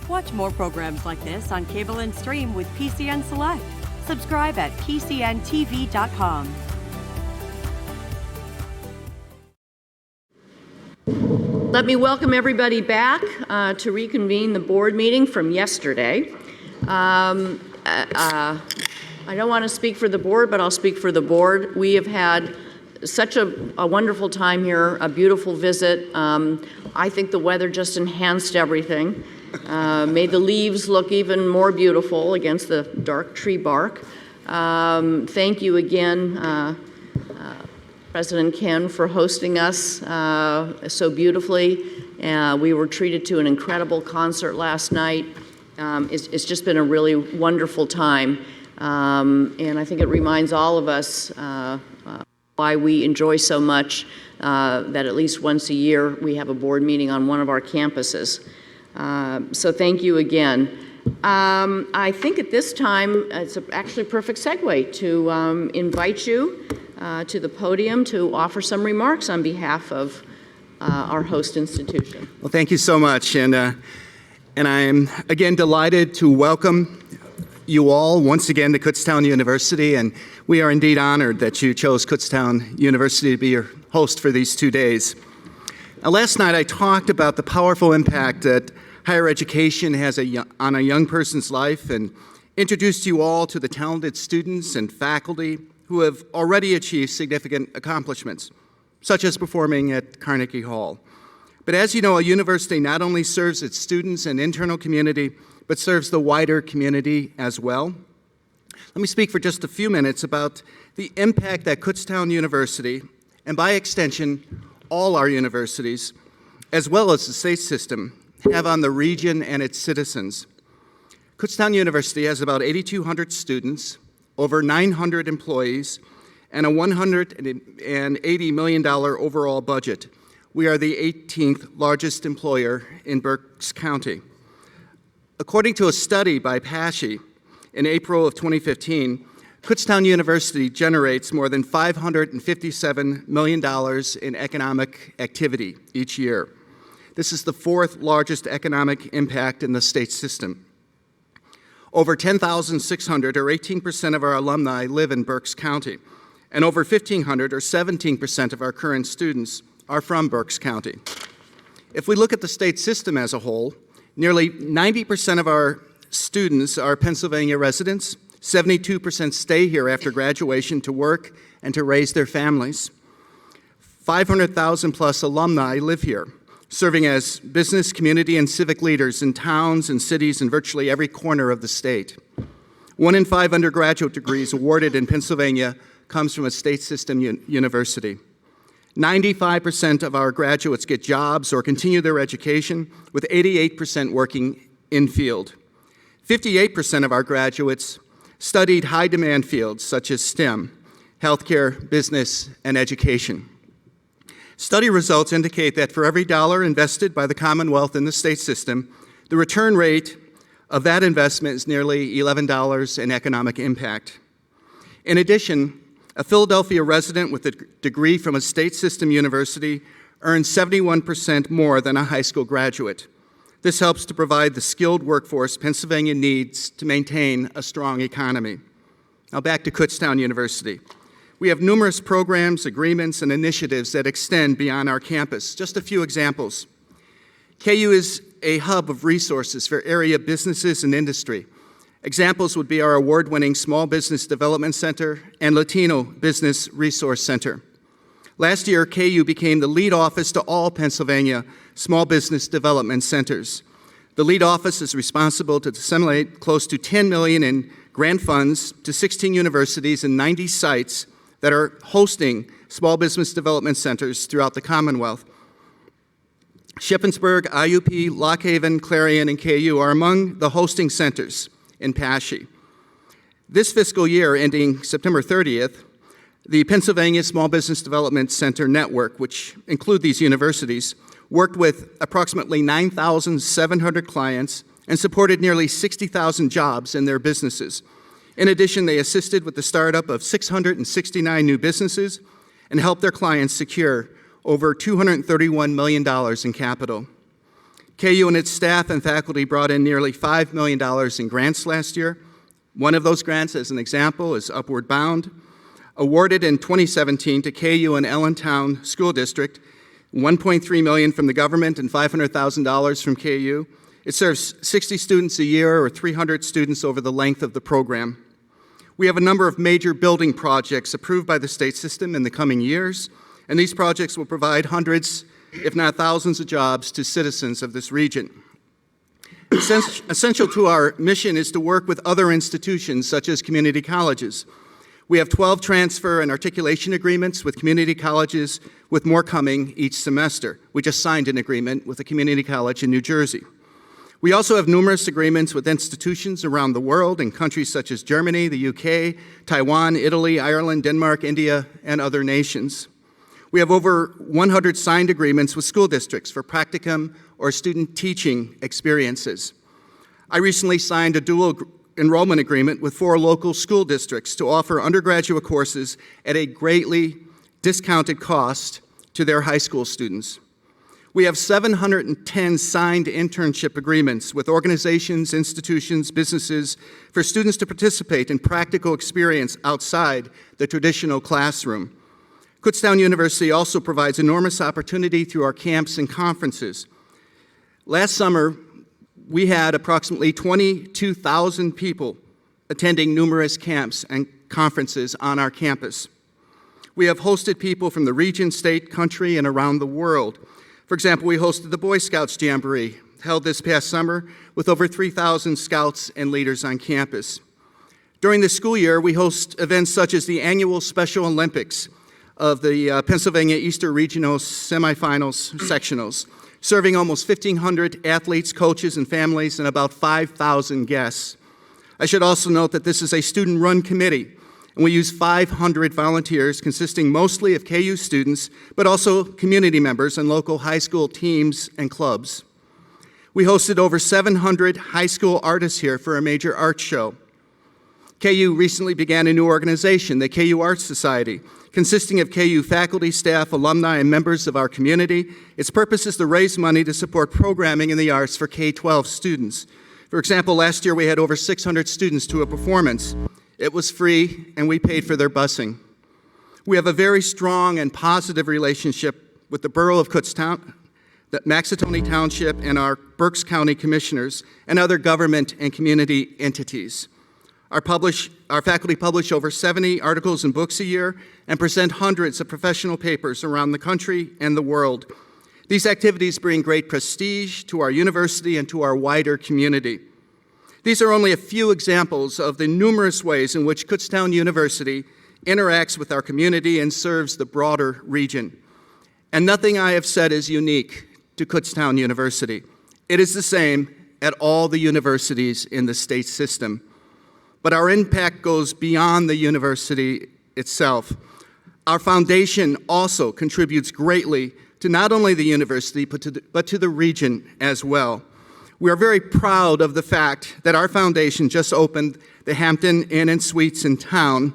Watch more programs like this on cable and stream with PCN Select. Subscribe at PCNTV.com. Let me welcome everybody back to reconvene the board meeting from yesterday. I don't want to speak for the board, but I'll speak for the board. We have had such a wonderful time here, a beautiful visit. I think the weather just enhanced everything, made the leaves look even more beautiful against the dark tree bark. Thank you again, President Ken, for hosting us so beautifully. We were treated to an incredible concert last night. It's just been a really wonderful time. And I think it reminds all of us why we enjoy so much that at least once a year we have a board meeting on one of our campuses. So thank you again. I think at this time it's actually a perfect segue to invite you to the podium to offer some remarks on behalf of our host institution. Well, thank you so much. And I'm again delighted to welcome you all once again to Kutztown University, and we are indeed honored that you chose Kutztown University to be your host for these 2 days. Now, last night I talked about the powerful impact that higher education has on a young person's life and introduced you all to the talented students and faculty who have already achieved significant accomplishments, such as performing at Carnegie Hall. But as you know, a university not only serves its students and internal community, but serves the wider community as well. Let me speak for just a few minutes about the impact that Kutztown University, and by extension, all our universities, as well as the state system, have on the region and its citizens. Kutztown University has about 8,200 students, over 900 employees, and a $180 million overall budget. We are the 18th largest employer in Berks County. According to a study by PASHE in April of 2015, Kutztown University generates more than $557 million in economic activity each year. This is the fourth largest economic impact in the state system. Over 10,600, or 18% of our alumni, live in Berks County, and over 1,500, or 17% of our current students, are from Berks County. If we look at the state system as a whole, nearly 90% of our students are Pennsylvania residents. 72% stay here after graduation to work and to raise their families. 500,000 plus alumni live here, serving as business, community, and civic leaders in towns and cities in virtually every corner of the state. 1 in 5 undergraduate degrees awarded in Pennsylvania comes from a state system university. 95% of our graduates get jobs or continue their education, with 88% working in field. 58% of our graduates studied high-demand fields such as STEM, healthcare, business, and education. Study results indicate that for every dollar invested by the Commonwealth in the state system, the return rate of that investment is nearly $11 in economic impact. In addition, a Philadelphia resident with a degree from a state system university earns 71% more than a high school graduate. This helps to provide the skilled workforce Pennsylvania needs to maintain a strong economy. Now back to Kutztown University. We have numerous programs, agreements, and initiatives that extend beyond our campus. Just a few examples. KU is a hub of resources for area businesses and industry. Examples would be our award-winning Small Business Development Center and Latino Business Resource Center. Last year, KU became the lead office to all Pennsylvania small business development centers. The lead office is responsible to disseminate close to $10 million in grant funds to 16 universities and 90 sites that are hosting small business development centers throughout the Commonwealth. Shippensburg, IUP, Lock Haven, Clarion, and KU are among the hosting centers in PASHE. This fiscal year, ending September 30th, the Pennsylvania Small Business Development Center Network, which include these universities, worked with approximately 9,700 clients and supported nearly 60,000 jobs in their businesses. In addition, they assisted with the startup of 669 new businesses and helped their clients secure over $231 million in capital. KU and its staff and faculty brought in nearly $5 million in grants last year. One of those grants, as an example, is Upward Bound, awarded in 2017 to KU and Allentown School District, $1.3 million from the government and $500,000 from KU. It serves 60 students a year or 300 students over the length of the program. We have a number of major building projects approved by the state system in the coming years, and these projects will provide hundreds, if not thousands, of jobs to citizens of this region. Essential to our mission is to work with other institutions such as community colleges. We have 12 transfer and articulation agreements with community colleges, with more coming each semester. We just signed an agreement with a community college in New Jersey. We also have numerous agreements with institutions around the world in countries such as Germany, the UK, Taiwan, Italy, Ireland, Denmark, India, and other nations. We have over 100 signed agreements with school districts for practicum or student teaching experiences. I recently signed a dual enrollment agreement with 4 local school districts to offer undergraduate courses at a greatly discounted cost to their high school students. We have 710 signed internship agreements with organizations, institutions, businesses for students to participate in practical experience outside the traditional classroom. Kutztown University also provides enormous opportunity through our camps and conferences. Last summer, we had approximately 22,000 people attending numerous camps and conferences on our campus. We have hosted people from the region, state, country, and around the world. For example, we hosted the Boy Scouts Jamboree, held this past summer, with over 3,000 scouts and leaders on campus. During the school year, we host events such as the annual Special Olympics of the Pennsylvania Eastern Regional Semifinals Sectionals, serving almost 1,500 athletes, coaches, and families, and about 5,000 guests. I should also note that this is a student-run committee, and we use 500 volunteers consisting mostly of KU students, but also community members and local high school teams and clubs. We hosted over 700 high school artists here for a major art show. KU recently began a new organization, the KU Arts Society, consisting of KU faculty, staff, alumni, and members of our community. Its purpose is to raise money to support programming in the arts for K-12 students. For example, last year we had over 600 students to a performance. It was free, and we paid for their busing. We have a very strong and positive relationship with the Borough of Kutztown, the Maxatone Township, and our Berks County Commissioners, and other government and community entities. Our faculty publish over 70 articles and books a year and present hundreds of professional papers around the country and the world. These activities bring great prestige to our university and to our wider community. These are only a few examples of the numerous ways in which Kutztown University interacts with our community and serves the broader region. And nothing I have said is unique to Kutztown University. It is the same at all the universities in the state system. But our impact goes beyond the university itself. Our foundation also contributes greatly to not only the university, but to the region as well. We are very proud of the fact that our foundation just opened the Hampton Inn and Suites in town,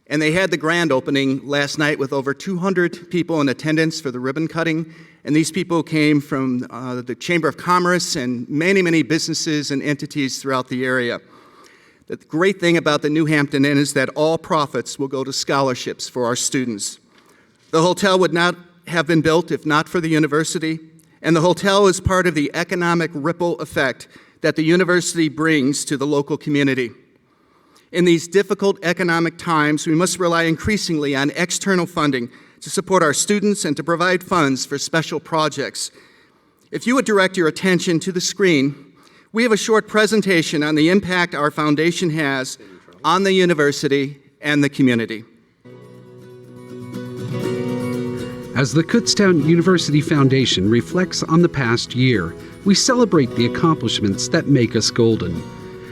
and they had the grand opening last night with over 200 people in attendance for the ribbon cutting, and these people came from the Chamber of Commerce and many, many businesses and entities throughout the area. The great thing about the New Hampton Inn is that all profits will go to scholarships for our students. The hotel would not have been built if not for the university, and the hotel is part of the economic ripple effect that the university brings to the local community. In these difficult economic times, we must rely increasingly on external funding to support our students and to provide funds for special projects. If you would direct your attention to the screen, we have a short presentation on the impact our foundation has on the university and the community. As the Kutztown University Foundation reflects on the past year, we celebrate the accomplishments that make us golden.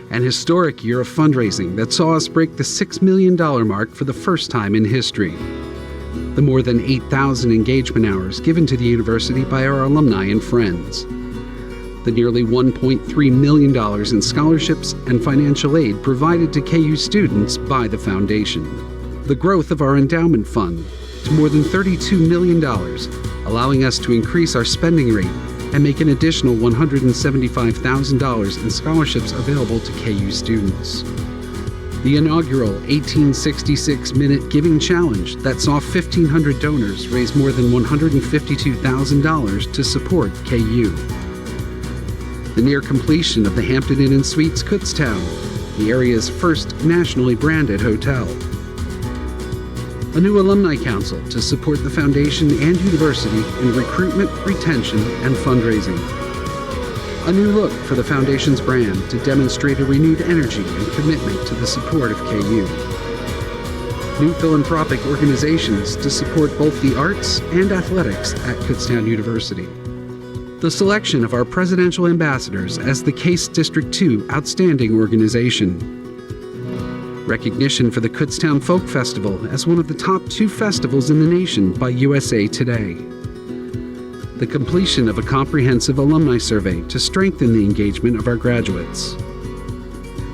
An historic year of fundraising that saw us break the $6 million mark for the first time in history. The more than 8,000 engagement hours given to the university by our alumni and friends. The nearly $1.3 million in scholarships and financial aid provided to KU students by the foundation. The growth of our endowment fund to more than $32 million, allowing us to increase our spending rate and make an additional $175,000 in scholarships available to KU students. The inaugural 1866-minute giving challenge that saw 1,500 donors raise more than $152,000 to support KU. The near completion of the Hampton Inn & Suites Kutztown, the area's first nationally branded hotel. A new alumni council to support the foundation and university in recruitment, retention, and fundraising. A new look for the foundation's brand to demonstrate a renewed energy and commitment to the support of KU. New philanthropic organizations to support both the arts and athletics at Kutztown University. The selection of our presidential ambassadors as the Case District 2 Outstanding Organization. Recognition for the Kutztown Folk Festival as one of the top 2 festivals in the nation by USA Today. The completion of a comprehensive alumni survey to strengthen the engagement of our graduates.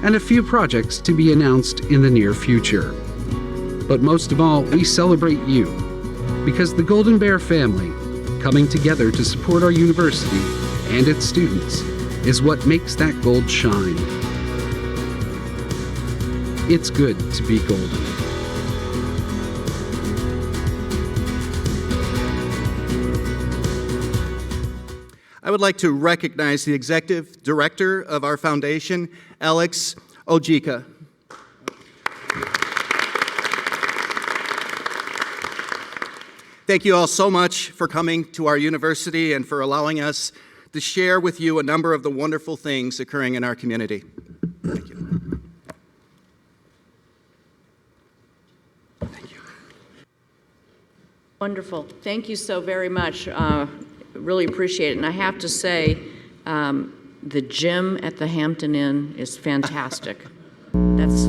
And a few projects to be announced in the near future. But most of all, we celebrate you, because the Golden Bear family, coming together to support our university and its students, is what makes that gold shine. It's good to be golden. I would like to recognize the Executive Director of our foundation, Alex Ojika. Thank you all so much for coming to our university and for allowing us to share with you a number of the wonderful things occurring in our community. Thank you. Thank you. Wonderful. Thank you so very much. Really appreciate it. And I have to say, the gym at the Hampton Inn is fantastic. That's,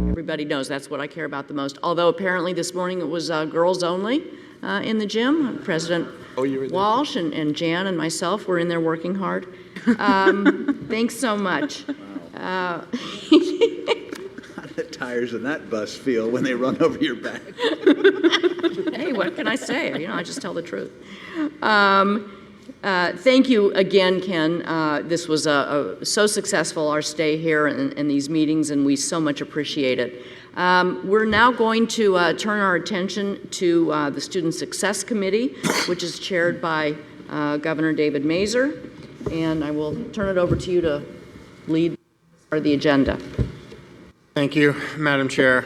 everybody knows that's what I care about the most. Although apparently this morning it was girls only in the gym. President Walsh and Jan and myself were in there working hard. Thanks so much. How do the tires in that bus feel when they run over your back? Hey, what can I say? I just tell the truth. Thank you again, Ken. This was so successful, our stay here and these meetings, and we so much appreciate it. We're now going to turn our attention to the Student Success Committee, which is chaired by Governor David Mazer, and I will turn it over to you to lead the agenda. Thank you, Madam Chair.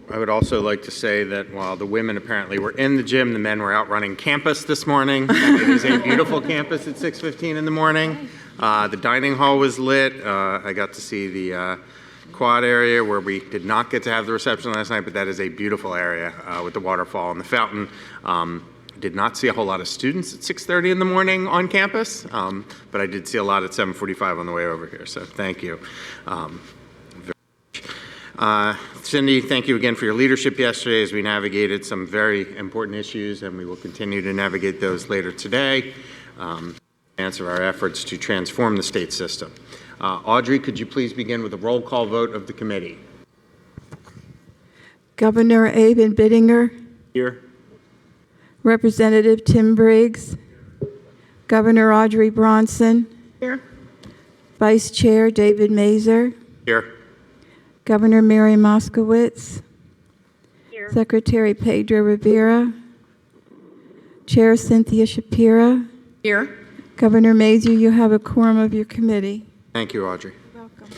I would also like to say that while the women apparently were in the gym, the men were out running campus this morning. It is a beautiful campus at 6:15 in the morning. The dining hall was lit. I got to see the quad area where we did not get to have the reception last night, but that is a beautiful area with the waterfall and the fountain. Did not see a whole lot of students at 6:30 in the morning on campus, but I did see a lot at 7:45 on the way over here, so thank you. Cindy, thank you again for your leadership yesterday as we navigated some very important issues, and we will continue to navigate those later today. Answer our efforts to transform the state system. Audrey, could you please begin with a roll call vote of the committee? Governor Aben Bittinger. Here. Representative Tim Briggs. Governor Audrey Bronson. Here. Vice Chair David Mazer. Here. Governor Mary Moskowitz. Here. Secretary Pedro Rivera. Chair Cynthia Shapira. Here. Governor Mazer, you have a quorum of your committee. Thank you, Audrey. You're welcome.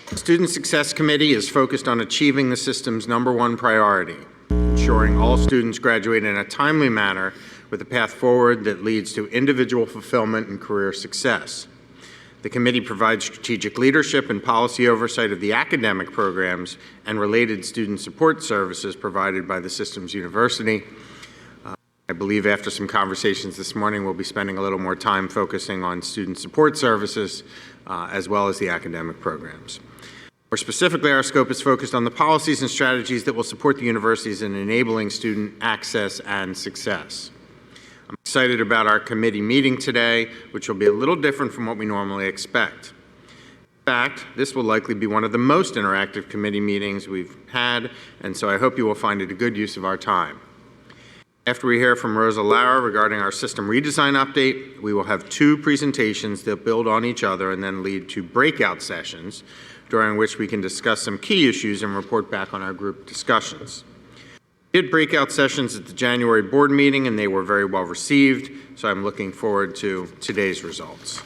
The Student Success Committee is focused on achieving the system's #1 priority, ensuring all students graduate in a timely manner with a path forward that leads to individual fulfillment and career success. The committee provides strategic leadership and policy oversight of the academic programs and related student support services provided by the system's university. I believe after some conversations this morning, we'll be spending a little more time focusing on student support services as well as the academic programs. More specifically, our scope is focused on the policies and strategies that will support the universities in enabling student access and success. I'm excited about our committee meeting today, which will be a little different from what we normally expect. In fact, this will likely be one of the most interactive committee meetings we've had, and so I hope you will find it a good use of our time. After we hear from Rosa Lara regarding our system redesign update, we will have 2 presentations that build on each other and then lead to breakout sessions, during which we can discuss some key issues and report back on our group discussions. We did breakout sessions at the January board meeting, and they were very well received, so I'm looking forward to today's results.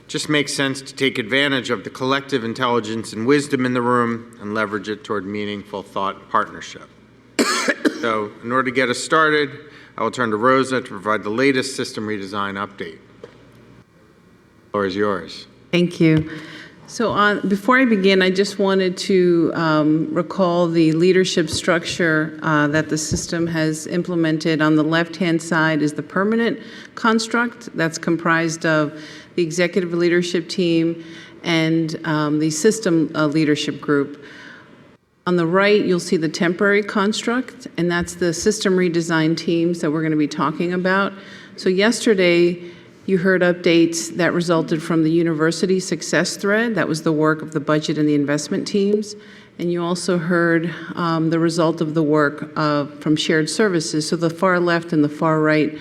Just makes sense to take advantage of the collective intelligence and wisdom in the room and leverage it toward meaningful thought partnership. So, in order to get us started, I will turn to Rosa to provide the latest system redesign update. The floor is yours. Thank you. So before I begin, I just wanted to recall the leadership structure that the system has implemented. On the left-hand side is the permanent construct that's comprised of the executive leadership team and the system leadership group. On the right, you'll see the temporary construct, and that's the system redesign teams that we're going to be talking about. So yesterday, you heard updates that resulted from the university success thread. That was the work of the budget and the investment teams. And you also heard the result of the work from shared services, so the far left and the far right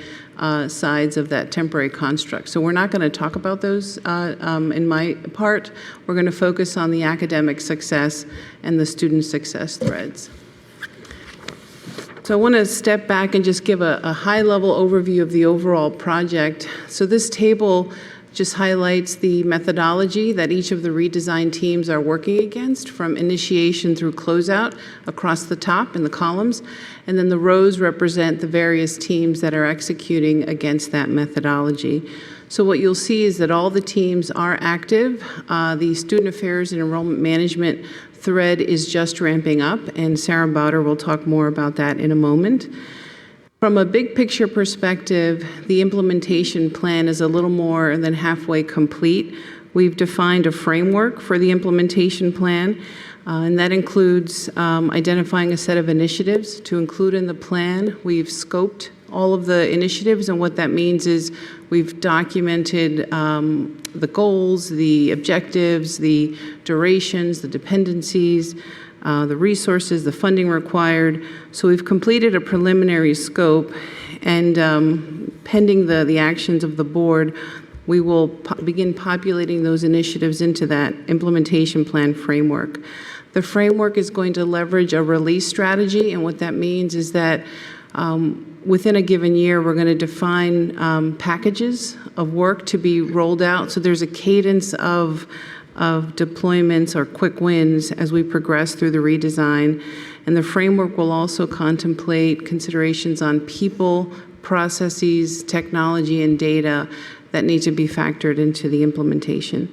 sides of that temporary construct. So we're not going to talk about those in my part. We're going to focus on the academic success and the student success threads. So I want to step back and just give a high-level overview of the overall project. So this table just highlights the methodology that each of the redesign teams are working against, from initiation through closeout across the top in the columns. And then the rows represent the various teams that are executing against that methodology. So what you'll see is that all the teams are active. The Student Affairs and Enrollment Management thread is just ramping up, and Sarah Bowder will talk more about that in a moment. From a big picture perspective, the implementation plan is a little more than halfway complete. We've defined a framework for the implementation plan, and that includes identifying a set of initiatives to include in the plan. We've scoped all of the initiatives, and what that means is we've documented the goals, the objectives, the durations, the dependencies, the resources, the funding required. So we've completed a preliminary scope, and pending the actions of the board, we will begin populating those initiatives into that implementation plan framework. The framework is going to leverage a release strategy, and what that means is that within a given year, we're going to define packages of work to be rolled out. So there's a cadence of deployments or quick wins as we progress through the redesign. And the framework will also contemplate considerations on people, processes, technology, and data that need to be factored into the implementation.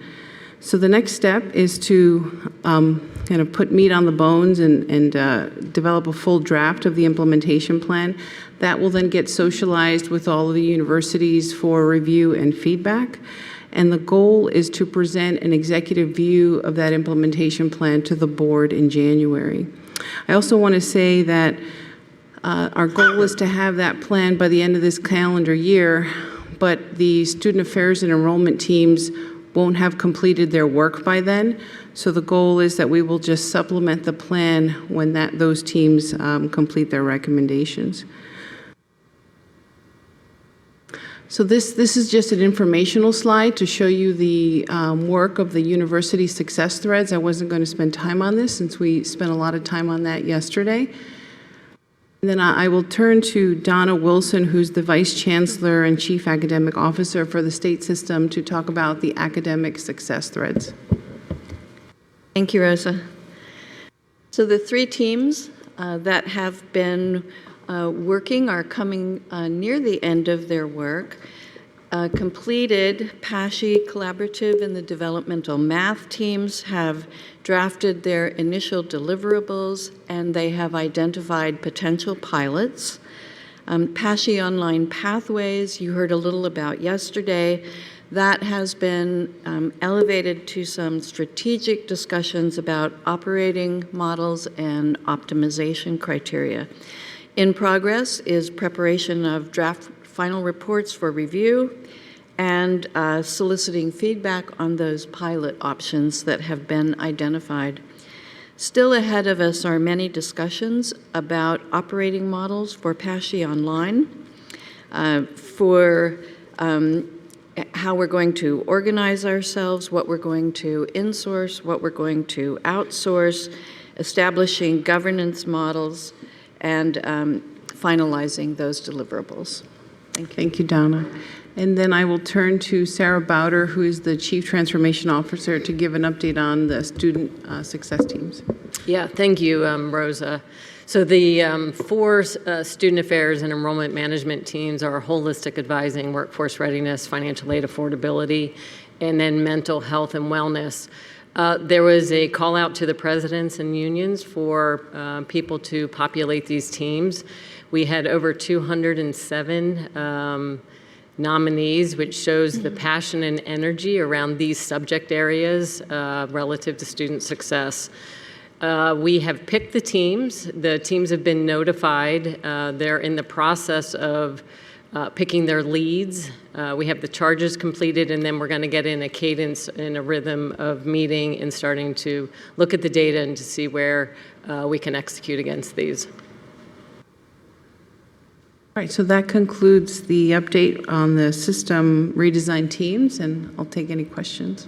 So the next step is to kind of put meat on the bones and develop a full draft of the implementation plan. That will then get socialized with all of the universities for review and feedback. And the goal is to present an executive view of that implementation plan to the board in January. I also want to say that our goal is to have that plan by the end of this calendar year, but the student affairs and enrollment teams won't have completed their work by then. So the goal is that we will just supplement the plan when those teams complete their recommendations. So this is just an informational slide to show you the work of the university success threads. I wasn't going to spend time on this since we spent a lot of time on that yesterday. And then I will turn to Donna Wilson, who's the Vice Chancellor and Chief Academic Officer for the state system, to talk about the academic success threads. Thank you, Rosa. So the 3 teams that have been working are coming near the end of their work. Completed PASHI Collaborative and the developmental math teams have drafted their initial deliverables, and they have identified potential pilots. PASHI Online Pathways, you heard a little about yesterday. That has been elevated to some strategic discussions about operating models and optimization criteria. In progress is preparation of draft final reports for review and soliciting feedback on those pilot options that have been identified. Still ahead of us are many discussions about operating models for PASHE Online, for how we're going to organize ourselves, what we're going to insource, what we're going to outsource, establishing governance models, and finalizing those deliverables. Thank you. Thank you, Donna. And then I will turn to Sarah Bowder, who is the Chief Transformation Officer, to give an update on the student success teams. Yeah, thank you, Rosa. So the 4 student affairs and enrollment management teams are holistic advising, workforce readiness, financial aid affordability, and then mental health and wellness. There was a call out to the presidents and unions for people to populate these teams. We had over 207 nominees, which shows the passion and energy around these subject areas relative to student success. We have picked the teams. The teams have been notified. They're in the process of picking their leads. We have the charges completed, and then we're going to get in a cadence and a rhythm of meeting and starting to look at the data and to see where we can execute against these. All right, so that concludes the update on the system redesign teams, and I'll take any questions.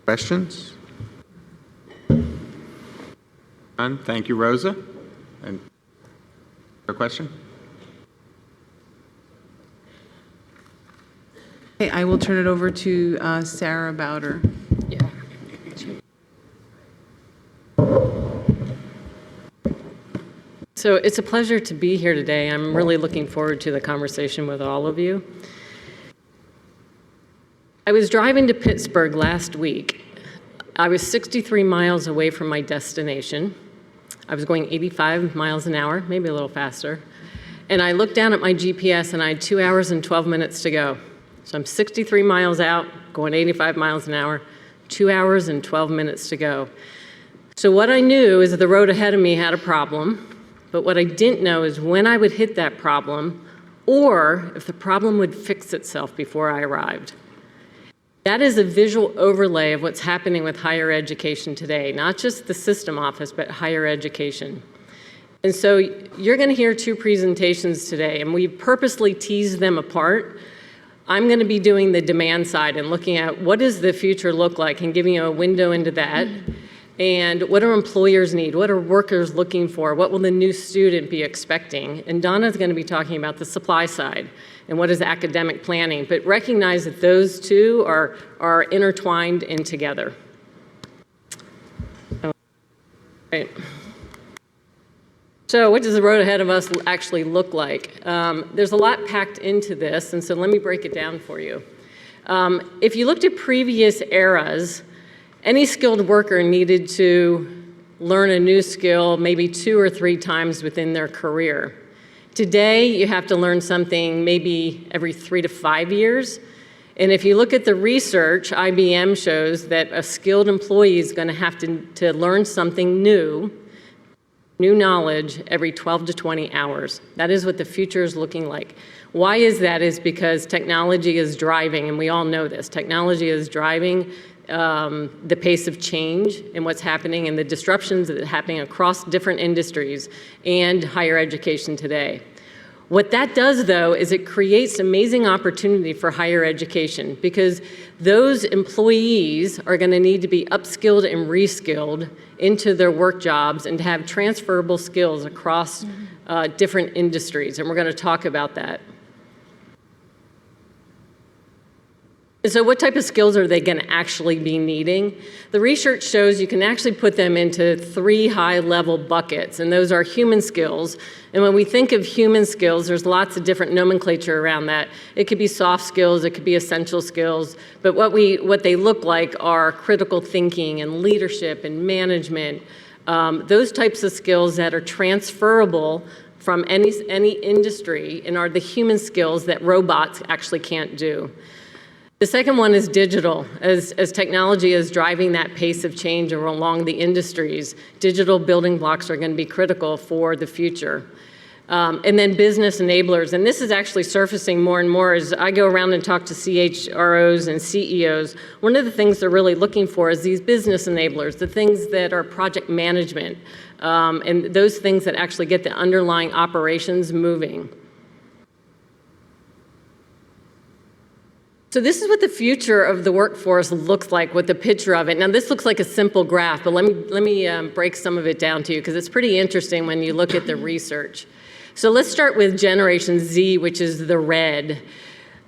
Questions? None? Thank you, Rosa. And a question? Okay, I will turn it over to Sarah Bowder. Yeah. So it's a pleasure to be here today. I'm really looking forward to the conversation with all of you. I was driving to Pittsburgh last week. I was 63 miles away from my destination. I was going 85 miles an hour, maybe a little faster. And I looked down at my GPS and I had 2 hours and 12 minutes to go. So I'm 63 miles out, going 85 miles an hour, 2 hours and 12 minutes to go. So what I knew is that the road ahead of me had a problem. But what I didn't know is when I would hit that problem, or if the problem would fix itself before I arrived. That is a visual overlay of what's happening with higher education today, not just the system office, but higher education. And so you're going to hear 2 presentations today, and we purposely teased them apart. I'm going to be doing the demand side and looking at what does the future look like and giving you a window into that. And what do employers need? What are workers looking for? What will the new student be expecting? And Donna's going to be talking about the supply side and what is academic planning. But recognize that those 2 are intertwined and together. Right. So what does the road ahead of us actually look like? There's a lot packed into this, and so let me break it down for you. If you looked at previous eras, any skilled worker needed to learn a new skill maybe 2 or 3 times within their career. Today, you have to learn something maybe every 3 to 5 years. And if you look at the research, IBM shows that a skilled employee is going to have to learn something new knowledge every 12 to 20 hours. That is what the future is looking like. Why is that? Is because technology is driving, and we all know this. Technology is driving the pace of change and what's happening and the disruptions that are happening across different industries and higher education today. What that does, though, is it creates amazing opportunity for higher education because those employees are going to need to be upskilled and reskilled into their work jobs and to have transferable skills across different industries, and we're going to talk about that. So what type of skills are they going to actually be needing? The research shows you can actually put them into 3 high-level buckets, and those are human skills. And when we think of human skills, there's lots of different nomenclature around that. It could be soft skills, it could be essential skills, but what they look like are critical thinking and leadership and management, those types of skills that are transferable from any industry and are the human skills that robots actually can't do. The second one is digital. As technology is driving that pace of change along the industries, digital building blocks are going to be critical for the future. And then business enablers. And this is actually surfacing more and more as I go around and talk to CHROs and CEOs. One of the things they're really looking for is these business enablers, the things that are project management, and those things that actually get the underlying operations moving. So this is what the future of the workforce looks like with the picture of it. Now this looks like a simple graph, but let me break some of it down to you because it's pretty interesting when you look at the research. So let's start with Generation Z, which is the red.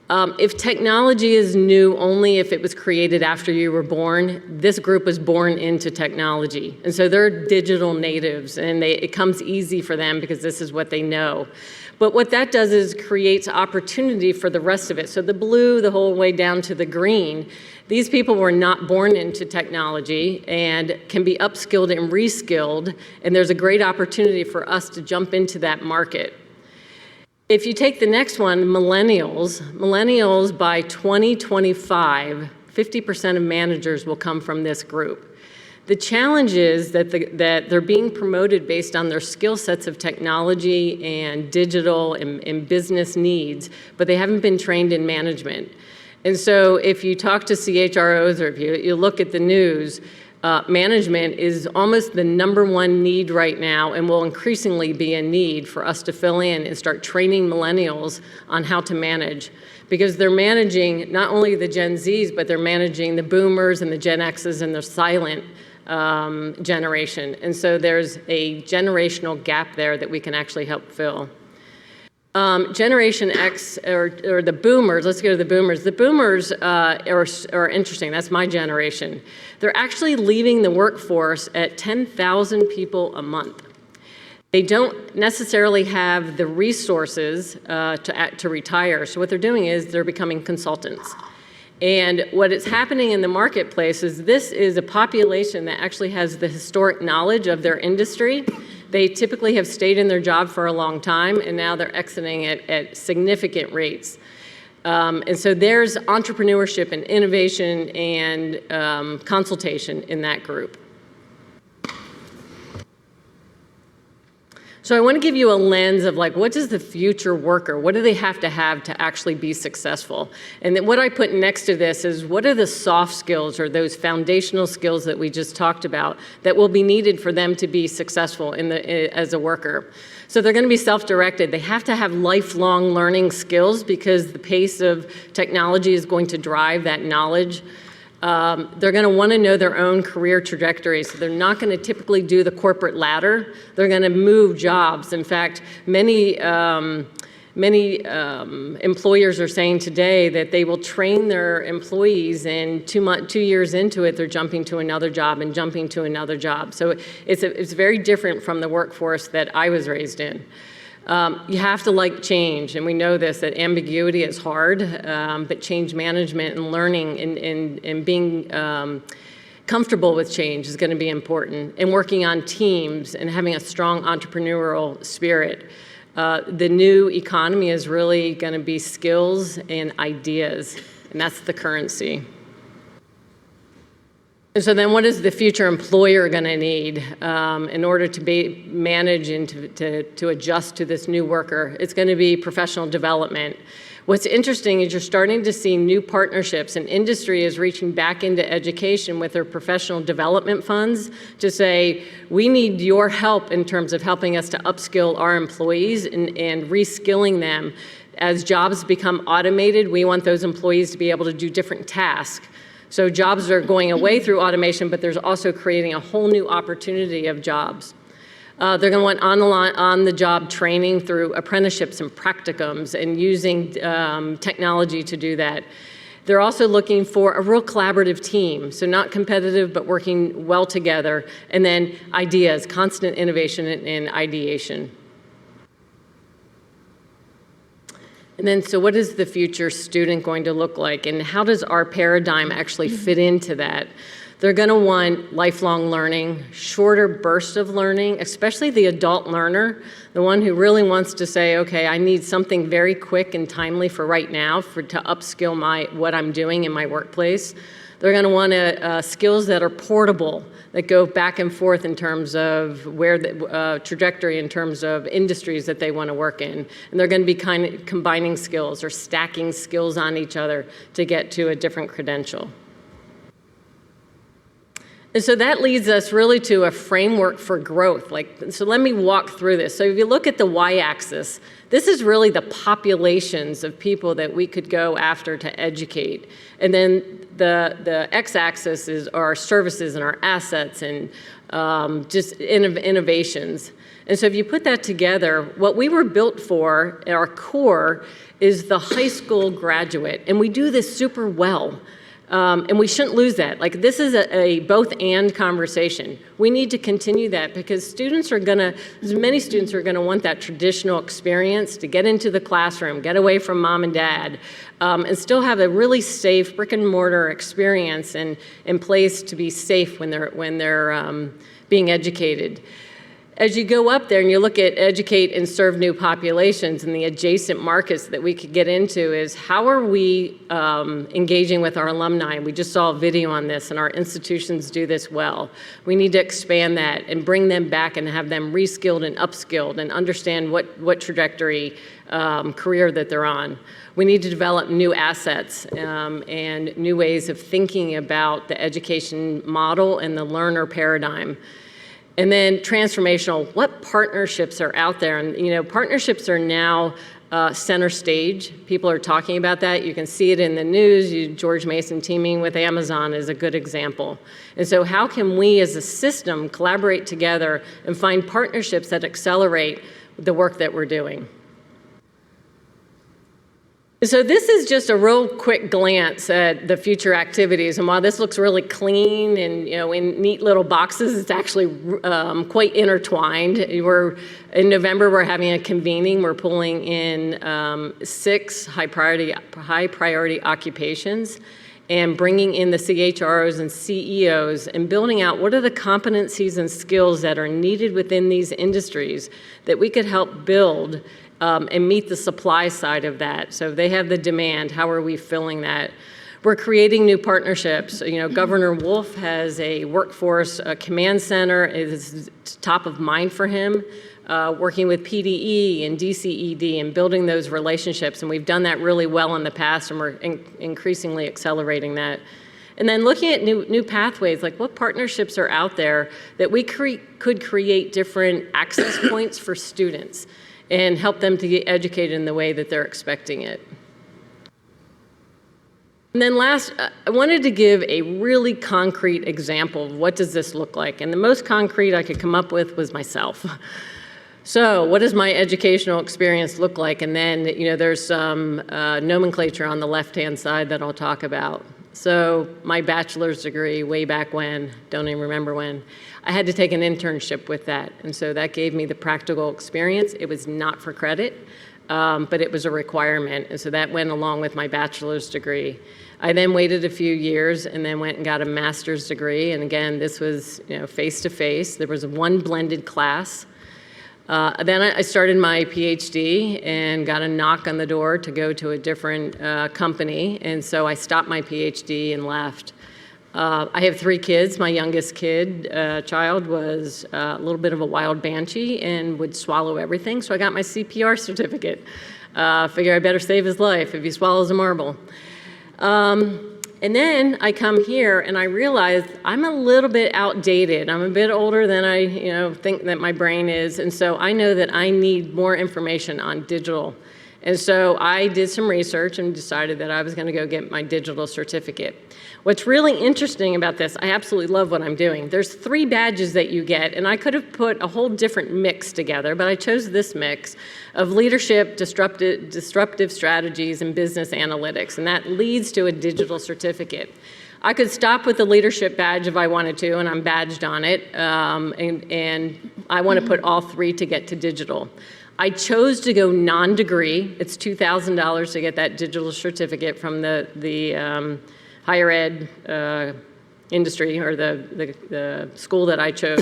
If technology is new only if it was created after you were born, this group was born into technology. And so they're digital natives, and it comes easy for them because this is what they know. But what that does is creates opportunity for the rest of it. So the blue, the whole way down to the green, these people were not born into technology and can be upskilled and reskilled, and there's a great opportunity for us to jump into that market. If you take the next one, millennials by 2025, 50% of managers will come from this group. The challenge is that they're being promoted based on their skill sets of technology and digital and business needs, but they haven't been trained in management. And so if you talk to CHROs or if you look at the news, management is almost the #1 need right now and will increasingly be a need for us to fill in and start training millennials on how to manage. Because they're managing not only the Gen Zs, but they're managing the boomers and the Gen Xs and the silent generation. And so there's a generational gap there that we can actually help fill. Generation X, or the boomers, let's go to the boomers. The boomers are interesting, that's my generation. They're actually leaving the workforce at 10,000 people a month. They don't necessarily have the resources to retire, so what they're doing is they're becoming consultants. And what is happening in the marketplace is this is a population that actually has the historic knowledge of their industry. They typically have stayed in their job for a long time, and now they're exiting at significant rates. And so there's entrepreneurship and innovation and consultation in that group. So I want to give you a lens of like, what does the future worker, what do they have to actually be successsul? And then what I put next to this is what are the soft skills or those foundational skills that we just talked about that will be needed for them to be successful as a worker? So they're going to be self-directed. They have to have lifelong learning skills because the pace of technology is going to drive that knowledge. They're going to want to know their own career trajectory, so they're not going to typically do the corporate ladder. They're going to move jobs. In fact, many employers are saying today that they will train their employees, and 2 years into it, they're jumping to another job and jumping to another job. So it's very different from the workforce that I was raised in. You have to like change, and we know this, that ambiguity is hard, but change management and learning and being comfortable with change is going to be important, and working on teams and having a strong entrepreneurial spirit. The new economy is really going to be skills and ideas, and that's the currency. And so then what is the future employer going to need in order to manage and to adjust to this new worker? It's going to be professional development. What's interesting is you're starting to see new partnerships, and industry is reaching back into education with their professional development funds to say, we need your help in terms of helping us to upskill our employees and reskilling them. As jobs become automated, we want those employees to be able to do different tasks. So jobs are going away through automation, but there's also creating a whole new opportunity of jobs. They're going to want on-the-job training through apprenticeships and practicums and using technology to do that. They're also looking for a real collaborative team, so not competitive, but working well together. And then ideas, constant innovation and ideation. And then, so what is the future student going to look like, and how does our paradigm actually fit into that? They're going to want lifelong learning, shorter bursts of learning, especially the adult learner, the one who really wants to say, okay, I need something very quick and timely for right now to upskill what I'm doing in my workplace. They're going to want skills that are portable, that go back and forth in terms of where the trajectory in terms of industries that they want to work in. And they're going to be kind of combining skills or stacking skills on each other to get to a different credential. And so that leads us really to a framework for growth. So let me walk through this. So if you look at the y-axis, this is really the populations of people that we could go after to educate. And then the x-axis is our services and our assets and just innovations. And so if you put that together, what we were built for at our core is the high school graduate. And we do this super well. And we shouldn't lose that. This is a both-and conversation. We need to continue that because many students are gonna want that traditional experience to get into the classroom, get away from mom and dad, and still have a really safe brick-and-mortar experience and place to be safe when they're being educated. As you go up there and you look at educate and serve new populations and the adjacent markets that we could get into is how are we engaging with our alumni? We just saw a video on this and our institutions do this well. We need to expand that and bring them back and have them reskilled and upskilled and understand what trajectory career that they're on. We need to develop new assets and new ways of thinking about the education model and the learner paradigm. And then transformational, what partnerships are out there? And partnerships are now center stage. People are talking about that. You can see it in the news. George Mason teaming with Amazon is a good example. And so how can we as a system collaborate together and find partnerships that accelerate the work that we're doing? So this is just a real quick glance at the future activities. And while this looks really clean and in neat little boxes, it's actually quite intertwined. In November, we're having a convening. We're pulling in 6 high priority occupations and bringing in the CHROs and CEOs and building out what are the competencies and skills that are needed within these industries that we could help build and meet the supply side of that. So if they have the demand, how are we filling that? We're creating new partnerships. Governor Wolf has a workforce command center. It is top of mind for him, working with PDE and DCED and building those relationships. And we've done that really well in the past, and we're increasingly accelerating that. And then looking at new pathways, like what partnerships are out there that we could create different access points for students and help them to get educated in the way that they're expecting it. And then last, I wanted to give a really concrete example of what does this look like. And the most concrete I could come up with was myself. So what does my educational experience look like? And then, there's some nomenclature on the left-hand side that I'll talk about. So my bachelor's degree way back when, don't even remember when, I had to take an internship with that. And so that gave me the practical experience. It was not for credit, but it was a requirement. And so that went along with my bachelor's degree. I then waited a few years and then went and got a master's degree. And again, this was face-to-face. There was one blended class. Then I started my PhD and got a knock on the door to go to a different company. And so I stopped my PhD and left. I have 3 kids. My youngest child was a little bit of a wild banshee and would swallow everything. So I got my CPR certificate. Figure I better save his life if he swallows a marble. And then I come here and I realize I'm a little bit outdated. I'm a bit older than I think that my brain is. And so I know that I need more information on digital. And so I did some research and decided that I was going to go get my digital certificate. What's really interesting about this, I absolutely love what I'm doing. There's 3 badges that you get, and I could have put a whole different mix together, but I chose this mix of leadership, disruptive strategies, and business analytics, and that leads to a digital certificate. I could stop with the leadership badge if I wanted to, and I'm badged on it, and I want to put all 3 to get to digital. I chose to go non-degree. It's $2,000 to get that digital certificate from the higher ed industry or the school that I chose.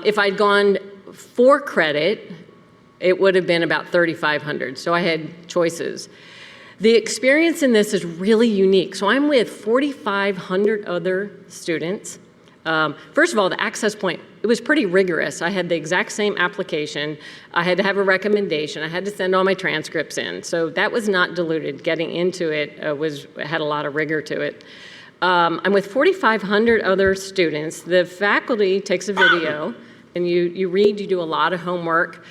If I'd gone for credit, it would have been about $3,500. So I had choices. The experience in this is really unique. So I'm with 4,500 other students. First of all, the access point, it was pretty rigorous. I had the exact same application. I had to have a recommendation. I had to send all my transcripts in. So that was not diluted. Getting into it had a lot of rigor to it. I'm with 4,500 other students. The faculty takes a video, and you read, you do a lot of homework.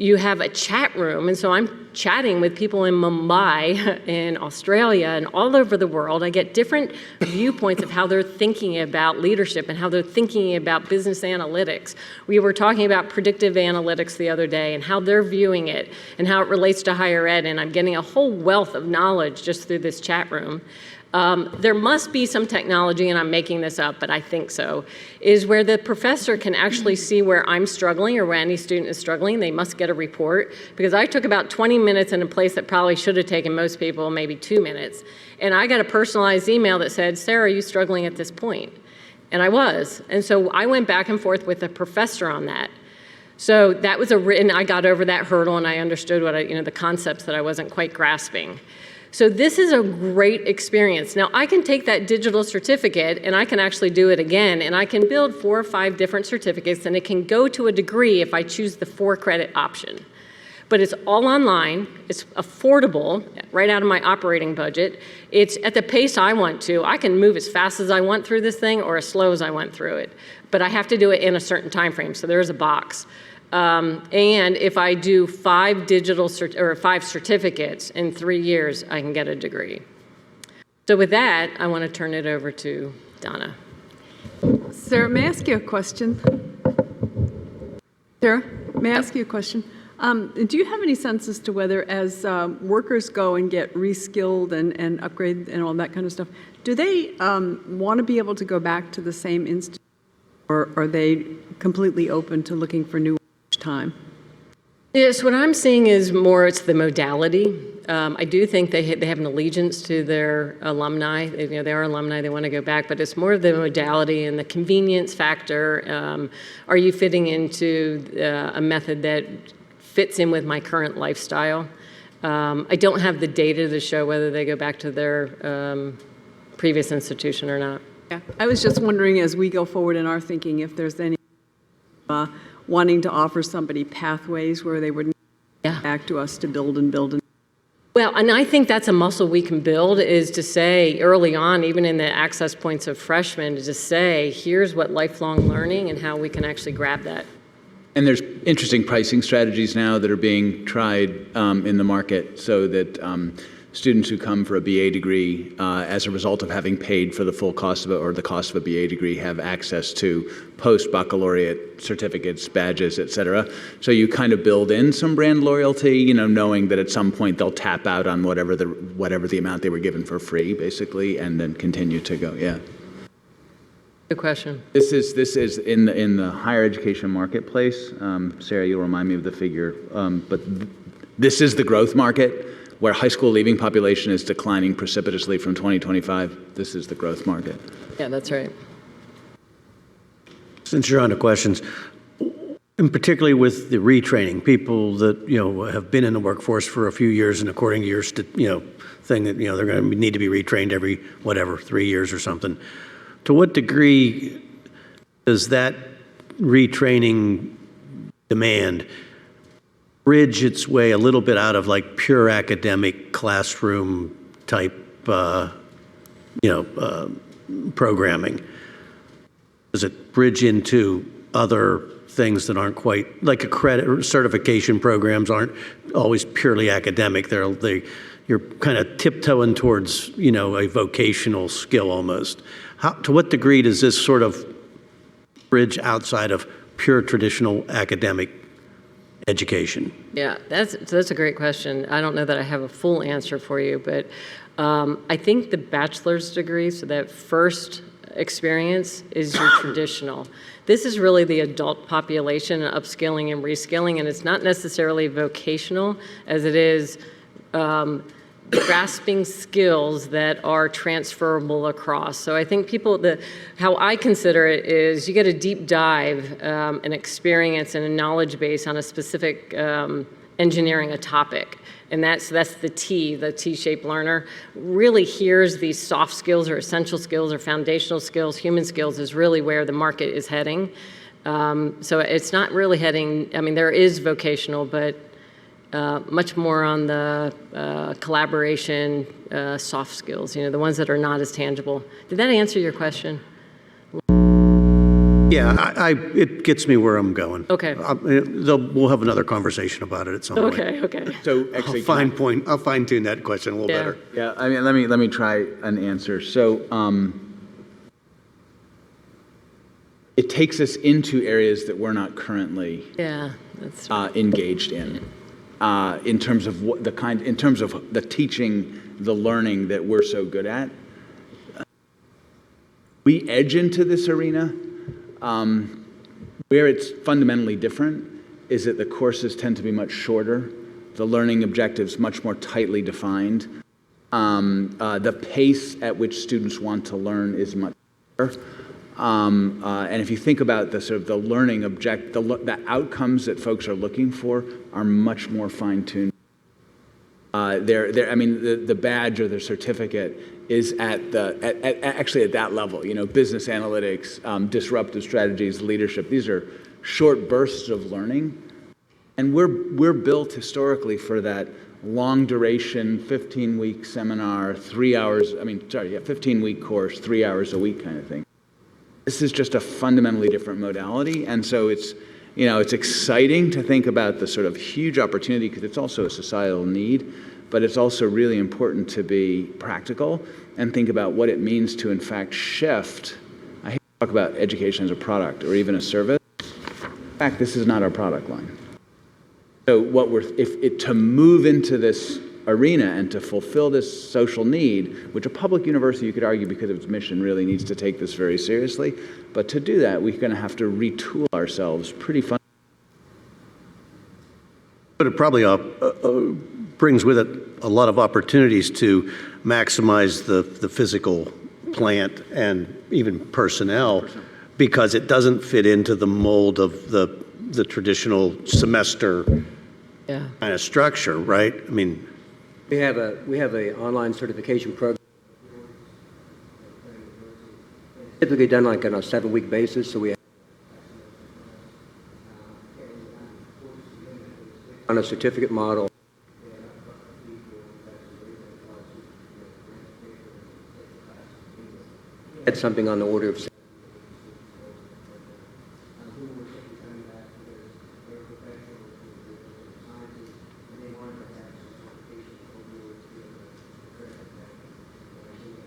You have a chat room, and so I'm chatting with people in Mumbai, in Australia, and all over the world. I get different viewpoints of how they're thinking about leadership and how they're thinking about business analytics. We were talking about predictive analytics the other day and how they're viewing it and how it relates to higher ed, and I'm getting a whole wealth of knowledge just through this chat room. There must be some technology, and I'm making this up, but I think so, is where the professor can actually see where I'm struggling or where any student is struggling. They must get a report, because I took about 20 minutes in a place that probably should have taken most people maybe 2 minutes. And I got a personalized email that said, Sarah, are you struggling at this point? And I was. And so I went back and forth with the professor on that. So that was and I got over that hurdle, and I understood what the concepts that I wasn't quite grasping. So this is a great experience. Now, I can take that digital certificate and I can actually do it again, and I can build 4 or 5 different certificates, and it can go to a degree if I choose the 4-credit option. But it's all online, it's affordable, right out of my operating budget. It's at the pace I want to. I can move as fast as I want through this thing or as slow as I want through it. But I have to do it in a certain time frame, so there's a box. And if I do 5 certificates in 3 years, I can get a degree. So with that, I want to turn it over to Donna. Sarah, may I ask you a question? Sarah, may I ask you a question? Do you have any sense as to whether, as workers go and get reskilled and upgrade and all that kind of stuff, do they want to be able to go back to the same institute, or are they completely open to looking for new time? Yes, what I'm seeing is more it's the modality. I do think they have an allegiance to their alumni. They are alumni, they want to go back, but it's more of the modality and the convenience factor. Are you fitting into a method that fits in with my current lifestyle? I don't have the data to show whether they go back to their previous institution or not. Yeah, I was just wondering, as we go forward in our thinking, if there's any wanting to offer somebody pathways where they would come back to us to build and build. Well, and I think that's a muscle we can build, is to say early on, even in the access points of freshmen, to just say, here's what lifelong learning and how we can actually grab that. And there's interesting pricing strategies now that are being tried in the market, so that students who come for a BA degree, as a result of having paid for the full cost of it or the cost of a BA degree, have access to post-baccalaureate certificates, badges, et cetera. So you kind of build in some brand loyalty, knowing that at some point they'll tap out on whatever the amount they were given for free, basically, and then continue to go. Yeah. Good question. This is in the higher education marketplace. Sarah, you'll remind me of the figure, but this is the growth market, where high school leaving population is declining precipitously from 2025. This is the growth market. Yeah, that's right. Since you're on to questions, and particularly with the retraining, people that have been in the workforce for a few years, and according to your thing that they're going to need to be retrained every 3 years or something. To what degree does that retraining demand bridge its way a little bit out of like pure academic classroom type programming? Does it bridge into other things that aren't quite like a credit or certification programs aren't always purely academic? You're kind of tiptoeing towards a vocational skill almost. To what degree does this sort of bridge outside of pure traditional academic education? Yeah, that's a great question. I don't know that I have a full answer for you, but I think the bachelor's degree, so that first experience, is your traditional. This is really the adult population, upskilling and reskilling, and it's not necessarily vocational as it is grasping skills that are transferable across. So I think how I consider it is you get a deep dive, an experience and a knowledge base on a specific engineering a topic. And that's the T-shaped learner. Really here's these soft skills or essential skills or foundational skills, human skills is really where the market is heading. So it's not really heading, I mean, there is vocational, but much more on the collaboration, soft skills, the ones that are not as tangible. Did that answer your question? Yeah, it gets me where I'm going. Okay. We'll have another conversation about it at some point. Okay. So actually, I'll fine tune that question a little better. Yeah, I mean, let me try an answer. So it takes us into areas that we're not currently that's right. engaged in terms of in terms of the teaching, the learning that we're so good at. We edge into this arena. Where it's fundamentally different is that the courses tend to be much shorter, the learning objectives much more tightly defined, the pace at which students want to learn is much higher. And if you think about the sort of the learning the outcomes that folks are looking for are much more fine-tuned. I mean, the badge or the certificate is actually at that level. Business analytics, disruptive strategies, leadership. These are short bursts of learning, and we're built historically for that long duration, 15-week seminar, 3 hours. 15-week course, 3 hours a week kind of thing. This is just a fundamentally different modality, and so it's exciting to think about the sort of huge opportunity because it's also a societal need, but it's also really important to be practical and think about what it means to, in fact, shift. I hate to talk about education as a product or even a service. In fact, this is not our product line. So to move into this arena and to fulfill this social need, which a public university, you could argue because of its mission, really needs to take this very seriously. But to do that, we're going to have to retool ourselves pretty fundamentally. But it probably brings with it a lot of opportunities to maximize the physical plant and even personnel because it doesn't fit into the mold of the traditional semester kind of structure, right? I mean, we have a online certification program typically done like on a 7-week basis, so we have on a certificate model. Had something on the order of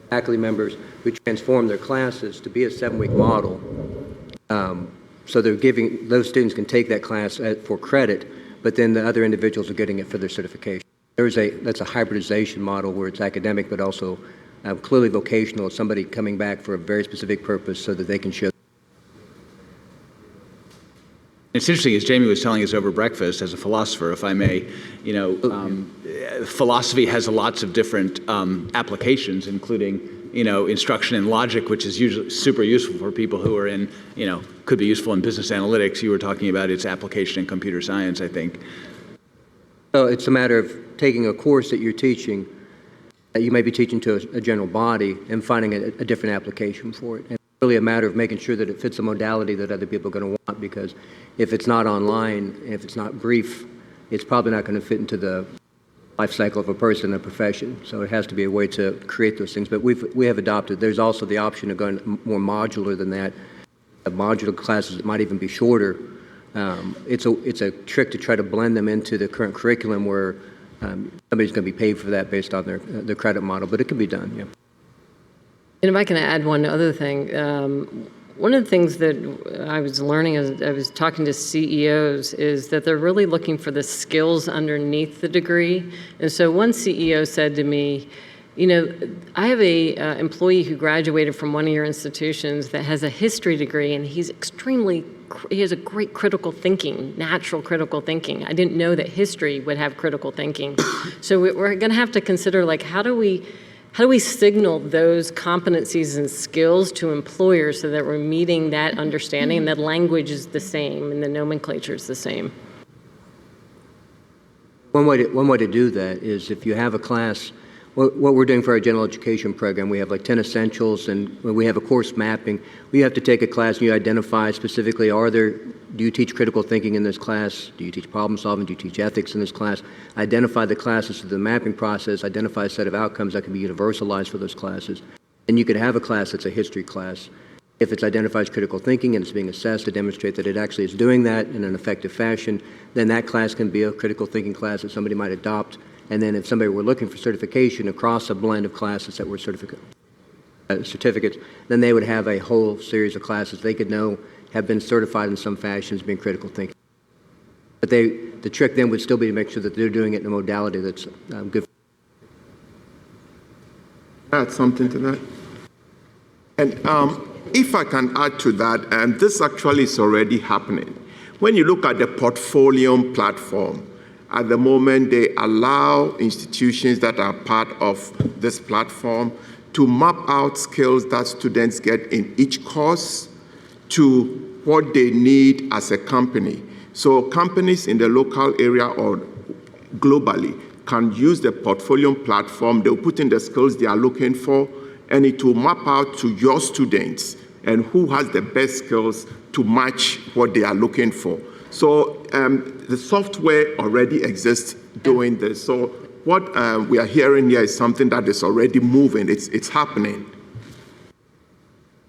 faculty members who transform their classes to be a 7-week model. So those students can take that class for credit, but then the other individuals are getting it for their certification. That's a hybridization model where it's academic, but also clearly vocational, somebody coming back for a very specific purpose so that they can show. It's interesting, as Jamie was telling us over breakfast, as a philosopher, if I may, philosophy has lots of different applications, including, instruction in logic, which is usually super useful for people who are in, could be useful in business analytics. You were talking about its application in computer science, I think. So it's a matter of taking a course that you're teaching, that you may be teaching to a general body, and finding a different application for it. And it's really a matter of making sure that it fits a modality that other people are going to want, because if it's not online, if it's not brief, it's probably not going to fit into the life cycle of a person, a profession. So it has to be a way to create those things. But we have adopted, there's also the option of going more modular than that, modular classes that might even be shorter. It's a trick to try to blend them into the current curriculum where somebody's going to be paid for that based on their credit model, but it can be done, yeah. And if I can add one other thing, one of the things that I was learning as I was talking to CEOs is that they're really looking for the skills underneath the degree. And so one CEO said to me, I have a employee who graduated from one of your institutions that has a history degree, and he has a great critical thinking, natural critical thinking. I didn't know that history would have critical thinking. So we're going to have to consider, like, how do we signal those competencies and skills to employers so that we're meeting that understanding and that language is the same and the nomenclature is the same? One way to do that is if you have a class, what we're doing for our general education program, we have like 10 essentials, and when we have a course mapping, we have to take a class and you identify specifically, do you teach critical thinking in this class? Do you teach problem solving? Do you teach ethics in this class? Identify the classes through the mapping process, identify a set of outcomes that can be universalized for those classes. And you could have a class that's a history class. If it identifies critical thinking and it's being assessed to demonstrate that it actually is doing that in an effective fashion, then that class can be a critical thinking class that somebody might adopt. And then if somebody were looking for certification across a blend of classes that were certificates, then they would have a whole series of classes they could know have been certified in some fashion as being critical thinking. But the trick then would still be to make sure that they're doing it in a modality that's good. Add something to that. And if I can add to that, and this actually is already happening. When you look at the Portfolio platform, at the moment they allow institutions that are part of this platform to map out skills that students get in each course to what they need as a company. So companies in the local area or globally can use the Portfolio platform. They'll put in the skills they are looking for, and it will map out to your students and who has the best skills to match what they are looking for. So the software already exists doing this. So what we are hearing here is something that is already moving. It's happening.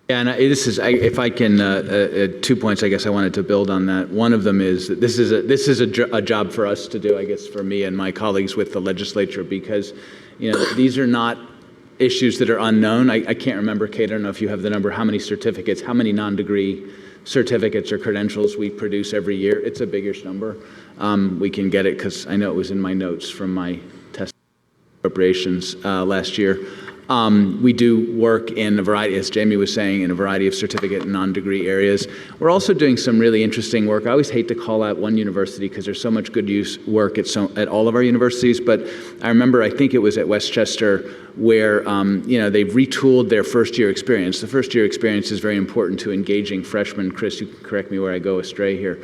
Yeah, and if I can, 2 points I guess I wanted to build on that. One of them is that this is a job for us to do, I guess, for me and my colleagues with the legislature, because these are not issues that are unknown. I can't remember, Kate, I don't know if you have the number, how many certificates, how many non-degree certificates or credentials we produce every year. It's a biggish number. We can get it because I know it was in my notes from my test appropriations last year. We do work in a variety, as Jamie was saying, in a variety of certificate and non-degree areas. We're also doing some really interesting work. I always hate to call out one university because there's so much good work at all of our universities, but I remember, I think it was at Westchester, where they've retooled their first-year experience. The first-year experience is very important to engaging freshmen. Chris, you can correct me where I go astray here.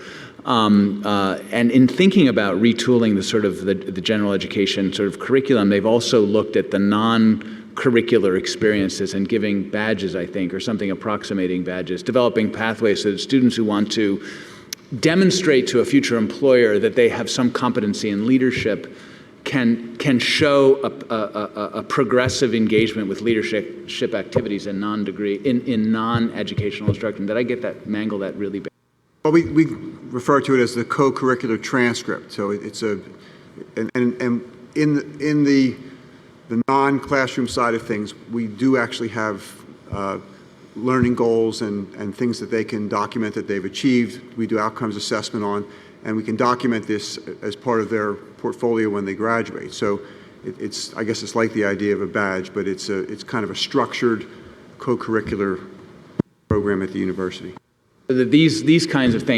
And in thinking about retooling the general education sort of curriculum, they've also looked at the non-curricular experiences and giving badges, I think, or something approximating badges, developing pathways so that students who want to demonstrate to a future employer that they have some competency in leadership can show a progressive engagement with leadership activities in non-educational instruction. Did I get that, mangle that really bad? Well, we refer to it as the co-curricular transcript. So it's in the non-classroom side of things, we do actually have learning goals and things that they can document that they've achieved. We do outcomes assessment on, and we can document this as part of their portfolio when they graduate. So I guess it's like the idea of a badge, but it's kind of a structured co-curricular program at the university. These kinds of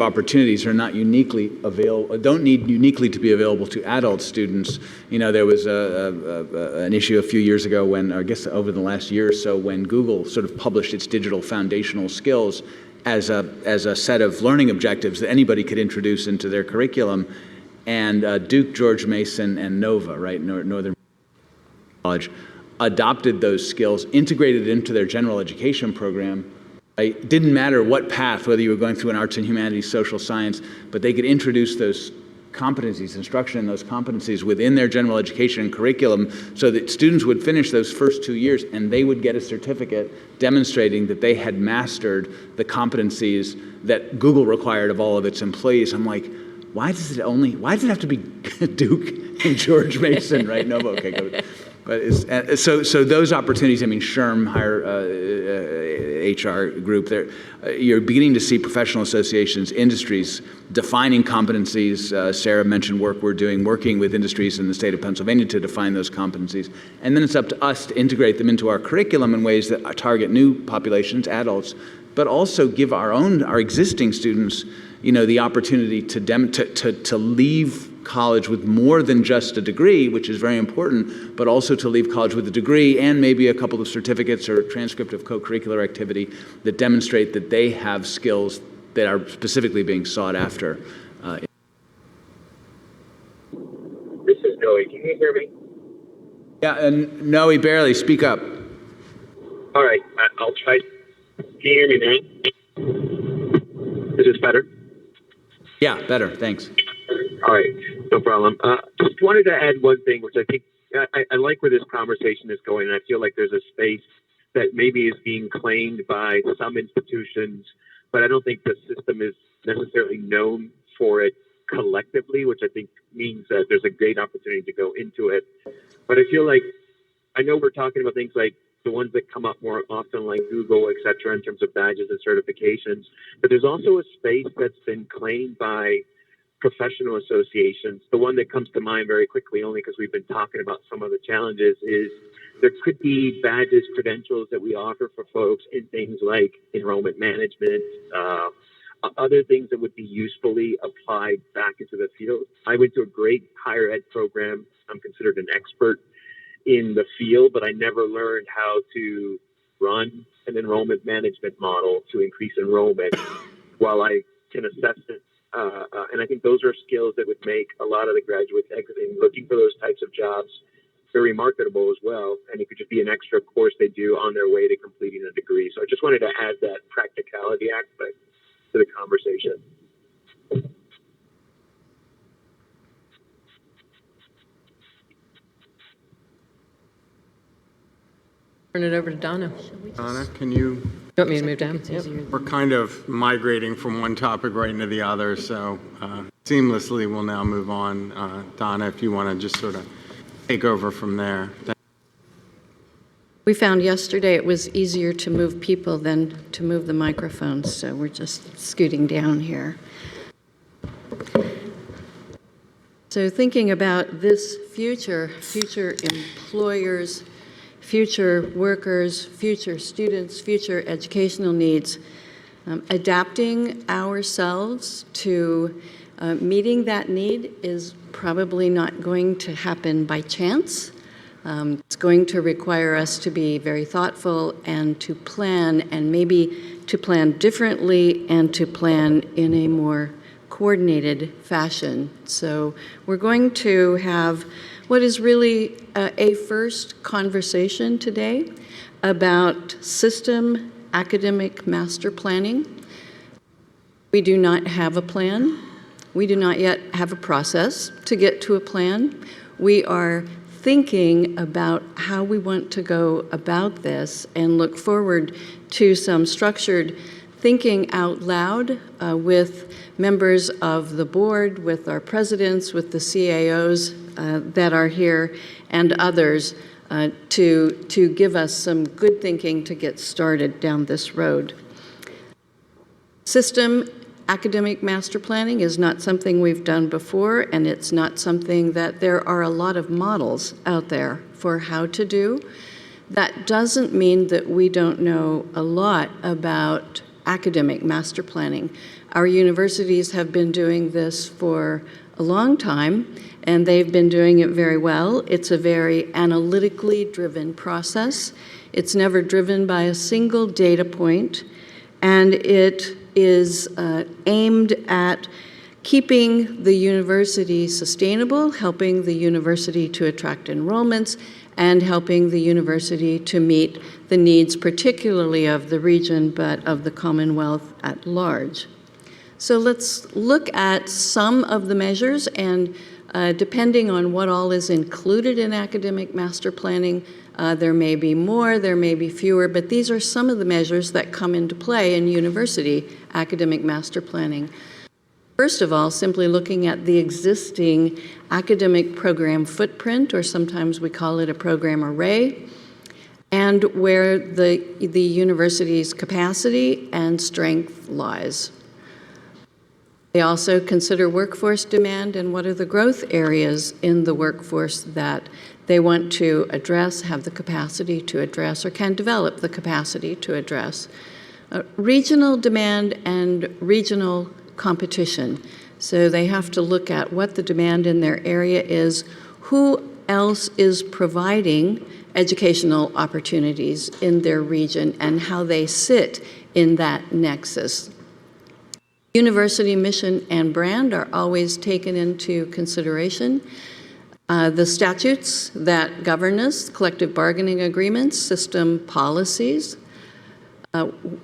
opportunities are not uniquely available, don't need uniquely to be available to adult students. There was an issue a few years ago when, or I guess over the last year or so, when Google sort of published its digital foundational skills as a set of learning objectives that anybody could introduce into their curriculum. And Duke, George Mason, and Nova, right, Northern College, adopted those skills, integrated it into their general education program. It didn't matter what path, whether you were going through an arts and humanities, social science, but they could introduce those competencies, instruction in those competencies within their general education curriculum so that students would finish those first 2 years and they would get a certificate demonstrating that they had mastered the competencies that Google required of all of its employees. I'm like, why does it have to be Duke and George Mason, right? Nova, okay, go. But so those opportunities, I mean, SHRM, higher HR group, you're beginning to see professional associations, industries defining competencies. Sarah mentioned work we're doing, working with industries in the state of Pennsylvania to define those competencies. And then it's up to us to integrate them into our curriculum in ways that target new populations, adults, but also give our existing students, the opportunity to leave college with more than just a degree, which is very important, but also to leave college with a degree and maybe a couple of certificates or a transcript of co-curricular activity that demonstrate that they have skills that are specifically being sought after. you hear me? Yeah, and no, we barely. Speak up. All right, I'll try. Can you hear me now? Is this better? Yeah, better. Thanks. All right, no problem. Just wanted to add one thing, which I think I like where this conversation is going, and I feel like there's a space that maybe is being claimed by some institutions, but I don't think the system is necessarily known for it collectively, which I think means that there's a great opportunity to go into it. But I feel like, I know we're talking about things like the ones that come up more often, like Google, et cetera, in terms of badges and certifications, but there's also a space that's been claimed by professional associations. The one that comes to mind very quickly, only because we've been talking about some of the challenges, is there could be badges, credentials that we offer for folks in things like enrollment management, other things that would be usefully applied back into the field. I went to a great higher ed program. I'm considered an expert in the field, but I never learned how to run an enrollment management model to increase enrollment while I can assess it. And I think those are skills that would make a lot of the graduates exiting, looking for those types of jobs, very marketable as well. And it could just be an extra course they do on their way to completing a degree. So I just wanted to add that practicality aspect to the conversation. Turn it over to Donna. Donna, can you? You want me to move down? Yep. We're kind of migrating from one topic right into the other, so seamlessly we'll now move on. Donna, if you want to just sort of take over from there. We found yesterday it was easier to move people than to move the microphones, so we're just scooting down here. So thinking about this future employers, future workers, future students, future educational needs, adapting ourselves to meeting that need is probably not going to happen by chance. It's going to require us to be very thoughtful and to plan, and maybe to plan differently and to plan in a more coordinated fashion. So we're going to have what is really a first conversation today about system academic master planning. We do not have a plan. We do not yet have a process to get to a plan. We are thinking about how we want to go about this and look forward to some structured thinking out loud with members of the board, with our presidents, with the CAOs that are here, and others to give us some good thinking to get started down this road. System academic master planning is not something we've done before, and it's not something that there are a lot of models out there for how to do. That doesn't mean that we don't know a lot about academic master planning. Our universities have been doing this for a long time, and they've been doing it very well. It's a very analytically driven process. It's never driven by a single data point, and it is aimed at keeping the university sustainable, helping the university to attract enrollments, and helping the university to meet the needs, particularly of the region, but of the Commonwealth at large. So let's look at some of the measures, and depending on what all is included in academic master planning, there may be more, there may be fewer, but these are some of the measures that come into play in university academic master planning. First of all, simply looking at the existing academic program footprint, or sometimes we call it a program array, and where the university's capacity and strength lies. They also consider workforce demand and what are the growth areas in the workforce that they want to address, have the capacity to address, or can develop the capacity to address. Regional demand and regional competition. So they have to look at what the demand in their area is, who else is providing educational opportunities in their region, and how they sit in that nexus. University mission and brand are always taken into consideration. the statutes that govern us, collective bargaining agreements, system policies.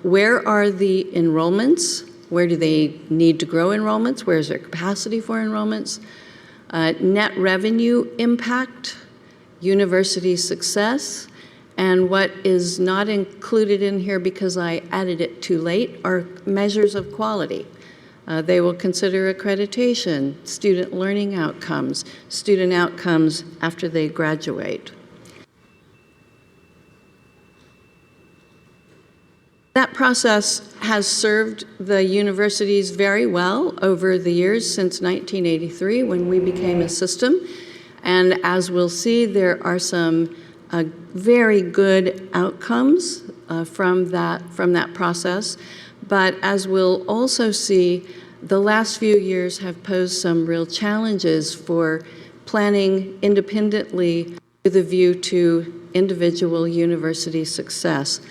Where are the enrollments? Where do they need to grow enrollments? Where is their capacity for enrollments? Net revenue impact, university success, and what is not included in here because I added it too late are measures of quality. They will consider accreditation, student learning outcomes, student outcomes after they graduate. That process has served the universities very well over the years since 1983 when we became a system. And as we'll see, there are some very good outcomes from that process. But as we'll also see, the last few years have posed some real challenges for planning independently with a view to individual university success.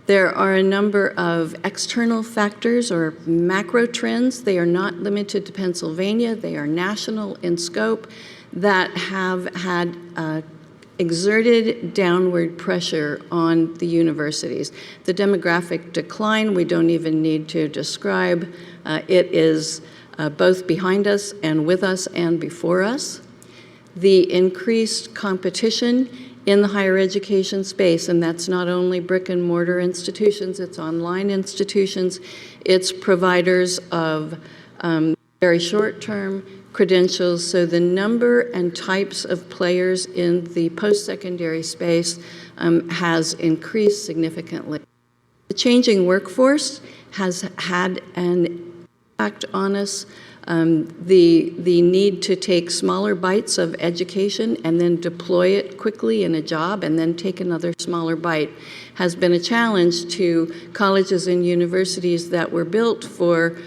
There are a number of external factors or macro trends. They are not limited to Pennsylvania. They are national in scope that have had exerted downward pressure on the universities. The demographic decline, we don't even need to describe. It is both behind us and with us and before us. The increased competition in the higher education space, and that's not only brick and mortar institutions, it's online institutions, it's providers of very short-term credentials, so the number and types of players in the post-secondary space has increased significantly. The changing workforce has had an impact on us. The need to take smaller bites of education and then deploy it quickly in a job and then take another smaller bite has been a challenge to colleges and universities that were built for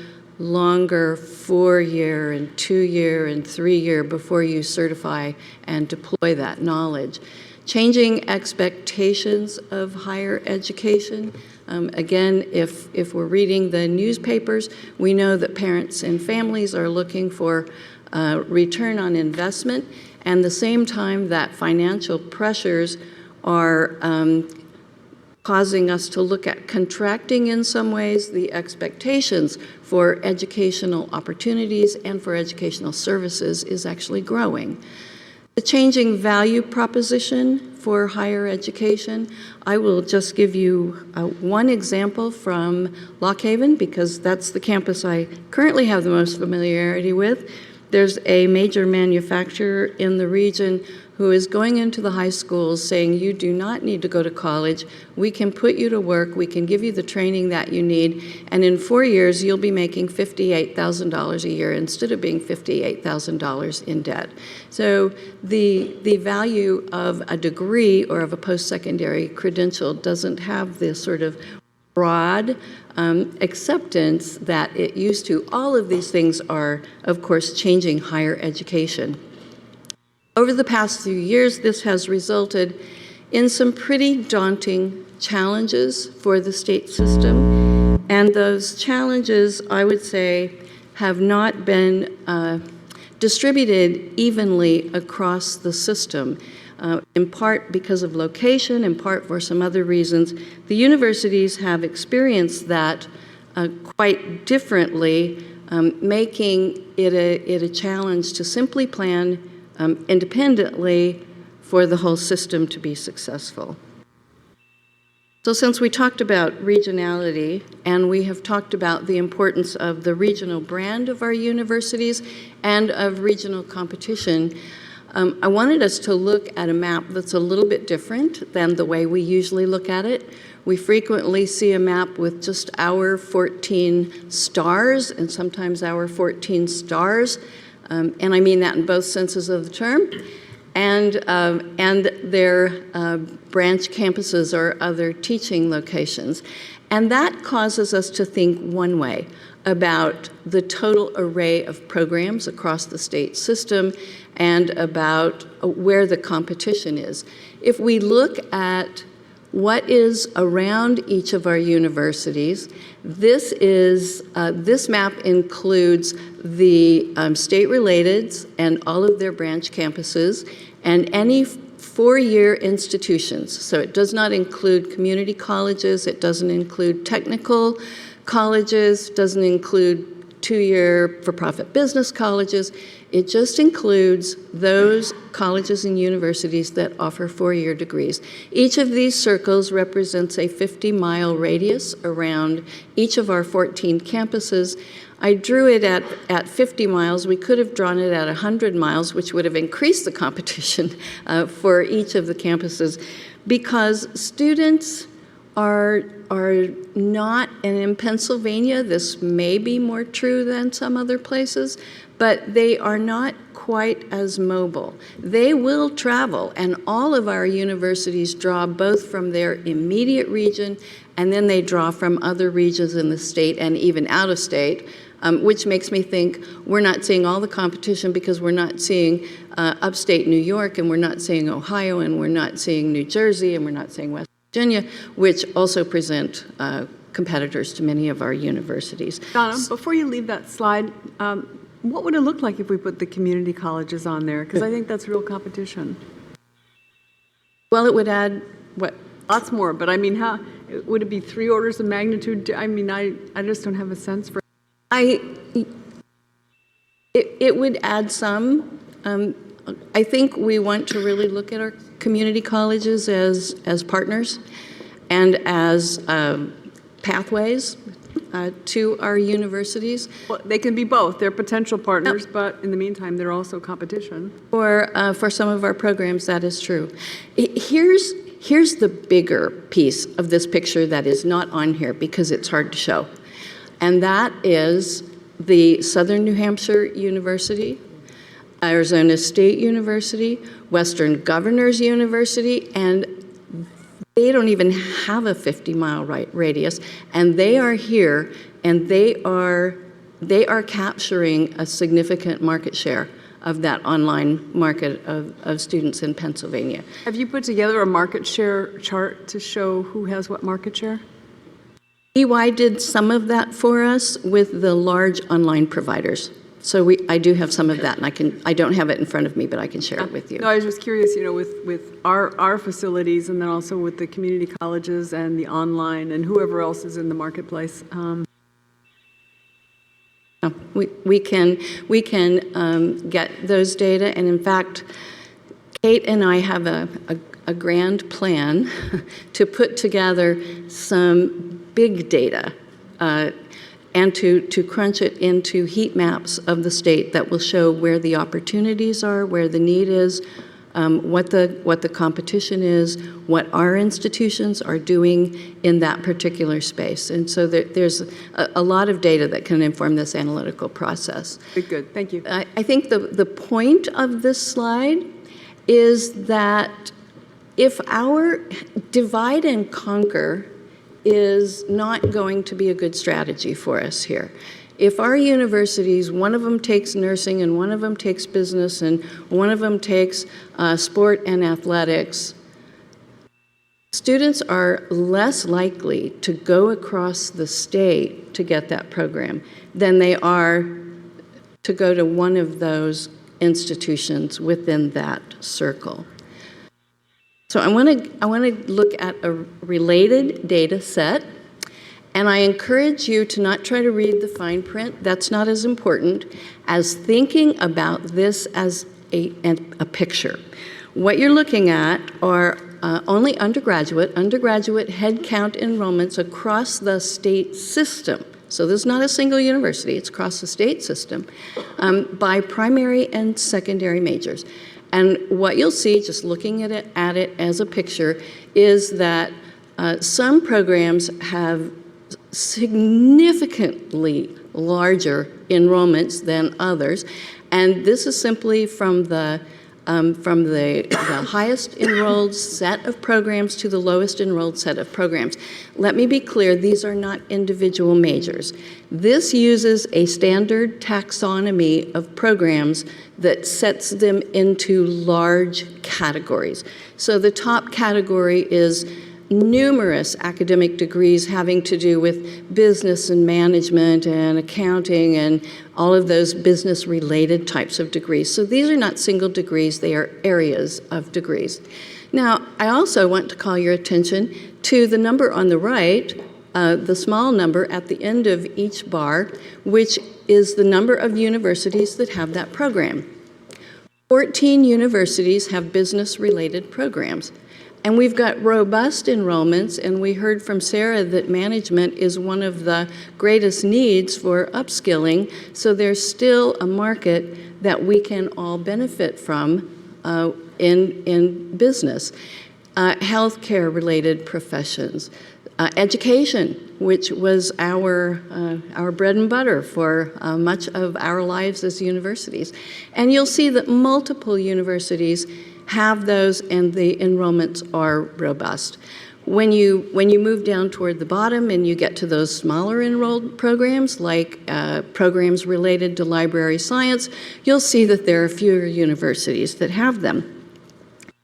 longer 4-year and 2-year and 3-year before you certify and deploy that knowledge. Changing expectations of higher education. Again, if we're reading the newspapers, we know that parents and families are looking for return on investment, and the same time that financial pressures are causing us to look at contracting in some ways the expectations for educational opportunities and for educational services is actually growing. The changing value proposition for higher education, I will just give you one example from Lock Haven because that's the campus I currently have the most familiarity with. There's a major manufacturer in the region who is going into the high schools saying, you do not need to go to college. We can put you to work. We can give you the training that you need. And in 4 years, you'll be making $58,000 a year instead of being $58,000 in debt. So the value of a degree or of a post-secondary credential doesn't have this sort of broad acceptance that it used to. All of these things are, of course, changing higher education. Over the past few years, this has resulted in some pretty daunting challenges for the state system. And those challenges, I would say, have not been distributed evenly across the system. In part because of location, in part for some other reasons. The universities have experienced that quite differently, making it a challenge to simply plan independently for the whole system to be successful. So since we talked about regionality and we have talked about the importance of the regional brand of our universities and of regional competition, I wanted us to look at a map that's a little bit different than the way we usually look at it. We frequently see a map with just our 14 stars and sometimes our 14 stars, and I mean that in both senses of the term, and their branch campuses or other teaching locations. And that causes us to think one way about the total array of programs across the state system and about where the competition is. If we look at what is around each of our universities. This map includes the state-related and all of their branch campuses and any four-year institutions. So it does not include community colleges, it doesn't include technical colleges, doesn't include two-year for-profit business colleges. It just includes those colleges and universities that offer four-year degrees. Each of these circles represents a 50-mile radius around each of our 14 campuses. I drew it at 50 miles. We could have drawn it at 100 miles, which would have increased the competition for each of the campuses, because students are not, and in Pennsylvania, this may be more true than some other places, but they are not quite as mobile. They will travel, and all of our universities draw both from their immediate region, and then they draw from other regions in the state and even out of state, which makes me think we're not seeing all the competition because we're not seeing upstate New York, and we're not seeing Ohio, and we're not seeing New Jersey, and we're not seeing West Virginia, which also present competitors to many of our universities. Donna, before you leave that slide, what would it look like if we put the community colleges on there? Because I think that's real competition. Well, it would add what? Lots more, but I mean, how would it be 3 orders of magnitude? I mean, I just don't have a sense for it would add some. I think we want to really look at our community colleges as partners and as pathways to our universities. Well, they can be both. They're potential partners, but in the meantime, they're also competition. For some of our programs, that is true. Here's the bigger piece of this picture that is not on here because it's hard to show, and that is the Southern New Hampshire University, Arizona State University, Western Governors University, and they don't even have a 50-mile radius, and they are here, and they are capturing a significant market share of that online market of students in Pennsylvania. Have you put together a market share chart to show who has what market share? EY did some of that for us with the large online providers. So I do have some of that, and I don't have it in front of me, but I can share it with you. No, I was just curious, with our facilities, and then also with the community colleges and the online and whoever else is in the marketplace. We can get those data, and in fact, Kate and I have a grand plan to put together some big data and to crunch it into heat maps of the state that will show where the opportunities are, where the need is, what the competition is, what our institutions are doing in that particular space. And so there's a lot of data that can inform this analytical process. Good, thank you. I think the point of this slide is that if our divide and conquer is not going to be a good strategy for us here. If our universities, one of them takes nursing and one of them takes business and one of them takes sport and athletics, students are less likely to go across the state to get that program than they are to go to one of those institutions within that circle. So I want to look at a related data set, and I encourage you to not try to read the fine print. That's not as important as thinking about this as a picture. What you're looking at are only undergraduate head count enrollments across the state system. So this is not a single university, it's across the state system, by primary and secondary majors. And what you'll see, just looking at it as a picture, is that some programs have significantly larger enrollments than others, and this is simply from the highest enrolled set of programs to the lowest enrolled set of programs. Let me be clear, these are not individual majors. This uses a standard taxonomy of programs that sets them into large categories. So the top category is numerous academic degrees having to do with business and management and accounting and all of those business-related types of degrees. So these are not single degrees, they are areas of degrees. Now, I also want to call your attention to the number on the right, the small number at the end of each bar, which is the number of universities that have that program. 14 universities have business-related programs. And we've got robust enrollments, and we heard from Sarah that management is one of the greatest needs for upskilling, so there's still a market that we can all benefit from in business. Healthcare-related professions, education, which was our bread and butter for much of our lives as universities. And you'll see that multiple universities have those, and the enrollments are robust. When you move down toward the bottom and you get to those smaller enrolled programs, like programs related to library science, you'll see that there are fewer universities that have them.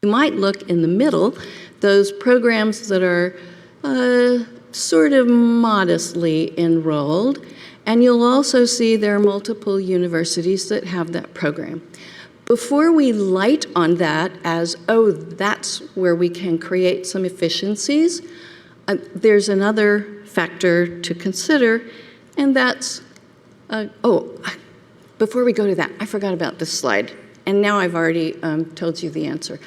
You might look in the middle, those programs that are sort of modestly enrolled, and you'll also see there are multiple universities that have that program. Before we light on that as, oh, that's where we can create some efficiencies, there's another factor to consider, and that's, before we go to that, I forgot about this slide, and now I've already told you the answer.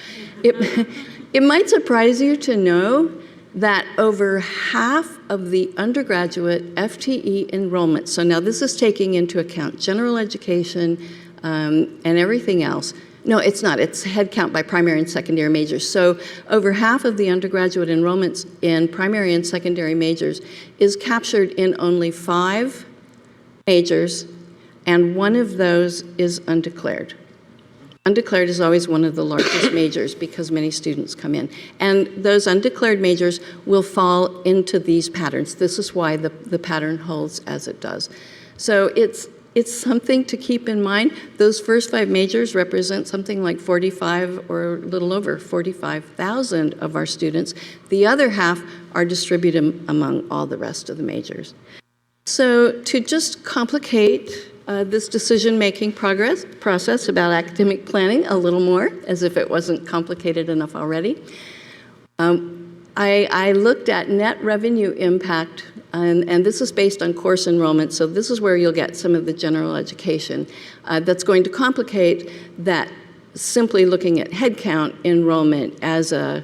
It might surprise you to know that over half of the undergraduate FTE enrollment, so now this is taking into account general education, and everything else. No, it's not. It's headcount by primary and secondary majors. So over half of the undergraduate enrollments in primary and secondary majors is captured in only 5 majors, and one of those is undeclared. Undeclared is always one of the largest majors because many students come in. And those undeclared majors will fall into these patterns. This is why the pattern holds as it does. So it's something to keep in mind. Those first 5 majors represent something like 45 or a little over 45,000 of our students. The other half are distributed among all the rest of the majors. So to just complicate this decision-making process about academic planning a little more, as if it wasn't complicated enough already, I looked at net revenue impact, and this is based on course enrollment, so this is where you'll get some of the general education. That's going to complicate that simply looking at headcount enrollment as a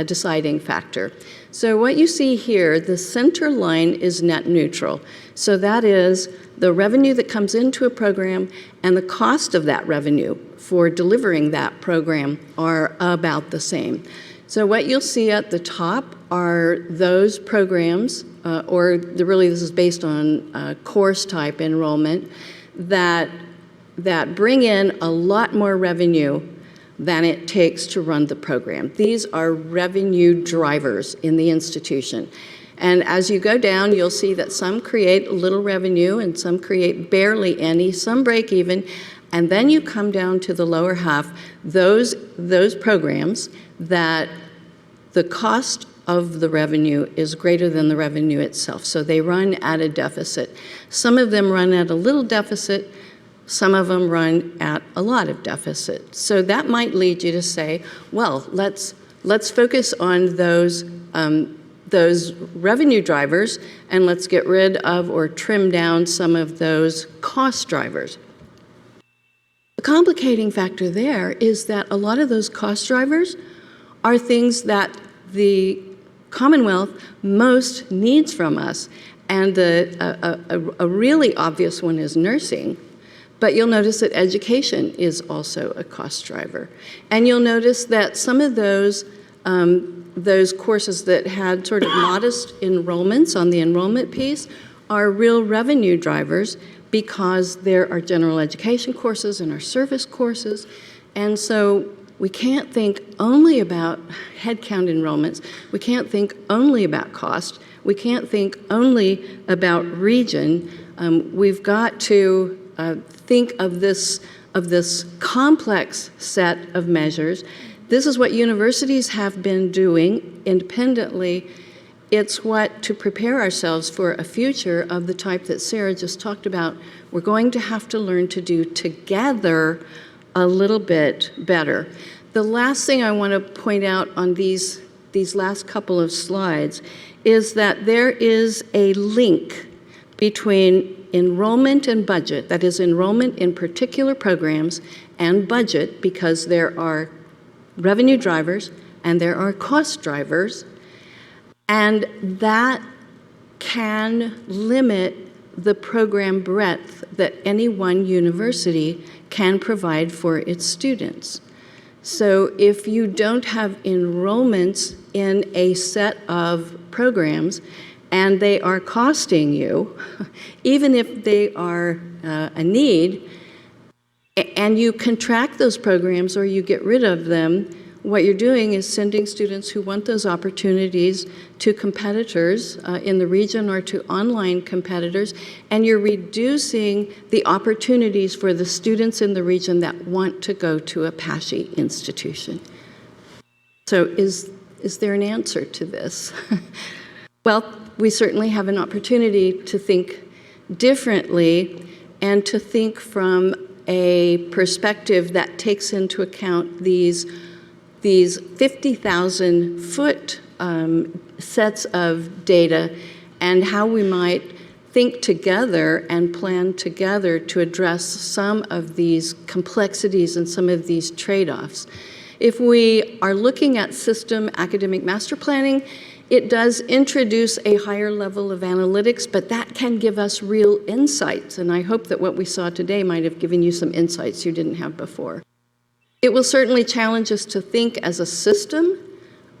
deciding factor. So what you see here, the center line is net neutral. So that is the revenue that comes into a program and the cost of that revenue for delivering that program are about the same. So what you'll see at the top are those programs, really this is based on course type enrollment, that bring in a lot more revenue than it takes to run the program. These are revenue drivers in the institution. And as you go down, you'll see that some create little revenue and some create barely any, some break even, and then you come down to the lower half, those programs that the cost of the revenue is greater than the revenue itself. So they run at a deficit. Some of them run at a little deficit, some of them run at a lot of deficit. So that might lead you to say, well, let's focus on those revenue drivers and let's get rid of or trim down some of those cost drivers. The complicating factor there is that a lot of those cost drivers are things that the Commonwealth most needs from us. And a really obvious one is nursing. But you'll notice that education is also a cost driver. And you'll notice that some of those courses that had sort of modest enrollments on the enrollment piece are real revenue drivers because there are general education courses and our service courses. And so we can't think only about headcount enrollments. We can't think only about cost. We can't think only about region. We've got to think of this complex set of measures This is what universities have been doing independently. It's what, to prepare ourselves for a future of the type that Sarah just talked about, we're going to have to learn to do together a little bit better. The last thing I want to point out on these last couple of slides is that there is a link between enrollment and budget, that is enrollment in particular programs and budget, because there are revenue drivers and there are cost drivers, and that can limit the program breadth that any one university can provide for its students. So if you don't have enrollments in a set of programs and they are costing you, even if they are a need, and you contract those programs or you get rid of them, what you're doing is sending students who want those opportunities to competitors in the region or to online competitors, and you're reducing the opportunities for the students in the region that want to go to a PASHE institution. So is there an answer to this? Well, we certainly have an opportunity to think differently and to think from a perspective that takes into account these 50,000-foot sets of data and how we might think together and plan together to address some of these complexities and some of these trade-offs. If we are looking at system academic master planning, it does introduce a higher level of analytics, but that can give us real insights, and I hope that what we saw today might have given you some insights you didn't have before. It will certainly challenge us to think as a system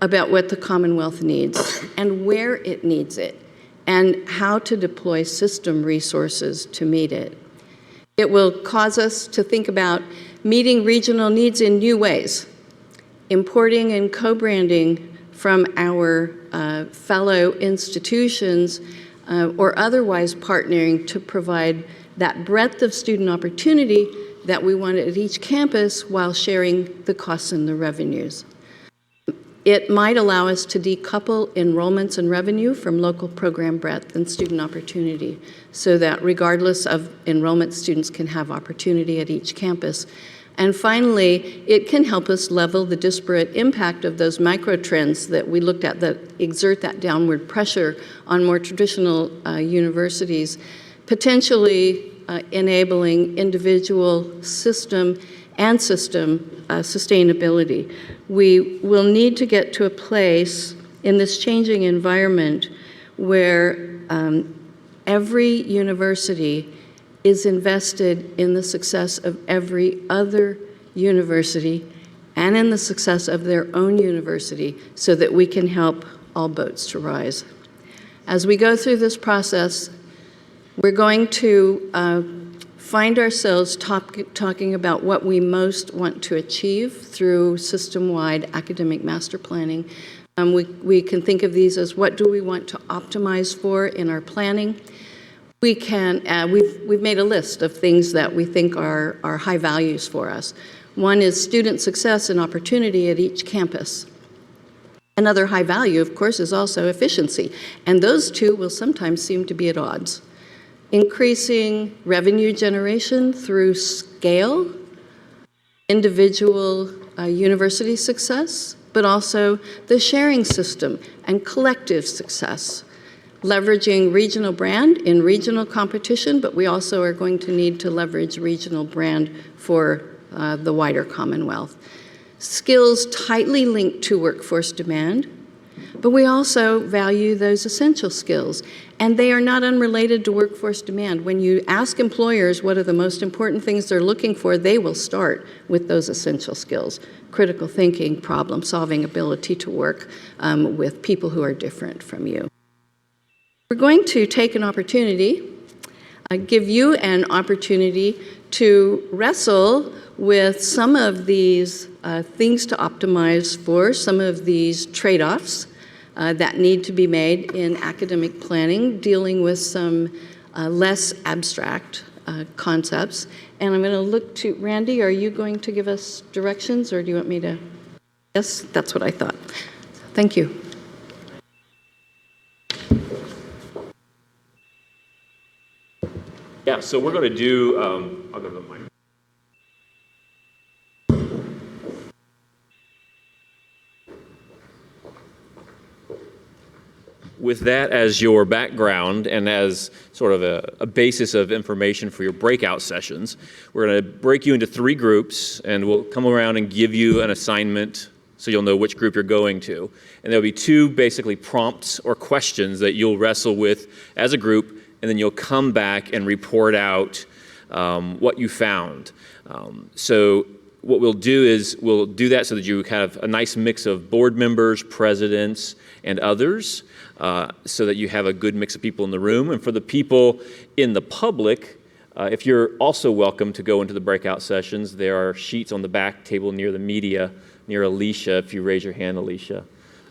about what the Commonwealth needs and where it needs it and how to deploy system resources to meet it. It will cause us to think about meeting regional needs in new ways, importing and co-branding from our fellow institutions or otherwise partnering to provide that breadth of student opportunity that we want at each campus while sharing the costs and the revenues. It might allow us to decouple enrollments and revenue from local program breadth and student opportunity so that regardless of enrollment, students can have opportunity at each campus. And finally, it can help us level the disparate impact of those microtrends that we looked at that exert that downward pressure on more traditional universities, potentially enabling individual system and system sustainability. We will need to get to a place in this changing environment where every university is invested in the success of every other university and in the success of their own university so that we can help all boats to rise. As we go through this process, we're going to find ourselves talking about what we most want to achieve through system-wide academic master planning. We can think of these as what do we want to optimize for in our planning. We can, we've made a list of things that we think are high values for us. One is student success and opportunity at each campus. Another high value, of course, is also efficiency, and those two will sometimes seem to be at odds. Increasing revenue generation through scale, individual university success, but also the sharing system and collective success. Leveraging regional brand in regional competition, but we also are going to need to leverage regional brand for the wider Commonwealth. Skills tightly linked to workforce demand, but we also value those essential skills, and they are not unrelated to workforce demand. When you ask employers what are the most important things they're looking for, they will start with those essential skills: critical thinking, problem-solving ability to work with people who are different from you. We're going to take an opportunity, give you an opportunity to wrestle with some of these things to optimize for, some of these trade-offs that need to be made in academic planning, dealing with some less abstract concepts. And I'm going to look to Randy. Are you going to give us directions, or do you want me to? Yes, that's what I thought. Thank you. Yeah, so we're going to do, I'll go to the mic. With that as your background and as sort of a basis of information for your breakout sessions, we're going to break you into 3 groups, and we'll come around and give you an assignment so you'll know which group you're going to. And there'll be 2 basically prompts or questions that you'll wrestle with as a group, and then you'll come back and report out what you found. So what we'll do is we'll do that so that you have a nice mix of board members, presidents, and others, so that you have a good mix of people in the room. And for the people in the public, if you're also welcome to go into the breakout sessions, there are sheets on the back table near the media, near Alicia, if you raise your hand, Alicia.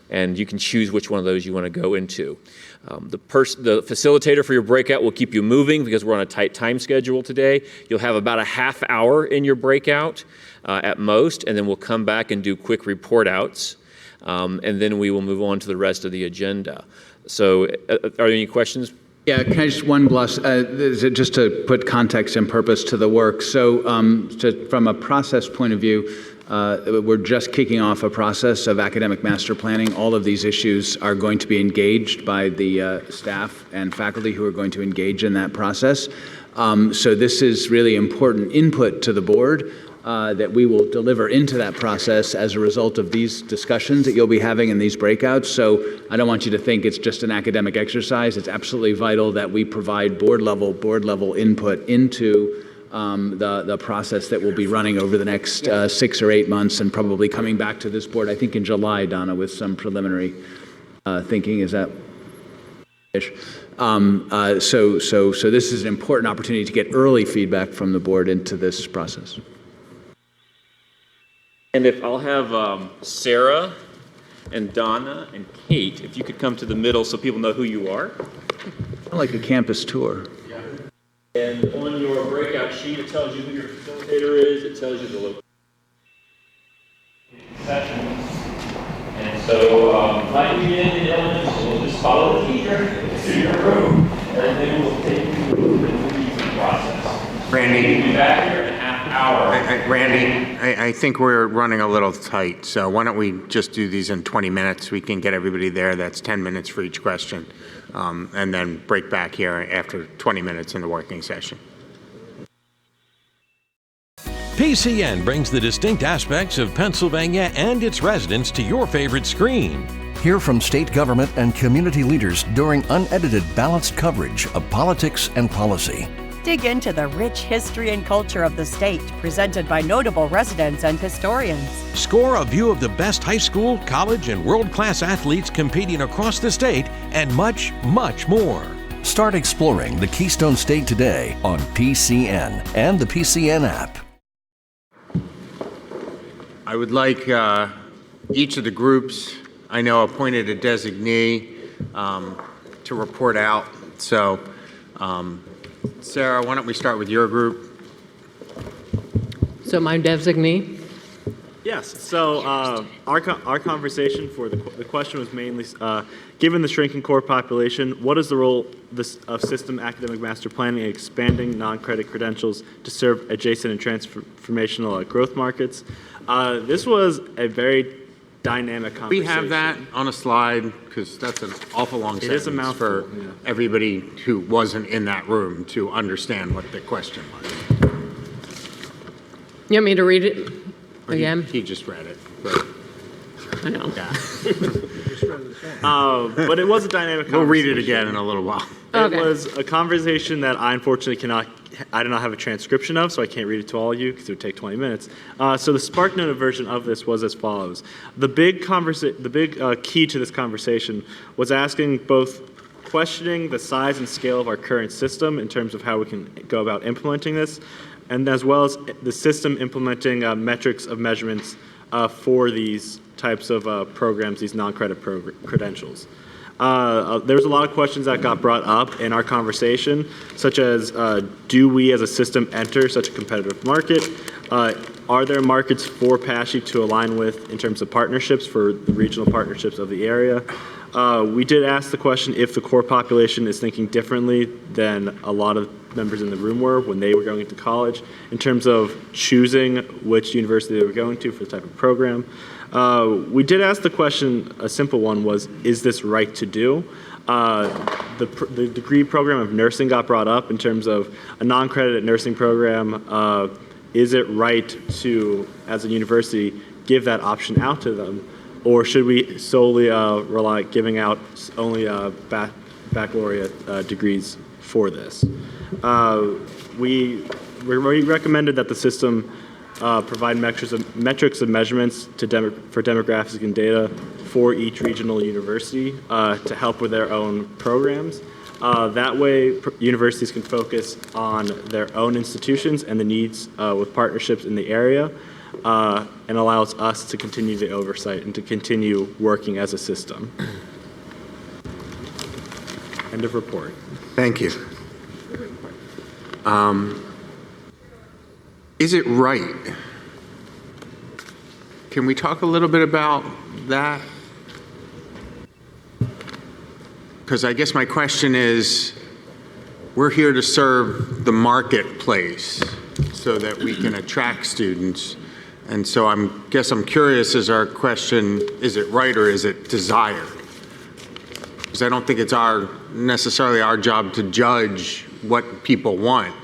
And you can choose which one of those you want to go into. The facilitator for your breakout will keep you moving because we're on a tight time schedule today. You'll have about a half hour in your breakout at most, and then we'll come back and do quick report outs. And then we will move on to the rest of the agenda. So are there any questions? Yeah, can I just one gloss, just to put context and purpose to the work. So from a process point of view, we're just kicking off a process of academic master planning. All of these issues are going to be engaged by the staff and faculty who are going to engage in that process. So this is really important input to the board that we will deliver into that process as a result of these discussions that you'll be having in these breakouts. So I don't want you to think it's just an academic exercise. It's absolutely vital that we provide board level input into the process that we'll be running over the next 6 or 8 months, and probably coming back to this board, I think in July, Donna, with some preliminary thinking. Is that ish? So this is an important opportunity to get early feedback from the board into this process. And if I'll have Sarah and Donna and Kate, if you could come to the middle so people know who you are. Like a campus tour. And on your breakout sheet, it tells you who your facilitator is. It tells you the location sessions. And so, like we did in elements, we'll just follow the teacher to your room, and then we'll take you through the process. Randy, we'll be back here in a half hour. Randy, I think we're running a little tight, so why don't we just do these in 20 minutes? We can get everybody there. That's 10 minutes for each question. And then break back here after 20 minutes in the working session. PCN brings the distinct aspects of Pennsylvania and its residents to your favorite screen. Hear from state government and community leaders during unedited, balanced coverage of politics and policy. Dig into the rich history and culture of the state, presented by notable residents and historians. Score a view of the best high school, college, and world-class athletes competing across the state, and much, much more. Start exploring the Keystone State today on PCN and the PCN app. I would like each of the groups, I know, appointed a designee to report out. So, Sarah, why don't we start with your group? So my designee? Yes. So our conversation for the question was mainly, given the shrinking core population, what is the role of system academic master planning in expanding non-credit credentials to serve adjacent and transformational growth markets? This was a very dynamic conversation. We have that on a slide because that's an awful long sentence. It is a mouthful, for everybody who wasn't in that room to understand what the question was. You want me to read it again? He just read it. But I know. Yeah. But it was a dynamic conversation. We'll read it again in a little while. It was a conversation that I unfortunately I do not have a transcription of, so I can't read it to all of you because it would take 20 minutes. So the SparkNote version of this was as follows. The big key to this conversation was asking both questioning the size and scale of our current system in terms of how we can go about implementing this, and as well as the system implementing metrics of measurements for these types of programs, these non-credit credentials. There was a lot of questions that got brought up in our conversation, such as do we as a system enter such a competitive market? Are there markets for PASHE to align with in terms of partnerships for the regional partnerships of the area? We did ask the question if the core population is thinking differently than a lot of members in the room were when they were going into college in terms of choosing which university they were going to for the type of program. We did ask the question, a simple one was, is this right to do? The degree program of nursing got brought up in terms of a non-credited nursing program. Is it right to, as a university, give that option out to them? Or should we solely rely giving out only baccalaureate degrees for this? We recommended that the system provide metrics of measurements for demographics and data for each regional university to help with their own programs. That way, universities can focus on their own institutions and the needs with partnerships in the area, and allows us to continue the oversight and to continue working as a system. End of report. Thank you. Is it right? Can we talk a little bit about that? Because I guess my question is, we're here to serve the marketplace so that we can attract students. And so I'm curious, is our question, is it right or is it desired? Because I don't think it's necessarily our job to judge what people want.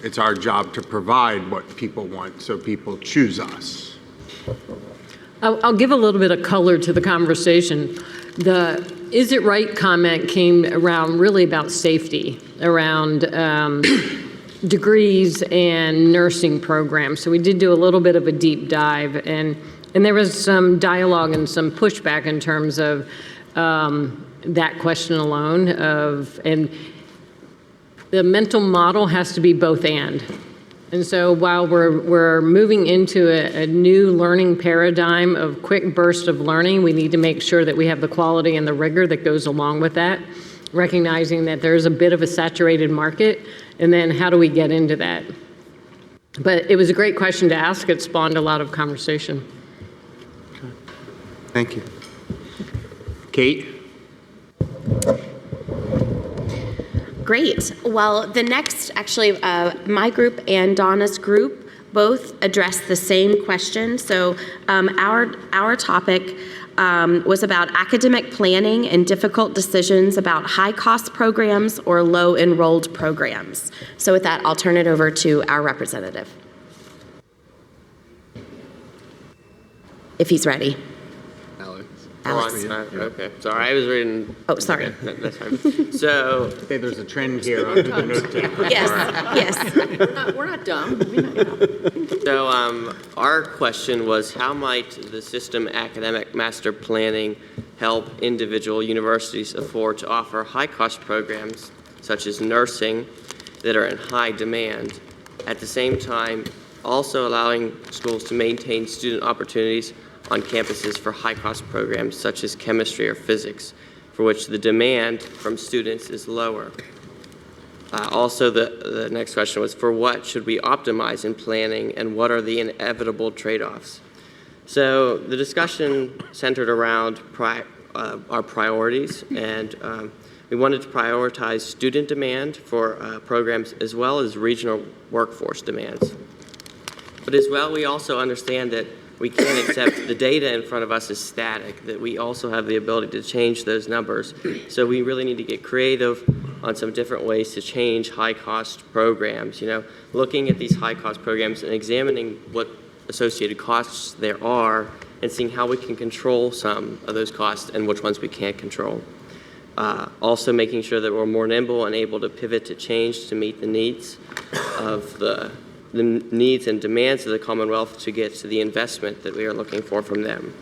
It's our job to provide what people want so people choose us. I'll give a little bit of color to the conversation. The "is it right" comment came around really about safety, around degrees and nursing programs. So we did do a little bit of a deep dive, and there was some dialogue and some pushback in terms of that question alone. And the mental model has to be both and. And so while we're moving into a new learning paradigm of quick burst of learning, we need to make sure that we have the quality and the rigor that goes along with that, recognizing that there's a bit of a saturated market, and then how do we get into that? But it was a great question to ask. It spawned a lot of conversation. Okay. Thank you. Kate? Great. Well, the next, actually, my group and Donna's group both addressed the same question. So our topic was about academic planning and difficult decisions about high-cost programs or low-enrolled programs. So with that, I'll turn it over to our representative, if he's ready. Alex. Okay, sorry, I was reading. Oh, sorry. Okay, that's fine. So, okay, there's a trend here under the note taker. Yes. We're not dumb. So, our question was, how might the system academic master planning help individual universities afford to offer high-cost programs such as nursing that are in high demand, at the same time also allowing schools to maintain student opportunities on campuses for high-cost programs such as chemistry or physics, for which the demand from students is lower. Also, the next question was, for what should we optimize in planning, and what are the inevitable trade-offs? So the discussion centered around our priorities, and we wanted to prioritize student demand for programs as well as regional workforce demands. But as well, we also understand that we can't accept the data in front of us as static, that we also have the ability to change those numbers. So we really need to get creative on some different ways to change high-cost programs. Looking at these high-cost programs and examining what associated costs there are and seeing how we can control some of those costs and which ones we can't control. Also making sure that we're more nimble and able to pivot to change to meet the needs of the needs and demands of the Commonwealth to get to the investment that we are looking for from them.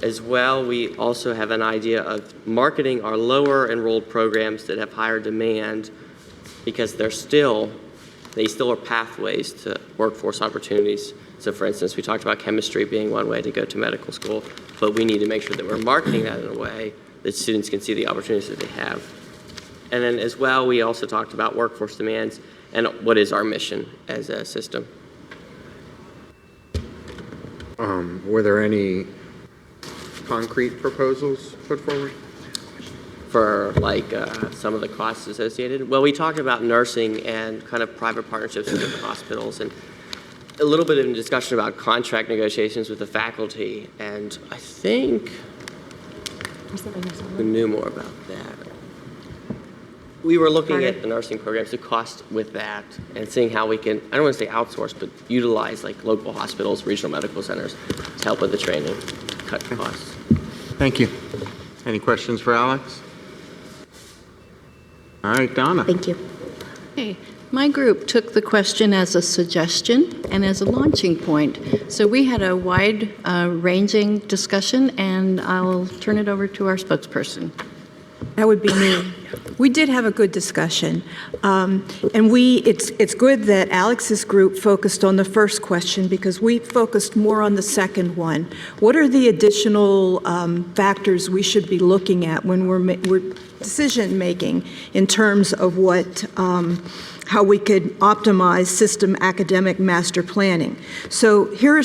As well, we also have an idea of marketing our lower enrolled programs that have higher demand because they still are pathways to workforce opportunities. So for instance, we talked about chemistry being one way to go to medical school, but we need to make sure that we're marketing that in a way that students can see the opportunities that they have. And then as well, we also talked about workforce demands and what is our mission as a system. Were there any concrete proposals put forward? For like some of the costs associated? Well, we talked about nursing and kind of private partnerships with different hospitals, and a little bit of a discussion about contract negotiations with the faculty, and I think we knew more about that. We were looking at the nursing programs, the cost with that, and seeing how we can, I don't want to say outsource, but utilize like local hospitals, regional medical centers to help with the training, cut costs. Thank you. Any questions for Alex? All right, Donna. Thank you. Okay. My group took the question as a suggestion and as a launching point. So we had a wide-ranging discussion, and I'll turn it over to our spokesperson. That would be me. We did have a good discussion, and it's good that Alex's group focused on the first question because we focused more on the second one. What are the additional factors we should be looking at when we're decision making in terms of what how we could optimize system academic master planning? So here are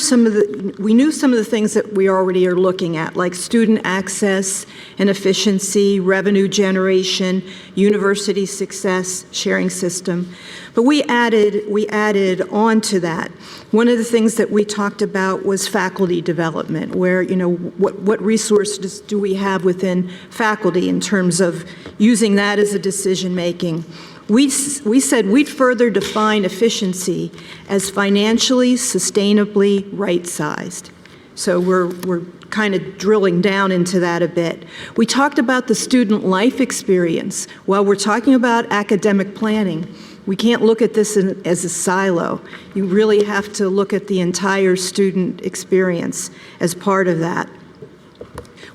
we knew some of the things that we already are looking at, like student access and efficiency, revenue generation, university success, sharing system. But we added on to that. One of the things that we talked about was faculty development, where, what resources do we have within faculty in terms of using that as a decision making. We said we'd further define efficiency as financially, sustainably right-sized. So we're kind of drilling down into that a bit. We talked about the student life experience. While we're talking about academic planning, we can't look at this as a silo. You really have to look at the entire student experience as part of that.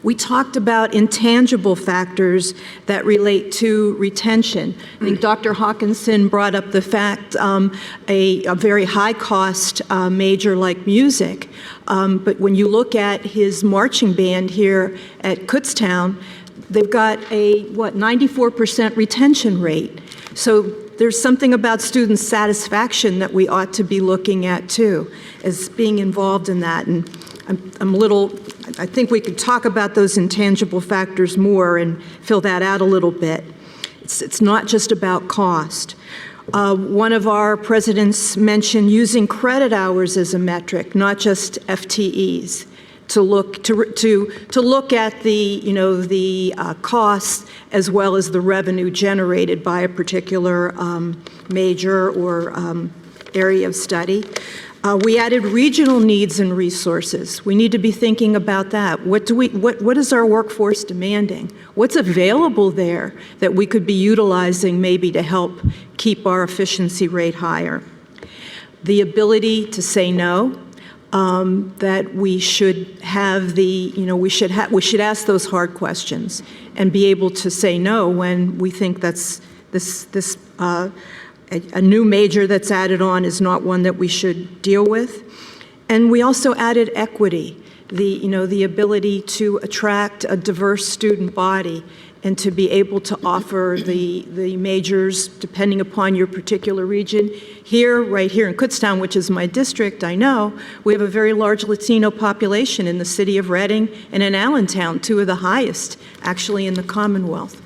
We talked about intangible factors that relate to retention. I think Dr. Hawkinson brought up the fact a very high-cost major like music, but when you look at his marching band here at Kutztown, they've got a, 94% retention rate. So there's something about student satisfaction that we ought to be looking at, too, as being involved in that. And I think we could talk about those intangible factors more and fill that out a little bit. It's not just about cost. One of our presidents mentioned using credit hours as a metric, not just FTEs, to look at the costs as well as the revenue generated by a particular major or area of study. We added regional needs and resources. We need to be thinking about that. What is our workforce demanding? What's available there that we could be utilizing maybe to help keep our efficiency rate higher? The ability to say no, that we should have we should ask those hard questions and be able to say no when we think that's a new major that's added on is not one that we should deal with. And we also added equity, the ability to attract a diverse student body and to be able to offer the majors depending upon your particular region. Right here in Kutztown, which is my district, I know, we have a very large Latino population in the city of Reading and in Allentown, two of the highest actually in the Commonwealth.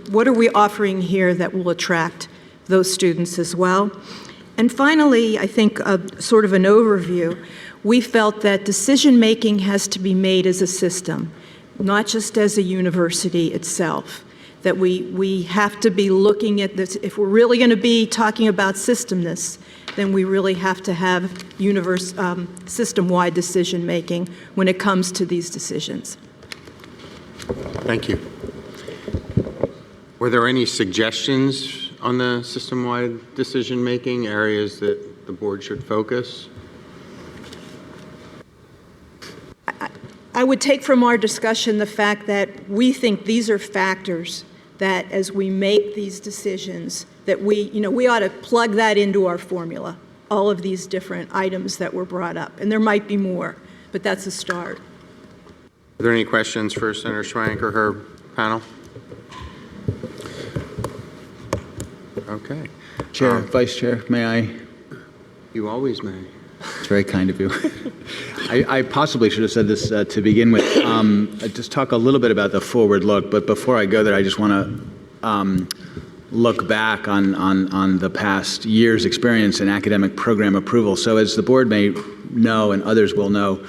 What are we offering here that will attract those students as well? And finally, I think sort of an overview, we felt that decision-making has to be made as a system, not just as a university itself, that we have to be looking at this. If we're really going to be talking about systemness, then we really have to have system-wide decision-making when it comes to these decisions. Thank you. Were there any suggestions on the system-wide decision-making, areas that the board should focus? I would take from our discussion the fact that we think these are factors that as we make these decisions, that we ought to plug that into our formula, all of these different items that were brought up. And there might be more, but that's a start. Are there any questions for Senator Schwank or her panel? Okay. Chair, Vice Chair, may I? You always may. It's very kind of you. I possibly should have said this to begin with. Just talk a little bit about the forward look, but before I go there, I just want to look back on the past year's experience in academic program approval. So as the board may know and others will know,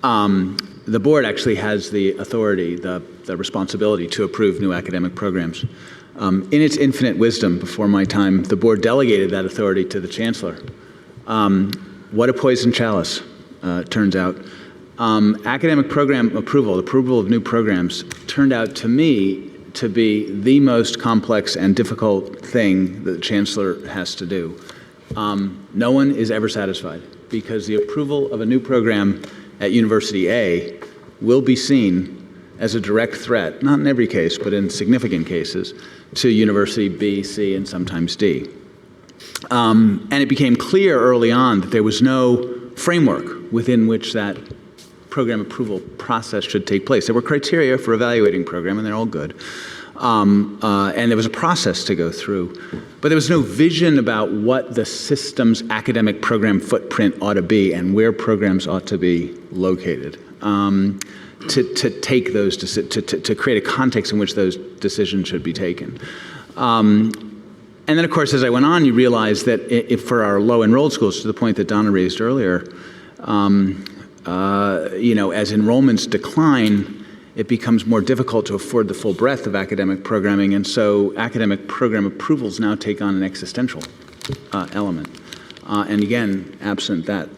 the board actually has the authority, the responsibility to approve new academic programs. In its infinite wisdom, before my time, the board delegated that authority to the chancellor. What a poison chalice, turns out. Academic program approval of new programs, turned out to me to be the most complex and difficult thing that the chancellor has to do. No one is ever satisfied because the approval of a new program at University A will be seen as a direct threat, not in every case, but in significant cases, to University B, C, and sometimes D. And it became clear early on that there was no framework within which that program approval process should take place. There were criteria for evaluating program, and they're all good. And there was a process to go through. But there was no vision about what the system's academic program footprint ought to be and where programs ought to be located. To take those, to create a context in which those decisions should be taken. And then, of course, as I went on, you realize that if for our low-enrolled schools, to the point that Donna raised earlier, as enrollments decline, it becomes more difficult to afford the full breadth of academic programming, and so academic program approvals now take on an existential element. And again, absent that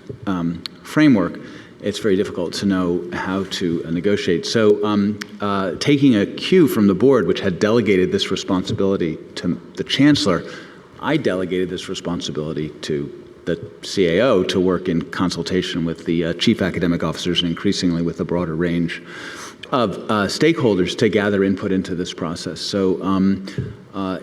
framework, it's very difficult to know how to negotiate. So taking a cue from the board, which had delegated this responsibility to the chancellor, I delegated this responsibility to the CAO to work in consultation with the chief academic officers and increasingly with a broader range of stakeholders to gather input into this process. So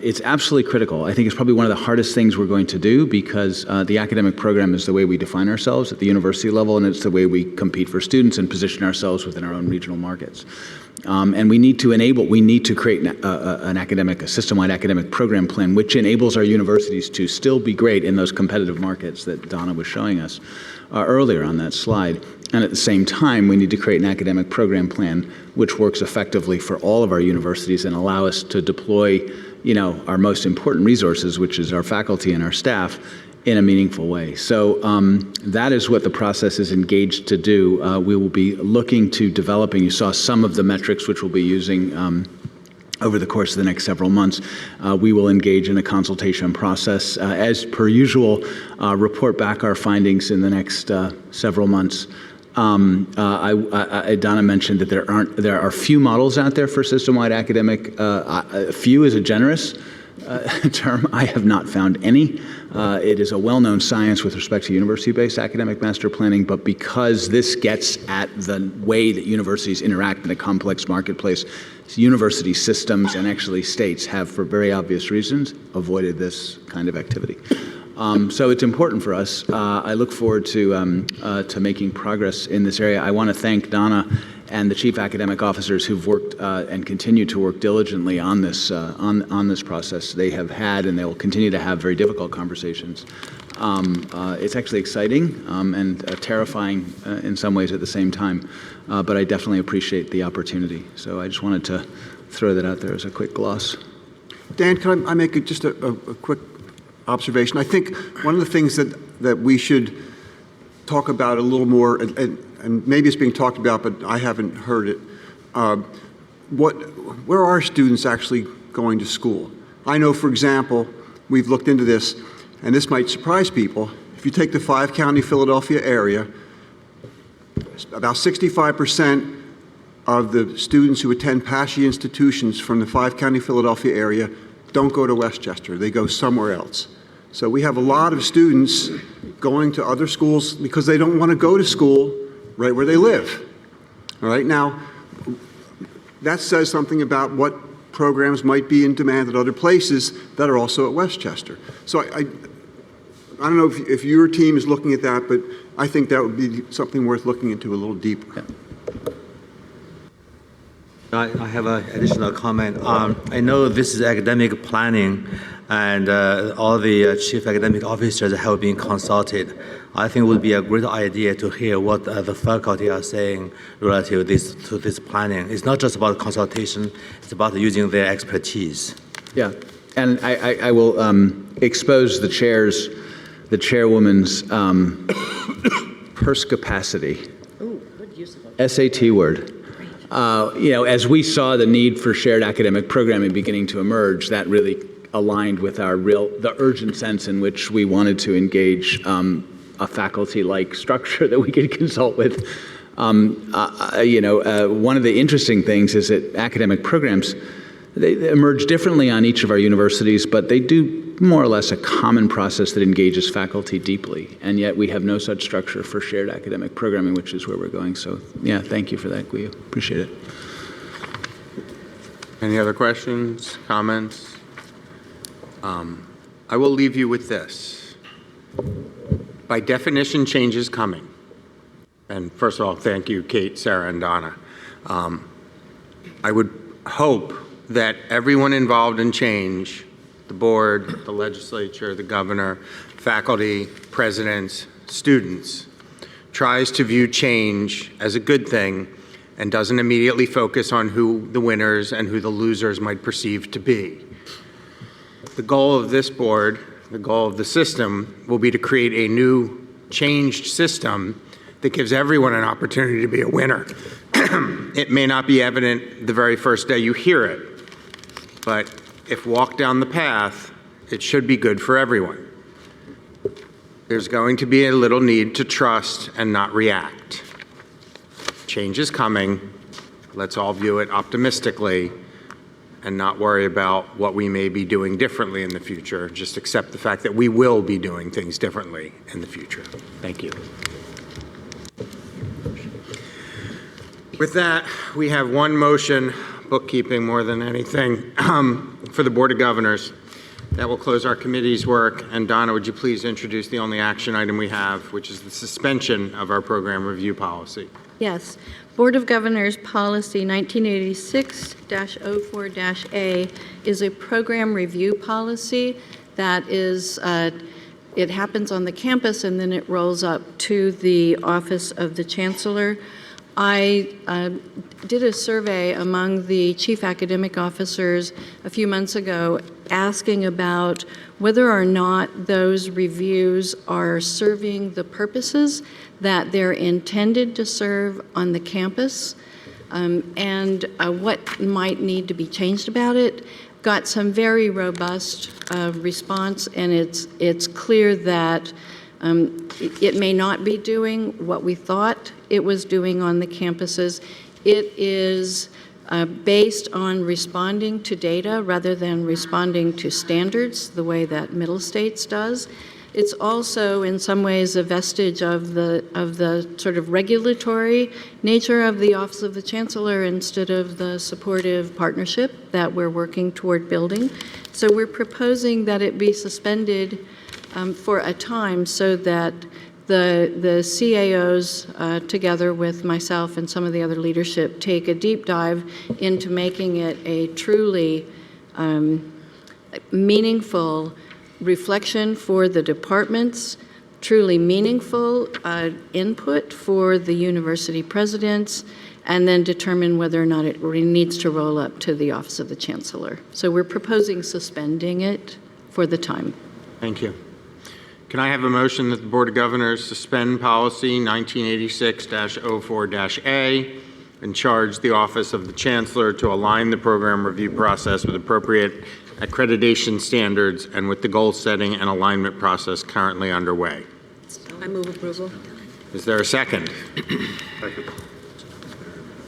it's absolutely critical. I think it's probably one of the hardest things we're going to do because the academic program is the way we define ourselves at the university level, and it's the way we compete for students and position ourselves within our own regional markets. And we need to create a system-wide academic program plan which enables our universities to still be great in those competitive markets that Donna was showing us earlier on that slide. And at the same time, we need to create an academic program plan which works effectively for all of our universities and allow us to deploy, our most important resources, which is our faculty and our staff, in a meaningful way. So that is what the process is engaged to do. We will be looking to developing, you saw some of the metrics which we'll be using over the course of the next several months. We will engage in a consultation process. As per usual, report back our findings in the next several months. Donna mentioned that there are few models out there for system-wide academic. Few is a generous term. I have not found any. It is a well-known science with respect to university-based academic master planning, but because this gets at the way that universities interact in a complex marketplace, university systems and actually states have, for very obvious reasons, avoided this kind of activity. So it's important for us. I look forward to making progress in this area. I want to thank Donna and the chief academic officers who've worked and continue to work diligently on this process. They have had and they will continue to have very difficult conversations. It's actually exciting and terrifying in some ways at the same time, but I definitely appreciate the opportunity. So I just wanted to throw that out there as a quick gloss. Dan, can I make just a quick observation? I think one of the things that we should talk about a little more, and maybe it's being talked about, but I haven't heard it, where are students actually going to school? I know, for example, we've looked into this, and this might surprise people. If you take the 5-county Philadelphia area, about 65% of the students who attend PASHE institutions from the 5-county Philadelphia area don't go to Westchester. They go somewhere else. So we have a lot of students going to other schools because they don't want to go to school right where they live. All right, now, that says something about what programs might be in demand at other places that are also at Westchester. So I don't know if your team is looking at that, but I think that would be something worth looking into a little deeper. I have an additional comment. I know this is academic planning, and all the chief academic officers have been consulted. I think it would be a great idea to hear what the faculty are saying relative to this planning. It's not just about consultation, it's about using their expertise. Yeah, and I will expose the chairwoman's purse capacity. Ooh, good use of it. SAT word. As we saw the need for shared academic programming beginning to emerge, that really aligned with the urgent sense in which we wanted to engage a faculty-like structure that we could consult with. One of the interesting things is that academic programs, they emerge differently on each of our universities, but they do more or less a common process that engages faculty deeply, and yet we have no such structure for shared academic programming, which is where we're going. So, yeah, thank you for that, Guiu. Appreciate it. Any other questions, comments? I will leave you with this. By definition, change is coming. And first of all, thank you, Kate, Sarah, and Donna. I would hope that everyone involved in change, the board, the legislature, the governor, faculty, presidents, students, tries to view change as a good thing and doesn't immediately focus on who the winners and who the losers might perceive to be. The goal of this board, the goal of the system, will be to create a new changed system that gives everyone an opportunity to be a winner. It may not be evident the very first day you hear it, but if walked down the path, it should be good for everyone. There's going to be a little need to trust and not react. Change is coming. Let's all view it optimistically and not worry about what we may be doing differently in the future. Just accept the fact that we will be doing things differently in the future. Thank you. With that, we have one motion, bookkeeping more than anything, for the Board of Governors. That will close our committee's work. And Donna, would you please introduce the only action item we have, which is the suspension of our program review policy. Yes. Board of Governors Policy 1986-04-A is a program review policy that is, it happens on the campus and then it rolls up to the Office of the Chancellor. I did a survey among the chief academic officers a few months ago asking about whether or not those reviews are serving the purposes that they're intended to serve on the campus, and what might need to be changed about it. Got some very robust response, and it's clear that it may not be doing what we thought it was doing on the campuses. It is based on responding to data rather than responding to standards, the way that Middle States does. It's also, in some ways, a vestige of the sort of regulatory nature of the Office of the Chancellor instead of the supportive partnership that we're working toward building. So we're proposing that it be suspended for a time so that the CAOs, together with myself and some of the other leadership, take a deep dive into making it a truly meaningful reflection for the departments, truly meaningful input for the university presidents, and then determine whether or not it needs to roll up to the Office of the Chancellor. So we're proposing suspending it for the time. Thank you. Can I have a motion that the Board of Governors suspend policy 1986-04-A and charge the Office of the Chancellor to align the program review process with appropriate accreditation standards and with the goal setting and alignment process currently underway? I move approval. Is there a second?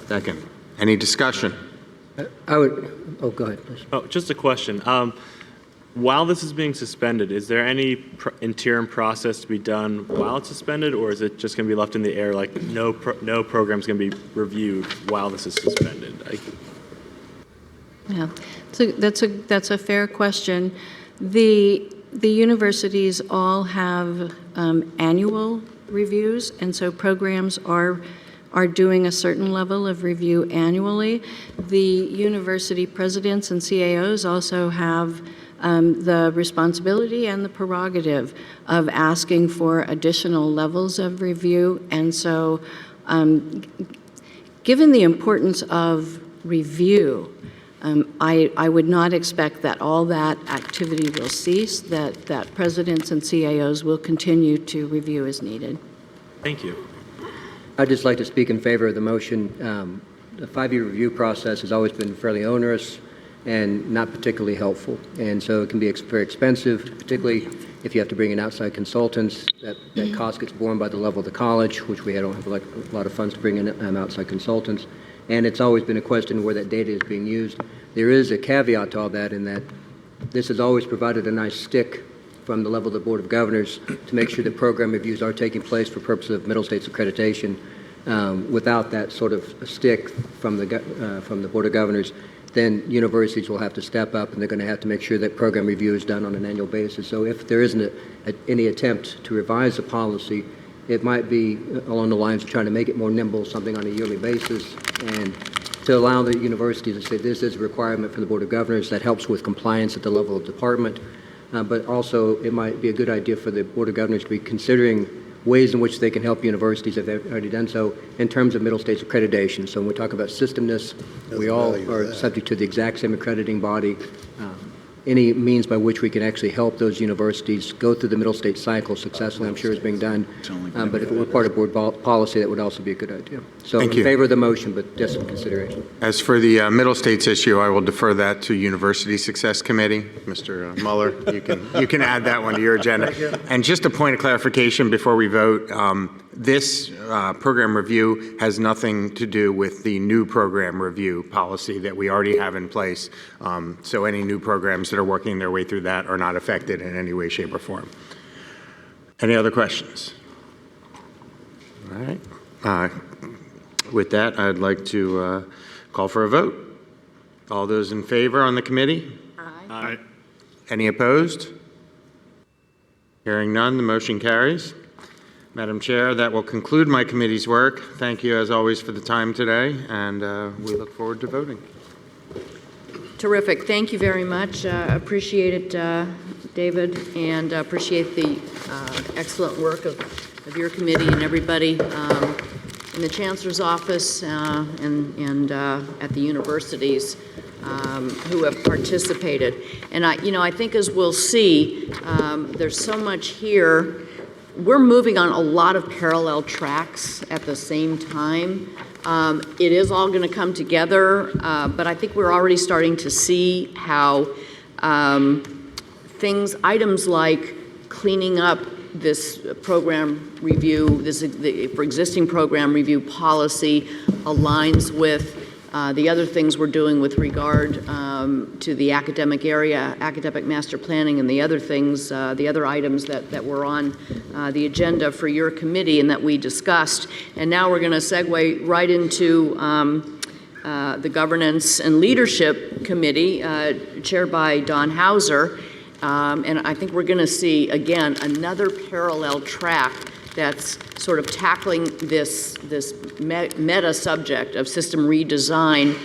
Second. Any discussion? I would, oh, go ahead, please. Oh, just a question. While this is being suspended, is there any interim process to be done while it's suspended, or is it just going to be left in the air, like no program's going to be reviewed while this is suspended? Yeah, so that's a fair question. The universities all have annual reviews, and so programs are are doing a certain level of review annually. The university presidents and CAOs also have the responsibility and the prerogative of asking for additional levels of review. And so, given the importance of review, I would not expect that all that activity will cease, that presidents and CAOs will continue to review as needed. Thank you. I'd just like to speak in favor of the motion. The 5-year review process has always been fairly onerous and not particularly helpful. And so it can be very expensive, particularly if you have to bring in outside consultants. That cost gets borne by the level of the college, which we don't have a lot of funds to bring in outside consultants. And it's always been a question where that data is being used. There is a caveat to all that in that this has always provided a nice stick from the level of the Board of Governors to make sure that program reviews are taking place for purposes of middle states accreditation. Without that sort of stick from the Board of Governors, then universities will have to step up and they're going to have to make sure that program review is done on an annual basis. So if there isn't any attempt to revise the policy, it might be along the lines of trying to make it more nimble, something on a yearly basis, and to allow the university to say this is a requirement from the Board of Governors that helps with compliance at the level of department. But also it might be a good idea for the Board of Governors to be considering ways in which they can help universities, if they've already done so, in terms of middle states accreditation. So when we talk about systemness, we all are subject to the exact same accrediting body. Any means by which we can actually help those universities go through the middle state cycle successfully, I'm sure is being done. But if it were part of board policy, that would also be a good idea. So in favor of the motion, but just some consideration. As for the middle states issue, I will defer that to University Success Committee. Mr. Mueller, you can add that one to your agenda. And just a point of clarification before we vote, this program review has nothing to do with the new program review policy that we already have in place. So any new programs that are working their way through that are not affected in any way, shape, or form. Any other questions? All right. With that, I'd like to call for a vote. All those in favor on the committee? Aye. Any opposed? Hearing none, the motion carries. Madam Chair, that will conclude my committee's work. Thank you, as always, for the time today, and we look forward to voting. Terrific. Thank you very much. Appreciate it, David, and appreciate the excellent work of your committee and everybody in the Chancellor's office and at the universities who have participated. And I think as we'll see, there's so much here. We're moving on a lot of parallel tracks at the same time. It is all going to come together, but I think we're already starting to see how items like cleaning up this program review, for existing program review policy aligns with the other things we're doing with regard to the academic area, academic master planning, and the other things, the other items that were on the agenda for your committee and that we discussed. And now we're going to segue right into the Governance and Leadership Committee, chaired by Don Hauser. And I think we're going to see, again, another parallel track that's sort of tackling this meta subject of system redesign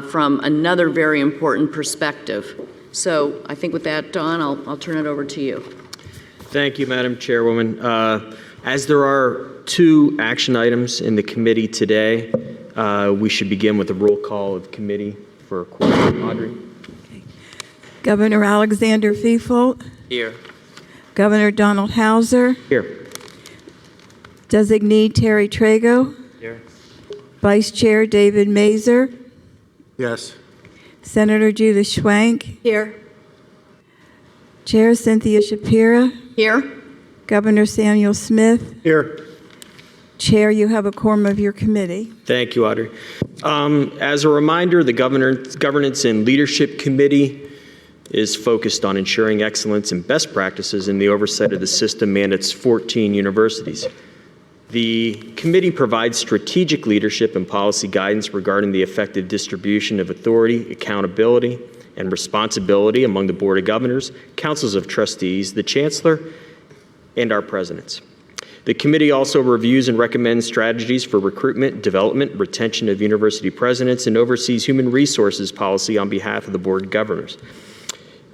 from another very important perspective. So I think with that, Don, I'll turn it over to you. Thank you, Madam Chairwoman. As there are 2 action items in the committee today, we should begin with a roll call of committee for question. Audrey. Governor Alexander Feefeld. Here. Governor Donald Hauser. Here. Designee Terry Trago. Here. Vice Chair David Mazer. Yes. Senator Judith Schwank. Here. Chair Cynthia Shapira. Here. Governor Samuel Smith. Here. Chair, you have a quorum of your committee. Thank you, Audrey. As a reminder, the Governance and Leadership Committee is focused on ensuring excellence and best practices in the oversight of the system and its 14 universities. The committee provides strategic leadership and policy guidance regarding the effective distribution of authority, accountability, and responsibility among the Board of Governors, councils of trustees, the Chancellor, and our presidents. The committee also reviews and recommends strategies for recruitment, development, retention of university presidents, and oversees human resources policy on behalf of the board governors.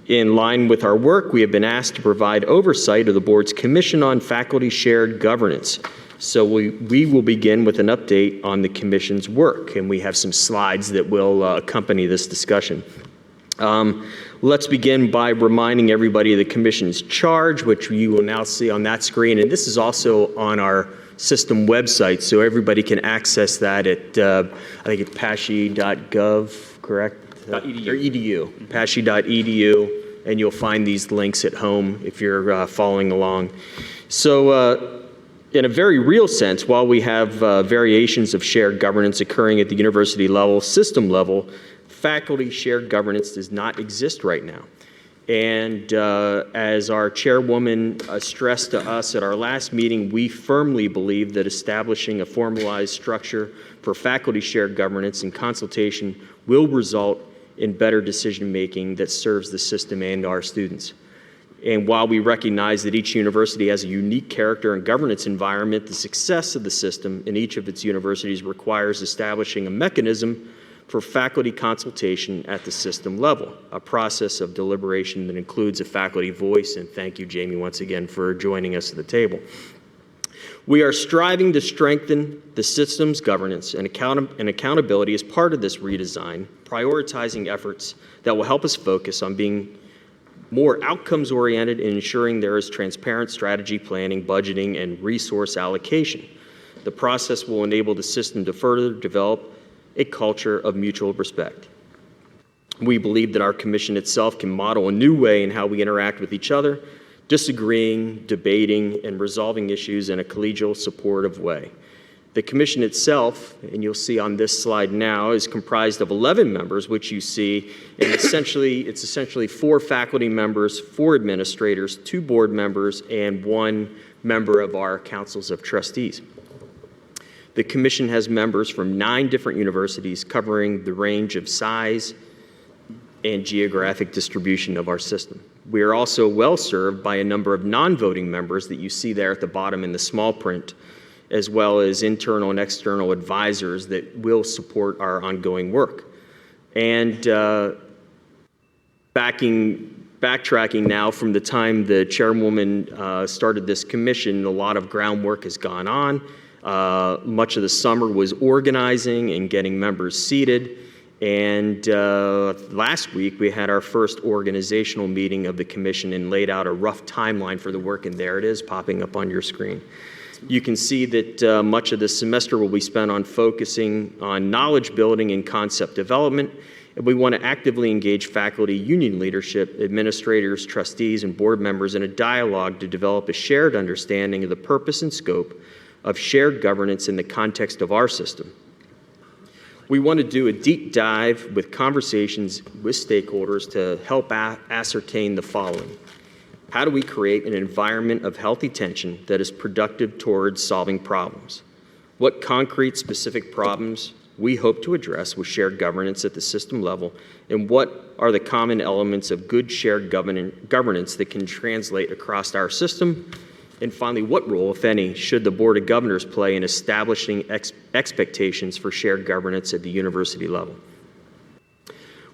In line with our work, we have been asked to provide oversight of the board's Commission on Faculty Shared Governance. So we will begin with an update on the commission's work, and we have some slides that will accompany this discussion. Let's begin by reminding everybody of the commission's charge, which you will now see on that screen. And this is also on our system website, so everybody can access that at, I think it's pashy.gov, correct? .edu. Or edu, pashy.edu, and you'll find these links at home if you're following along. So in a very real sense, while we have variations of shared governance occurring at the university level, system level, faculty shared governance does not exist right now. And as our chairwoman stressed to us at our last meeting, we firmly believe that establishing a formalized structure for faculty shared governance and consultation will result in better decision-making that serves the system and our students. And while we recognize that each university has a unique character and governance environment, the success of the system in each of its universities requires establishing a mechanism for faculty consultation at the system level, a process of deliberation that includes a faculty voice. And thank you, Jamie, once again for joining us at the table. We are striving to strengthen the system's governance and accountability as part of this redesign, prioritizing efforts that will help us focus on being more outcomes-oriented and ensuring there is transparent strategy planning, budgeting, and resource allocation. The process will enable the system to further develop a culture of mutual respect. We believe that our commission itself can model a new way in how we interact with each other, disagreeing, debating, and resolving issues in a collegial, supportive way. The commission itself, and you'll see on this slide now, is comprised of 11 members, which you see, and it's essentially 4 faculty members, 4 administrators, 2 board members, and 1 member of our councils of trustees. The commission has members from 9 different universities covering the range of size and geographic distribution of our system. We are also well served by a number of non-voting members that you see there at the bottom in the small print, as well as internal and external advisors that will support our ongoing work. And backtracking now from the time the chairwoman started this commission, a lot of groundwork has gone on. Much of the summer was organizing and getting members seated. And last week we had our first organizational meeting of the commission and laid out a rough timeline for the work, and there it is popping up on your screen. You can see that much of the semester will be spent on focusing on knowledge building and concept development, and we want to actively engage faculty, union leadership, administrators, trustees, and board members in a dialogue to develop a shared understanding of the purpose and scope of shared governance in the context of our system. We want to do a deep dive with conversations with stakeholders to help ascertain the following. How do we create an environment of healthy tension that is productive towards solving problems? What concrete specific problems we hope to address with shared governance at the system level, and what are the common elements of good shared governance that can translate across our system? And finally, what role, if any, should the Board of Governors play in establishing expectations for shared governance at the university level?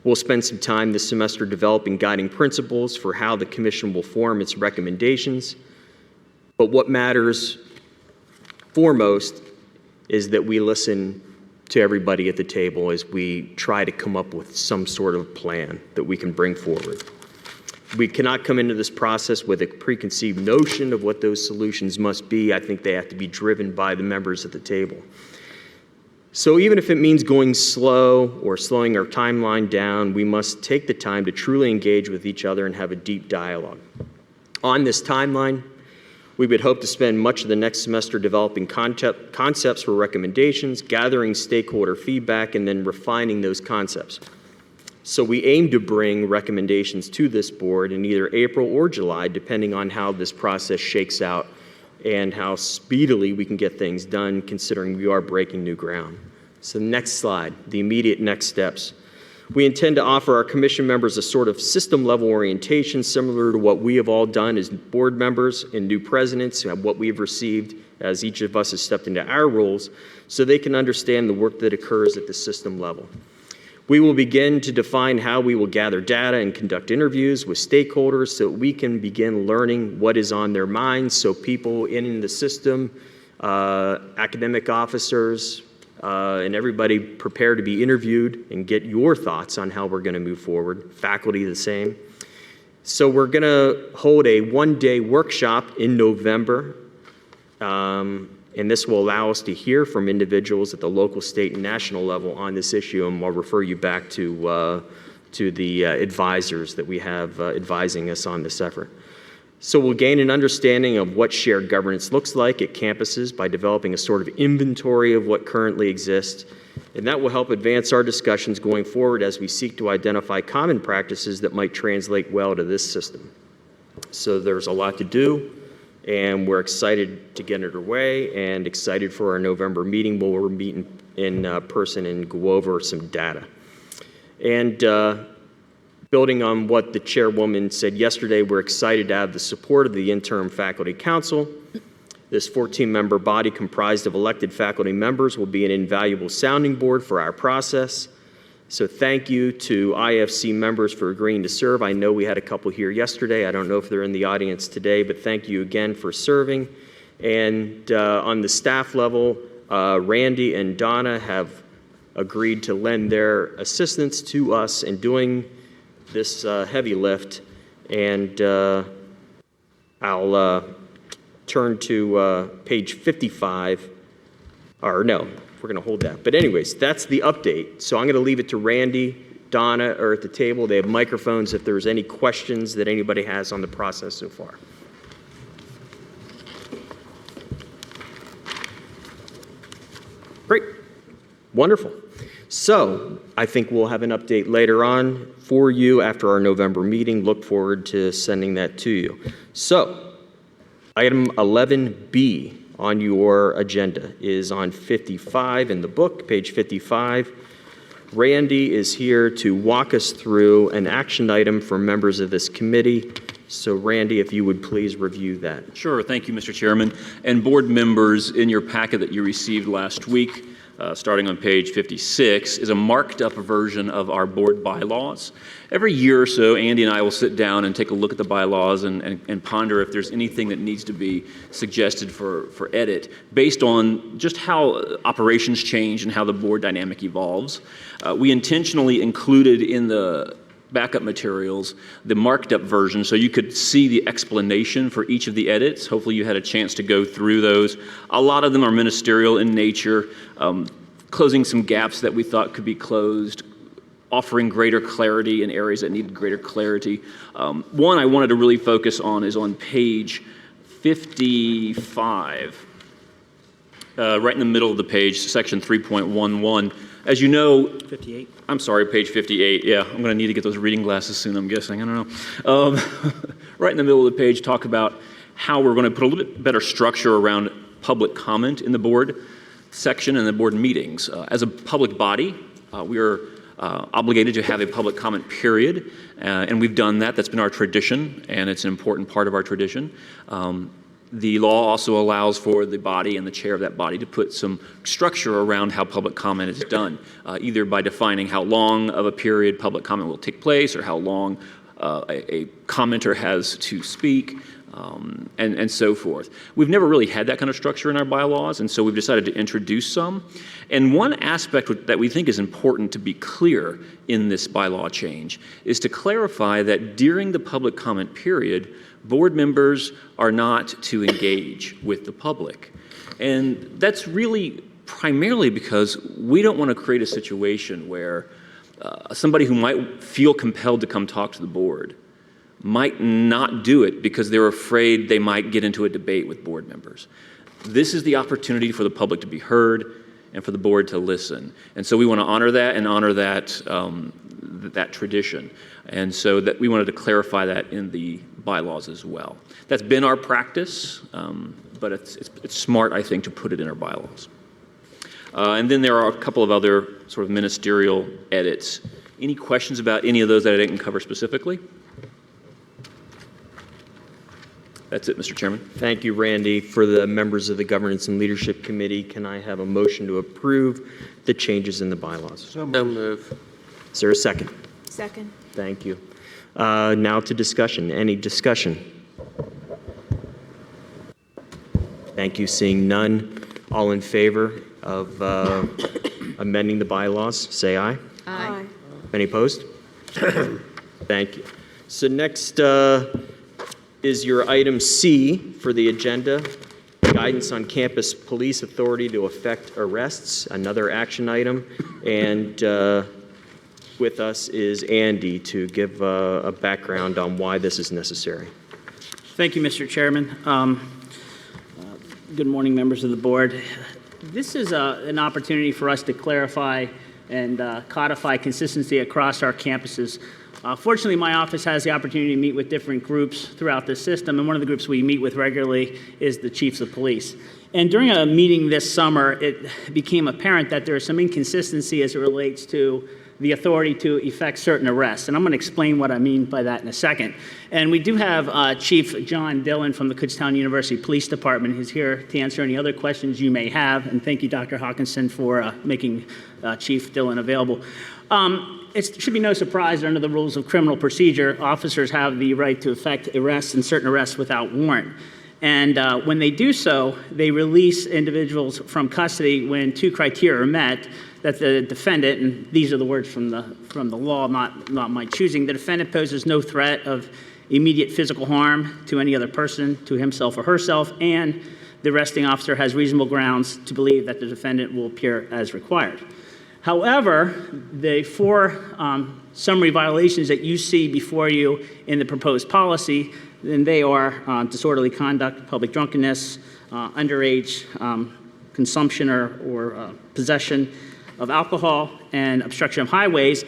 We'll spend some time this semester developing guiding principles for how the Commission will form its recommendations. But what matters foremost is that we listen to everybody at the table as we try to come up with some sort of plan that we can bring forward. We cannot come into this process with a preconceived notion of what those solutions must be. I think they have to be driven by the members at the table. So even if it means going slow or slowing our timeline down, we must take the time to truly engage with each other and have a deep dialogue. On this timeline, we would hope to spend much of the next semester developing concepts for recommendations, gathering stakeholder feedback, and then refining those concepts. So we aim to bring recommendations to this board in either April or July, depending on how this process shakes out and how speedily we can get things done, considering we are breaking new ground. So next slide, the immediate next steps. We intend to offer our commission members a sort of system-level orientation similar to what we have all done as board members and new presidents, and what we've received as each of us has stepped into our roles, so they can understand the work that occurs at the system level. We will begin to define how we will gather data and conduct interviews with stakeholders so we can begin learning what is on their minds, so people in the system, academic officers, and everybody prepare to be interviewed and get your thoughts on how we're going to move forward. Faculty the same. So we're going to hold a one-day workshop in November, and this will allow us to hear from individuals at the local, state, and national level on this issue, and I'll refer you back to the advisors that we have advising us on this effort. So we'll gain an understanding of what shared governance looks like at campuses by developing a sort of inventory of what currently exists, and that will help advance our discussions going forward as we seek to identify common practices that might translate well to this system. So there's a lot to do, and we're excited to get underway and excited for our November meeting where we'll meet in person and go over some data. And building on what the chairwoman said yesterday, we're excited to have the support of the Interim Faculty Council. This 14-member body comprised of elected faculty members will be an invaluable sounding board for our process. So thank you to IFC members for agreeing to serve. I know we had a couple here yesterday. I don't know if they're in the audience today, but thank you again for serving. And on the staff level, Randy and Donna have agreed to lend their assistance to us in doing this heavy lift. And I'll turn to page 55, or no, we're going to hold that. But anyways, that's the update. So I'm going to leave it to Randy, Donna are at the table. They have microphones if there's any questions that anybody has on the process so far. Great. Wonderful. So I think we'll have an update later on for you after our November meeting. Look forward to sending that to you. So item 11B on your agenda is on 55 in the book, page 55. Randy is here to walk us through an action item for members of this committee. So Randy, if you would please review that. Sure, thank you, Mr. Chairman. And board members, in your packet that you received last week, starting on page 56, is a marked up version of our board bylaws. Every year or so, Andy and I will sit down and take a look at the bylaws and ponder if there's anything that needs to be suggested for edit based on just how operations change and how the board dynamic evolves. We intentionally included in the backup materials the marked up version so you could see the explanation for each of the edits. Hopefully you had a chance to go through those. A lot of them are ministerial in nature, closing some gaps that we thought could be closed, offering greater clarity in areas that needed greater clarity. One I wanted to really focus on is on page 55, right in the middle of the page, section 3.11. As you know, 58. I'm sorry, page 58. Yeah, I'm going to need to get those reading glasses soon, I'm guessing. I don't know. Right in the middle of the page, talk about how we're going to put a little bit better structure around public comment in the board section and the board meetings. As a public body, we are obligated to have a public comment period, and we've done that. That's been our tradition, and it's an important part of our tradition. The law also allows for the body and the chair of that body to put some structure around how public comment is done, either by defining how long of a period public comment will take place or how long a commenter has to speak, and so forth. We've never really had that kind of structure in our bylaws, and so we've decided to introduce some. And one aspect that we think is important to be clear in this bylaw change is to clarify that during the public comment period, board members are not to engage with the public. And that's really primarily because we don't want to create a situation where somebody who might feel compelled to come talk to the board might not do it because they're afraid they might get into a debate with board members. This is the opportunity for the public to be heard and for the board to listen. And so we want to honor that and honor that, that tradition. And so that we wanted to clarify that in the bylaws as well. That's been our practice, but it's smart, I think, to put it in our bylaws. And then there are a couple of other sort of ministerial edits Any questions about any of those that I didn't cover specifically? That's it, Mr. Chairman. Thank you, Randy. For the members of the Governance and Leadership Committee, can I have a motion to approve the changes in the bylaws? So move. Is there a second? Second. Thank you. Now to discussion. Any discussion? Thank you. Seeing none. All in favor of amending the bylaws, say aye. Aye. Any opposed? Thank you. So next is your item C for the agenda, guidance on campus police authority to effect arrests, another action item. And with us is Andy to give a background on why this is necessary. Thank you, Mr. Chairman. Good morning, members of the board. This is an opportunity for us to clarify and codify consistency across our campuses. Fortunately, my office has the opportunity to meet with different groups throughout the system, and one of the groups we meet with regularly is the chiefs of police. And during a meeting this summer, it became apparent that there is some inconsistency as it relates to the authority to effect certain arrests. And I'm going to explain what I mean by that in a second. And we do have Chief John Dillon from the Kutztown University Police Department who's here to answer any other questions you may have. And thank you, Dr. Hawkinson, for making Chief Dillon available. It should be no surprise that under the rules of criminal procedure, officers have the right to effect arrests and certain arrests without warrant. And when they do so, they release individuals from custody when two criteria are met, that the defendant, and these are the words from the law, not my choosing, the defendant poses no threat of immediate physical harm to any other person, to himself or herself, and the arresting officer has reasonable grounds to believe that the defendant will appear as required. However, the four summary violations that you see before you in the proposed policy, then they are disorderly conduct, public drunkenness, underage consumption or possession of alcohol, and obstruction of highways,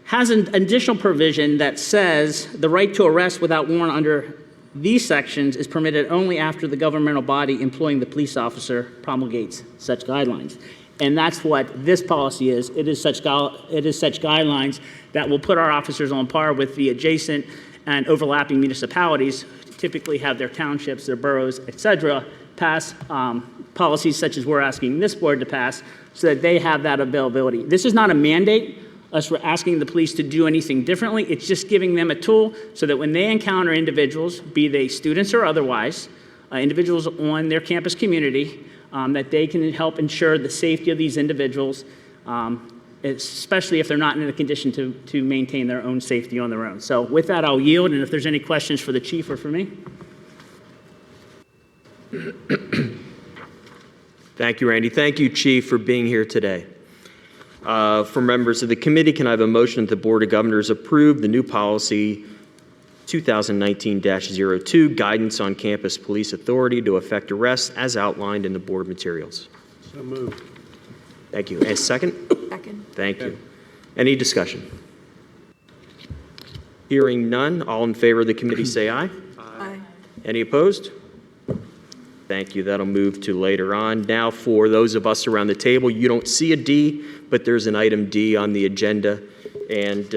has an additional provision that says the right to arrest without warrant under these sections is permitted only after the governmental body employing the police officer promulgates such guidelines. And that's what this policy is. It is such guidelines that will put our officers on par with the adjacent and overlapping municipalities, typically have their townships, their boroughs, et cetera, pass policies such as we're asking this board to pass so that they have that availability. This is not a mandate, us asking the police to do anything differently. It's just giving them a tool so that when they encounter individuals, be they students or otherwise, individuals on their campus community, that they can help ensure the safety of these individuals, especially if they're not in a condition to maintain their own safety on their own. So with that, I'll yield, and if there's any questions for the chief or for me. Thank you, Randy. Thank you, Chief, for being here today. For members of the committee, can I have a motion that the Board of Governors approve the new policy 2019-02, guidance on campus police authority to effect arrests as outlined in the board materials? So moved. Thank you. And second? Second. Thank you. Any discussion? Hearing none, all in favor of the committee say aye. Aye. Any opposed? Thank you. That'll move to later on. Now, for those of us around the table, you don't see a D, but there's an item D on the agenda. And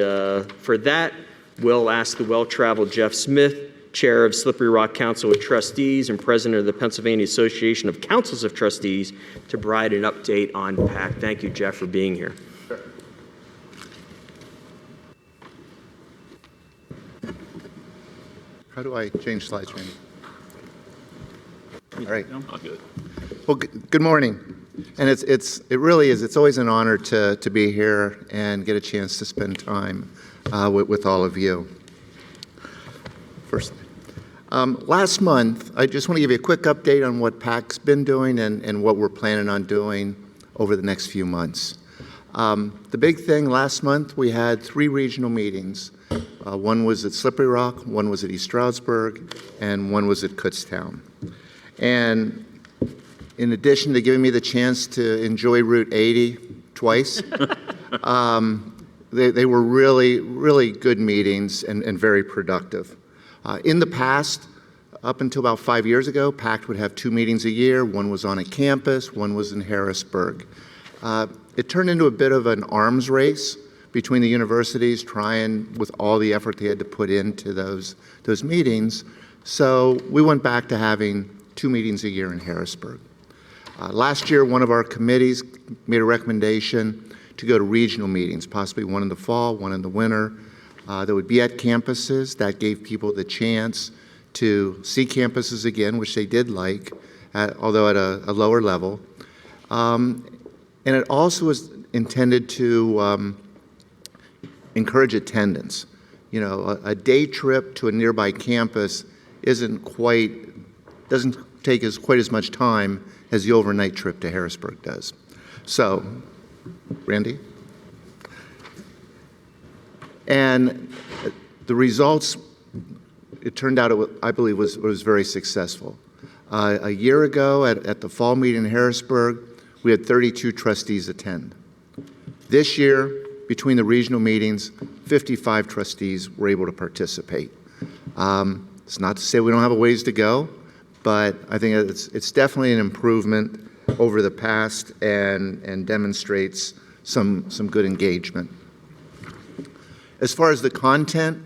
for that, we'll ask the well-traveled Jeff Smith, Chair of Slippery Rock Council of Trustees and President of the Pennsylvania Association of Councils of Trustees, to provide an update on PAC. Thank you, Jeff, for being here. How do I change slides, Randy? All right. I'll do it. Well, good morning. And it really is, it's always an honor to be here and get a chance to spend time with all of you. First, last month, I just want to give you a quick update on what PAC's been doing and what we're planning on doing over the next few months. The big thing last month, we had 3 regional meetings. One was at Slippery Rock, one was at East Stroudsburg, and one was at Kutztown. And in addition to giving me the chance to enjoy Route 80 twice, they were really, really good meetings and very productive. In the past, up until about 5 years ago, PAC would have 2 meetings a year. One was on a campus, one was in Harrisburg. It turned into a bit of an arms race between the universities, trying with all the effort they had to put into those meetings. So we went back to having 2 meetings a year in Harrisburg. Last year, one of our committees made a recommendation to go to regional meetings, possibly one in the fall, one in the winter, that would be at campuses. That gave people the chance to see campuses again, which they did like, although at a lower level. And it also was intended to encourage attendance. You know, a day trip to a nearby campus doesn't take quite as much time as the overnight trip to Harrisburg does. So, Randy? And the results, it turned out, I believe, was very successful. A year ago at the fall meeting in Harrisburg, we had 32 trustees attend. This year, between the regional meetings, 55 trustees were able to participate. It's not to say we don't have a ways to go, but I think it's definitely an improvement over the past and demonstrates some good engagement. As far as the content,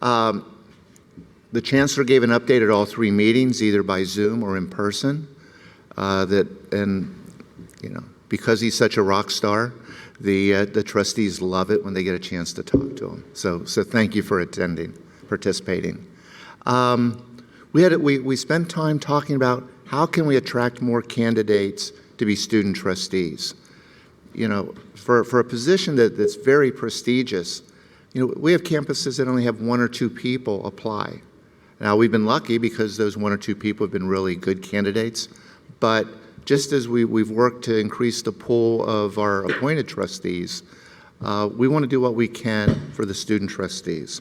the Chancellor gave an update at all 3 meetings, either by Zoom or in person. Because he's such a rock star, the trustees love it when they get a chance to talk to him. So thank you for participating. We spent time talking about how can we attract more candidates to be student trustees. You know, for a position that's very prestigious, you know, we have campuses that only have 1 or 2 people apply. Now, we've been lucky because those 1 or 2 people have been really good candidates, but just as we've worked to increase the pool of our appointed trustees, we want to do what we can for the student trustees.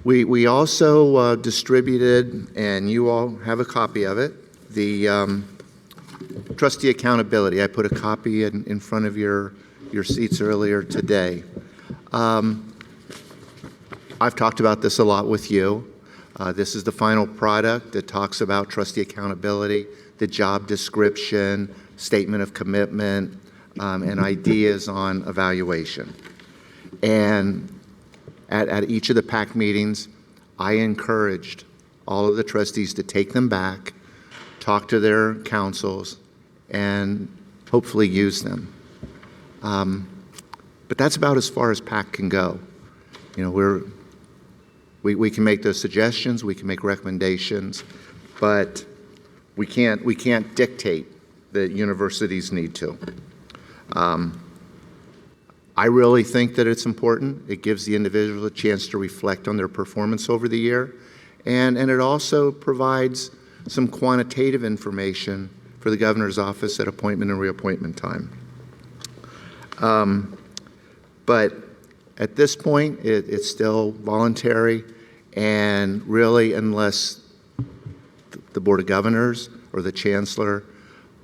We also distributed, and you all have a copy of it, the trustee accountability. I put a copy in front of your seats earlier today. I've talked about this a lot with you. This is the final product that talks about trustee accountability, the job description, statement of commitment, and ideas on evaluation. And at each of the PAC meetings, I encouraged all of the trustees to take them back, talk to their councils, and hopefully use them. But that's about as far as PAC can go. You know, we can make those suggestions, we can make recommendations, but we can't dictate that universities need to. I really think that it's important. It gives the individual a chance to reflect on their performance over the year, and it also provides some quantitative information for the governor's office at appointment and reappointment time. But at this point, it's still voluntary, and really, unless the Board of Governors or the Chancellor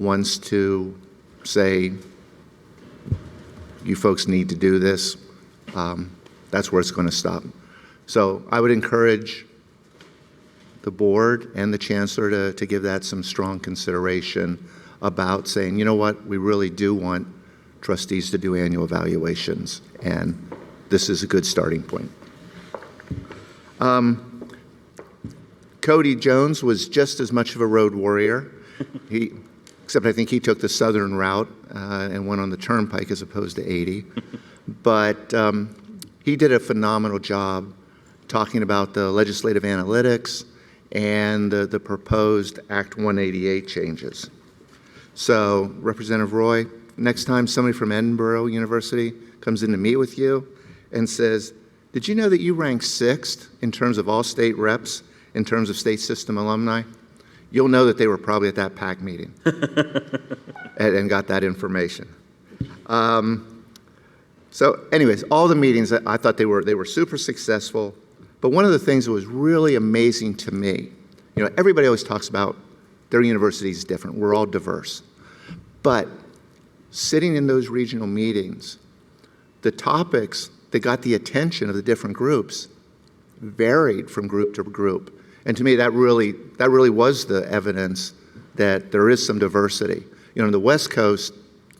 wants to say, you folks need to do this, that's where it's going to stop. So I would encourage the board and the Chancellor to give that some strong consideration about saying, you know what, we really do want trustees to do annual evaluations, and this is a good starting point. Cody Jones was just as much of a road warrior, except I think he took the southern route and went on the turnpike as opposed to 80. But he did a phenomenal job talking about the legislative analytics and the proposed Act 188 changes. So, Representative Roy, next time somebody from Edinburgh University comes in to meet with you and says, did you know that you rank 6th in terms of all state reps, in terms of state system alumni? You'll know that they were probably at that PAC meeting and got that information. So anyways, all the meetings, I thought they were super successful. But one of the things that was really amazing to me, you know, everybody always talks about their university is different. We're all diverse. But sitting in those regional meetings, the topics that got the attention of the different groups varied from group to group. And to me, that really was the evidence that there is some diversity. you know, on the west coast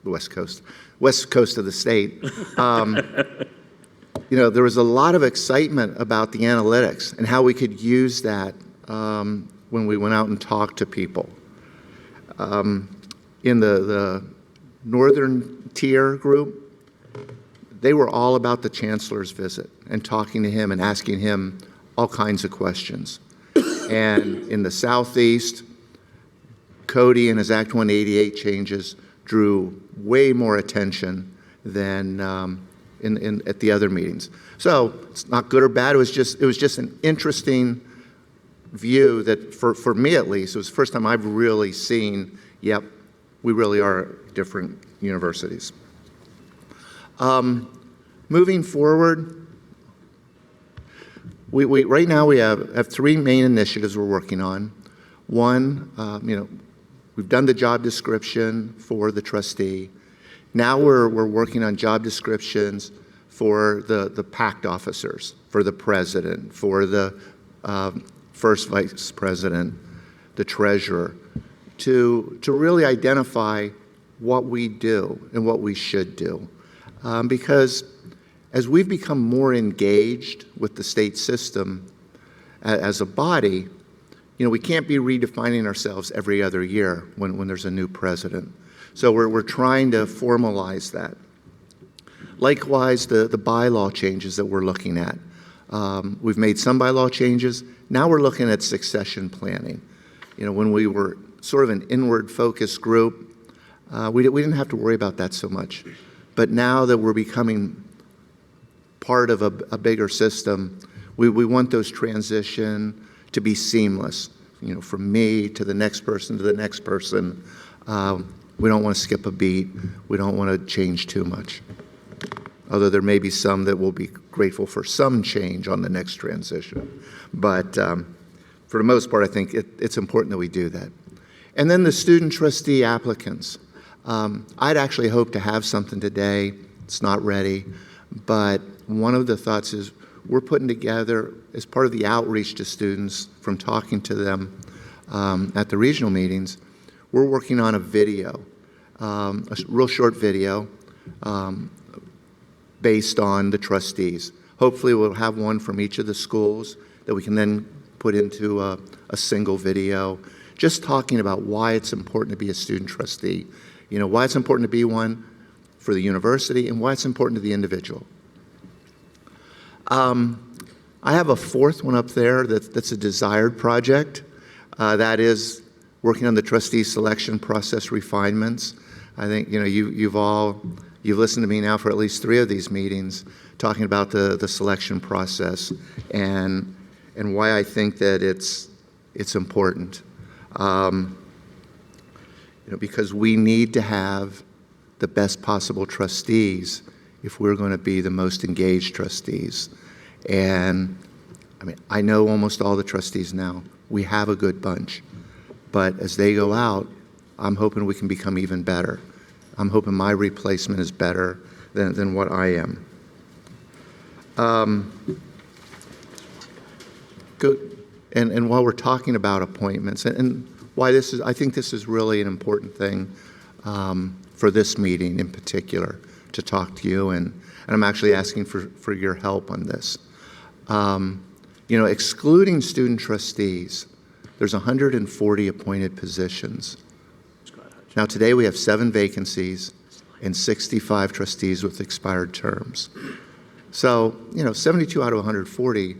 of the state, you know, there was a lot of excitement about the analytics and how we could use that when we went out and talked to people. In the northern tier group, they were all about the chancellor's visit and talking to him and asking him all kinds of questions. And in the southeast, Cody and his Act 188 changes drew way more attention than at the other meetings. So it's not good or bad. It was just an interesting view that, for me at least, it was the first time I've really seen, yep, we really are different universities. Moving forward, right now we have three main initiatives we're working on. One, you know, we've done the job description for the trustee. Now we're working on job descriptions for the PACT officers, for the president, for the first vice president, the treasurer, to really identify what we do and what we should do. Because as we've become more engaged with the state system as a body, you know, we can't be redefining ourselves every other year when there's a new president. So we're trying to formalize that. Likewise, the bylaw changes that we're looking at. We've made some bylaw changes. Now we're looking at succession planning. You know, when we were sort of an inward-focused group, we didn't have to worry about that so much. But now that we're becoming part of a bigger system, we want those transition to be seamless. You know, from me to the next person to the next person. We don't want to skip a beat. We don't want to change too much. Although there may be some that will be grateful for some change on the next transition. But for the most part, I think it's important that we do that. And then the student trustee applicants. I'd actually hoped to have something today. It's not ready. But one of the thoughts is we're putting together, as part of the outreach to students from talking to them at the regional meetings, we're working on a video, a real short video based on the trustees. Hopefully we'll have one from each of the schools that we can then put into a single video, just talking about why it's important to be a student trustee. You know, why it's important to be one for the university and why it's important to the individual. I have a fourth one up there that's a desired project. That is working on the trustee selection process refinements. I think, you know, you've listened to me now for at least 3 of these meetings talking about the selection process and why I think that it's important. You know, because we need to have the best possible trustees if we're going to be the most engaged trustees. And I mean, I know almost all the trustees now. We have a good bunch. But as they go out, I'm hoping we can become even better. I'm hoping my replacement is better than what I am. Good. And while we're talking about appointments, and why this is, I think this is really an important thing for this meeting in particular, to talk to you, and I'm actually asking for your help on this. You know, excluding student trustees, there's 140 appointed positions. Now today we have 7 vacancies and 65 trustees with expired terms. So, you know, 72 out of 140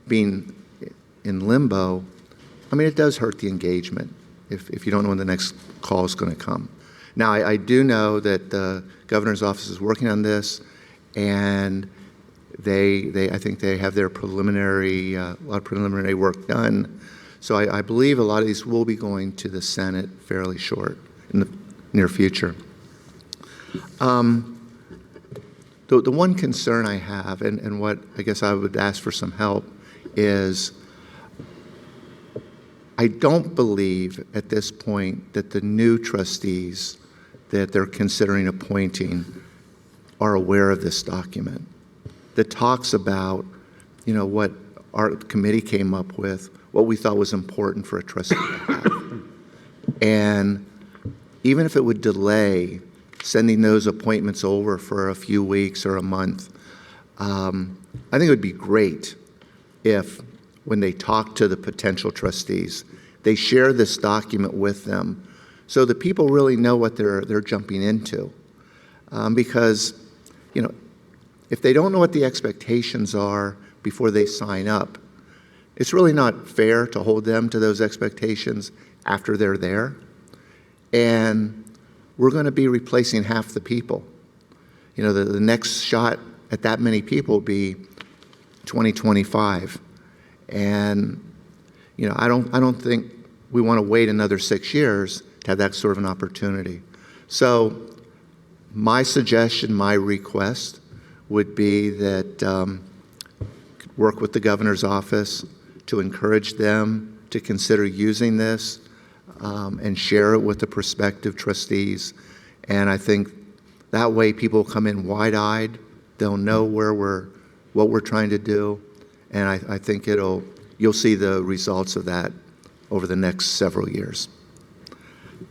being in limbo, I mean, it does hurt the engagement if you don't know when the next call is going to come. Now, I do know that the governor's office is working on this, and I think they have their preliminary, a lot of preliminary work done. So I believe a lot of these will be going to the Senate fairly short in the near future. The one concern I have, and what I guess I would ask for some help, is I don't believe at this point that the new trustees that they're considering appointing are aware of this document that talks about, you know, what our committee came up with, what we thought was important for a trustee to have. And, even if it would delay sending those appointments over for a few weeks or a month, I think it would be great if, when they talk to the potential trustees, they share this document with them so that people really know what they're jumping into. Because, if they don't know what the expectations are before they sign up, it's really not fair to hold them to those expectations after they're there. And we're going to be replacing half the people. The next shot at that many people will be 2025. And, I don't think we want to wait another 6 years to have that sort of an opportunity. So my suggestion, my request would be that work with the governor's office to encourage them to consider using this and share it with the prospective trustees. And I think that way people come in wide-eyed. They'll know what we're trying to do. And I think you'll see the results of that over the next several years.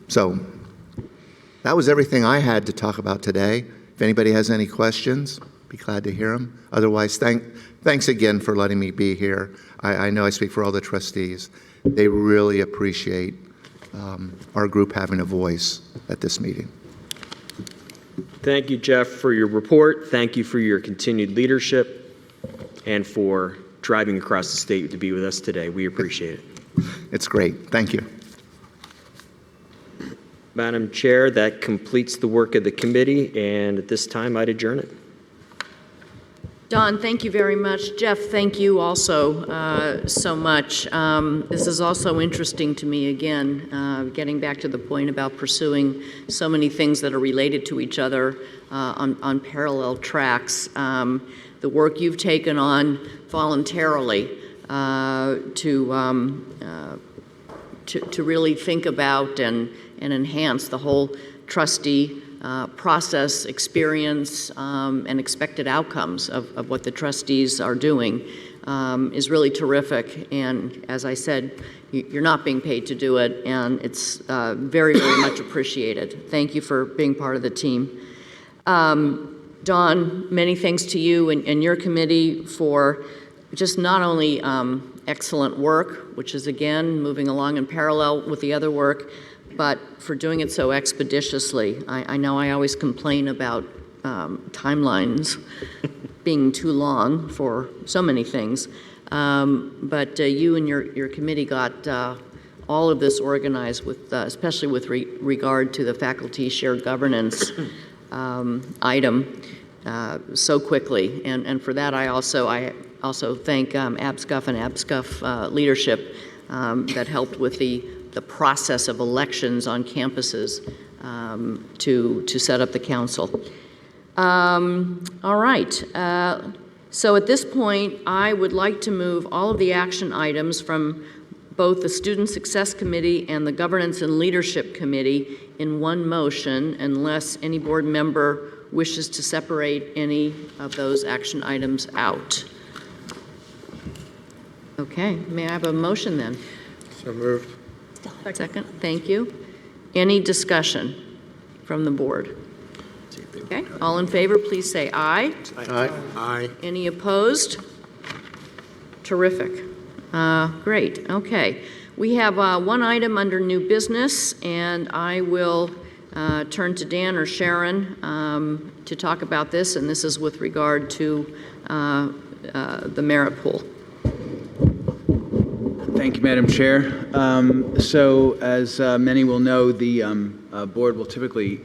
So that was everything I had to talk about today. If anybody has any questions, be glad to hear them. Otherwise, thanks again for letting me be here. I know I speak for all the trustees. They really appreciate our group having a voice at this meeting. Thank you, Jeff, for your report. Thank you for your continued leadership and for driving across the state to be with us today. We appreciate it. It's great. Thank you. Madam Chair, that completes the work of the committee, and at this time, I'd adjourn it. Don, thank you very much. Jeff, thank you also so much. This is also interesting to me, again, getting back to the point about pursuing so many things that are related to each other on parallel tracks. The work you've taken on voluntarily to really think about and enhance the whole trustee process, experience, and expected outcomes of what the trustees are doing is really terrific. And as I said, you're not being paid to do it, and it's very, very much appreciated. Thank you for being part of the team. Dawn, many thanks to you and your committee for just not only excellent work, which is, again, moving along in parallel with the other work, but for doing it so expeditiously. I know I always complain about timelines being too long for so many things, but you and your committee got all of this organized, with, especially with regard to the faculty shared governance item so quickly. And for that, I also thank ABSCUF and ABSCUF leadership that helped with the process of elections on campuses to set up the council. All right. So at this point, I would like to move all of the action items from both the Student Success Committee and the Governance and Leadership Committee in one motion, unless any board member wishes to separate any of those action items out. Okay, may I have a motion then? So moved. Second, thank you. Any discussion from the board? Okay, all in favor, please say aye. Aye. Aye. Any opposed? Terrific. Great, okay. We have one item under new business, and I will turn to Dan or Sharon to talk about this, and this is with regard to the merit pool. Thank you, Madam Chair. So as many will know, the board will typically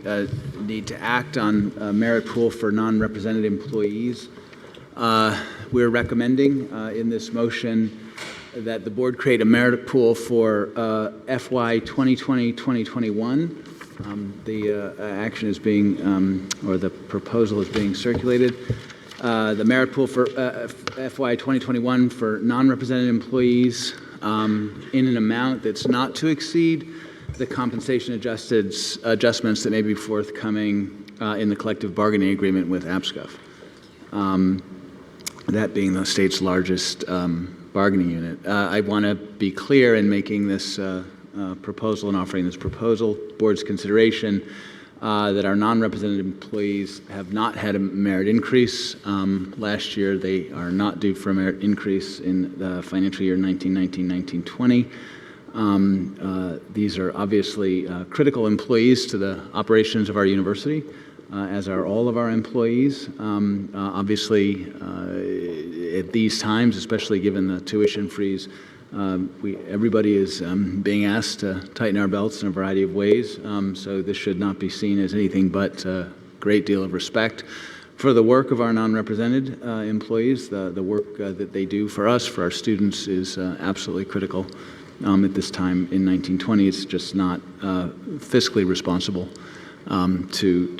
need to act on a merit pool for non-represented employees. We're recommending in this motion that the board create a merit pool for FY 2020-2021. The action is being, or the proposal is being circulated. The merit pool for FY 2021 for non-represented employees in an amount that's not to exceed the compensation adjustments that may be forthcoming in the collective bargaining agreement with ABSCUF. That being the state's largest bargaining unit. I want to be clear in making this proposal and offering this proposal. Board's consideration that our non-represented employees have not had a merit increase. Last year, they are not due for a merit increase in the financial year 1919-1920. These are obviously critical employees to the operations of our university, as are all of our employees. Obviously, at these times, especially given the tuition freeze, everybody is being asked to tighten our belts in a variety of ways, so this should not be seen as anything but a great deal of respect for the work of our non-represented employees. The work that they do for us, for our students, is absolutely critical. At this time in 1920, it's just not fiscally responsible to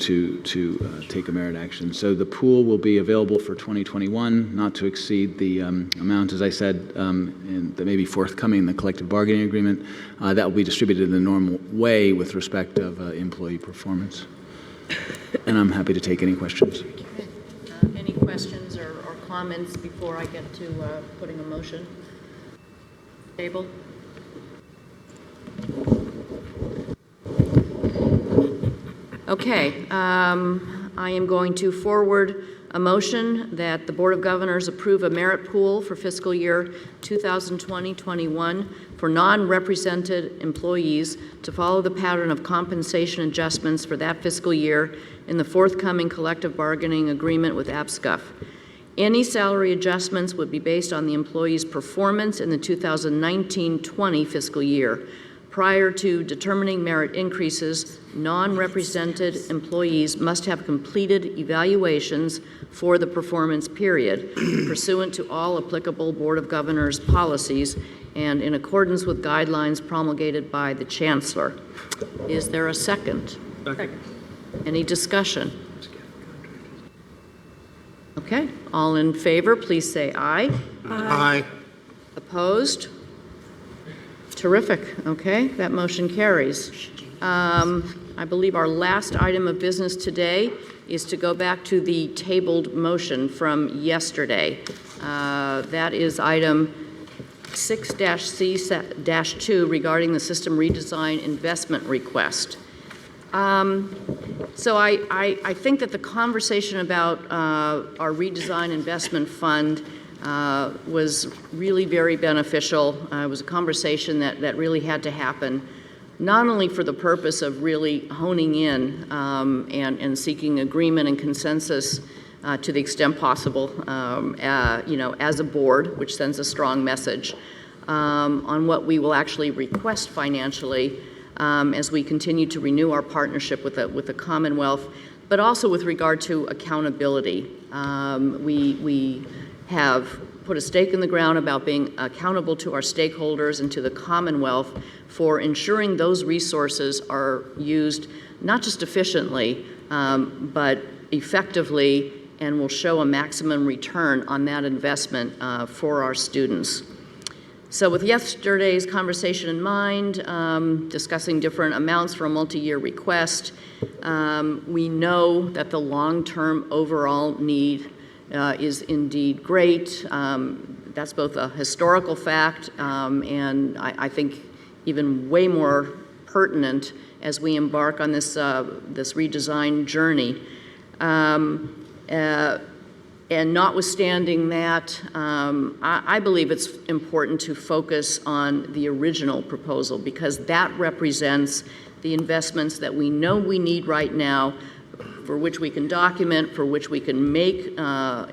take a merit action. So the pool will be available for 2021, not to exceed the amount, as I said, that may be forthcoming in the collective bargaining agreement. That will be distributed in the normal way with respect of employee performance. And I'm happy to take any questions. Any questions or comments before I get to putting a motion? Table? Okay, I am going to forward a motion that the Board of Governors approve a merit pool for fiscal year 2020-21 for non-represented employees to follow the pattern of compensation adjustments for that fiscal year in the forthcoming collective bargaining agreement with APSCUF. Any salary adjustments would be based on the employee's performance in the 2019-20 fiscal year. Prior to determining merit increases, non-represented employees must have completed evaluations for the performance period pursuant to all applicable Board of Governors policies and in accordance with guidelines promulgated by the Chancellor. Is there a second? Second. Any discussion? Okay, all in favor, please say aye. Aye. Opposed? Terrific. Okay, that motion carries. I believe our last item of business today is to go back to the tabled motion from yesterday. That is item 6-C-2 regarding the system redesign investment request. So I think that the conversation about our redesign investment fund was really very beneficial. It was a conversation that really had to happen, not only for the purpose of really honing in and seeking agreement and consensus to the extent possible, as a board, which sends a strong message on what we will actually request financially as we continue to renew our partnership with the Commonwealth, but also with regard to accountability. We have put a stake in the ground about being accountable to our stakeholders and to the Commonwealth for ensuring those resources are used not just efficiently, but effectively, and will show a maximum return on that investment for our students. So with yesterday's conversation in mind, discussing different amounts for a multi-year request, we know that the long-term overall need is indeed great. That's both a historical fact and I think even way more pertinent as we embark on this redesign journey. And notwithstanding that, I believe it's important to focus on the original proposal because that represents the investments that we know we need right now, for which we can document, for which we can make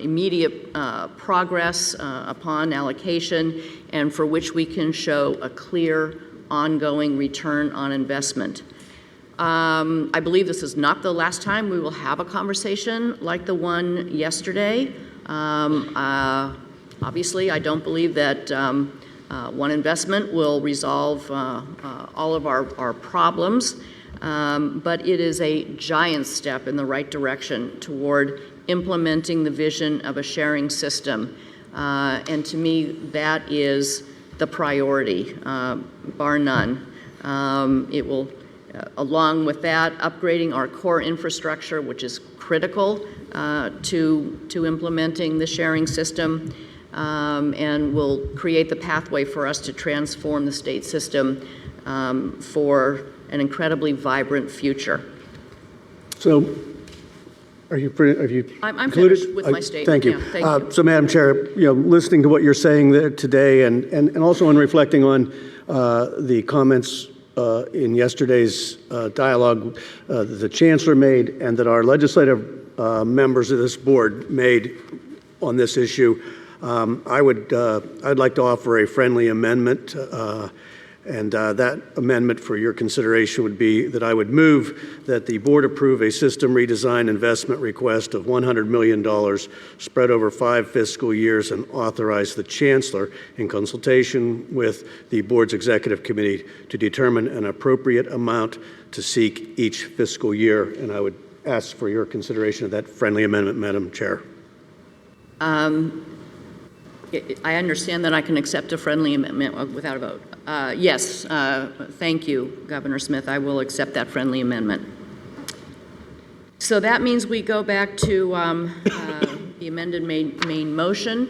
immediate progress upon allocation, and for which we can show a clear ongoing return on investment. I believe this is not the last time we will have a conversation like the one yesterday. Obviously, I don't believe that one investment will resolve all of our problems, but it is a giant step in the right direction toward implementing the vision of a sharing system. And to me, that is the priority, bar none. It will along with that, upgrading our core infrastructure, which is critical to implementing the sharing system, and will create the pathway for us to transform the state system for an incredibly vibrant future. So, have you I'm concluded? finished with my statement. Thank you. Yeah, thank you. So, Madam Chair, listening to what you're saying there today, and also in reflecting on the comments in yesterday's dialogue the Chancellor made and that our legislative members of this board made on this issue, I'd like to offer a friendly amendment, and that amendment for your consideration would be that I would move that the board approve a system redesign investment request of $100 million spread over 5 fiscal years and authorize the Chancellor in consultation with the board's executive committee to determine an appropriate amount to seek each fiscal year. And I would ask for your consideration of that friendly amendment, Madam Chair. I understand that I can accept a friendly amendment without a vote. Yes, thank you, Governor Smith. I will accept that friendly amendment. So that means we go back to the amended main motion,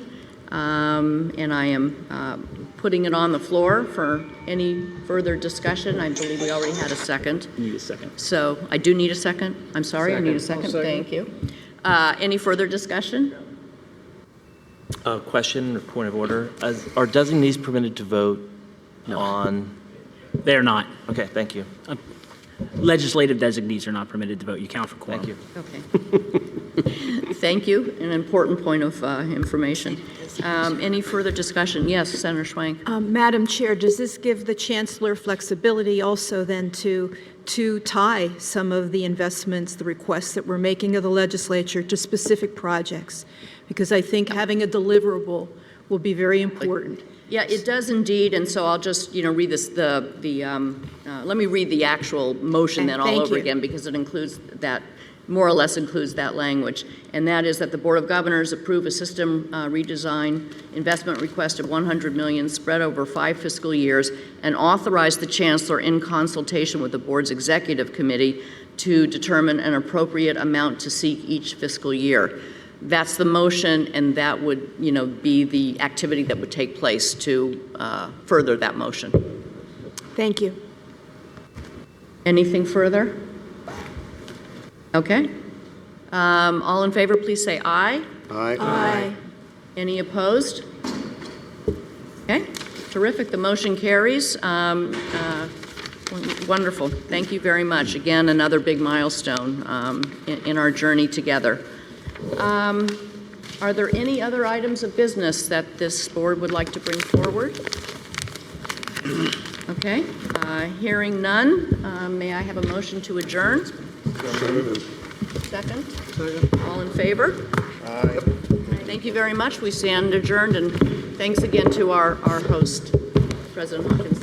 and I am putting it on the floor for any further discussion. I believe we already had a second. You need a second. So I do need a second. I'm sorry, I need a second. Second. Thank you. Any further discussion? Question or point of order. Are designees permitted to vote on? They're not. Okay, thank you. Legislative designees are not permitted to vote. You count for quorum. Thank you. Okay. Thank you. An important point of information. Any further discussion? Yes, Senator Schwank. Madam Chair, does this give the Chancellor flexibility also then to tie some of the investments, the requests that we're making of the legislature to specific projects? Because I think having a deliverable will be very important. Yeah, it does indeed, and so I'll just read this. Let me read the actual motion then all over again, because it includes that, more or less includes that language, and that is that the Board of Governors approve a system redesign investment request of $100 million spread over 5 fiscal years, and authorize the Chancellor in consultation with the Board's Executive Committee to determine an appropriate amount to seek each fiscal year. That's the motion, and that would, be the activity that would take place to further that motion. Thank you. Anything further? Okay. All in favor, please say aye. Aye. Aye. Any opposed? Okay, terrific. The motion carries. Wonderful. Thank you very much. Again, another big milestone in our journey together. Are there any other items of business that this board would like to bring forward? Okay, hearing none, may I have a motion to adjourn? Second? All in favor? Aye. Thank you very much. We stand adjourned, and thanks again to our host, President Hawkins.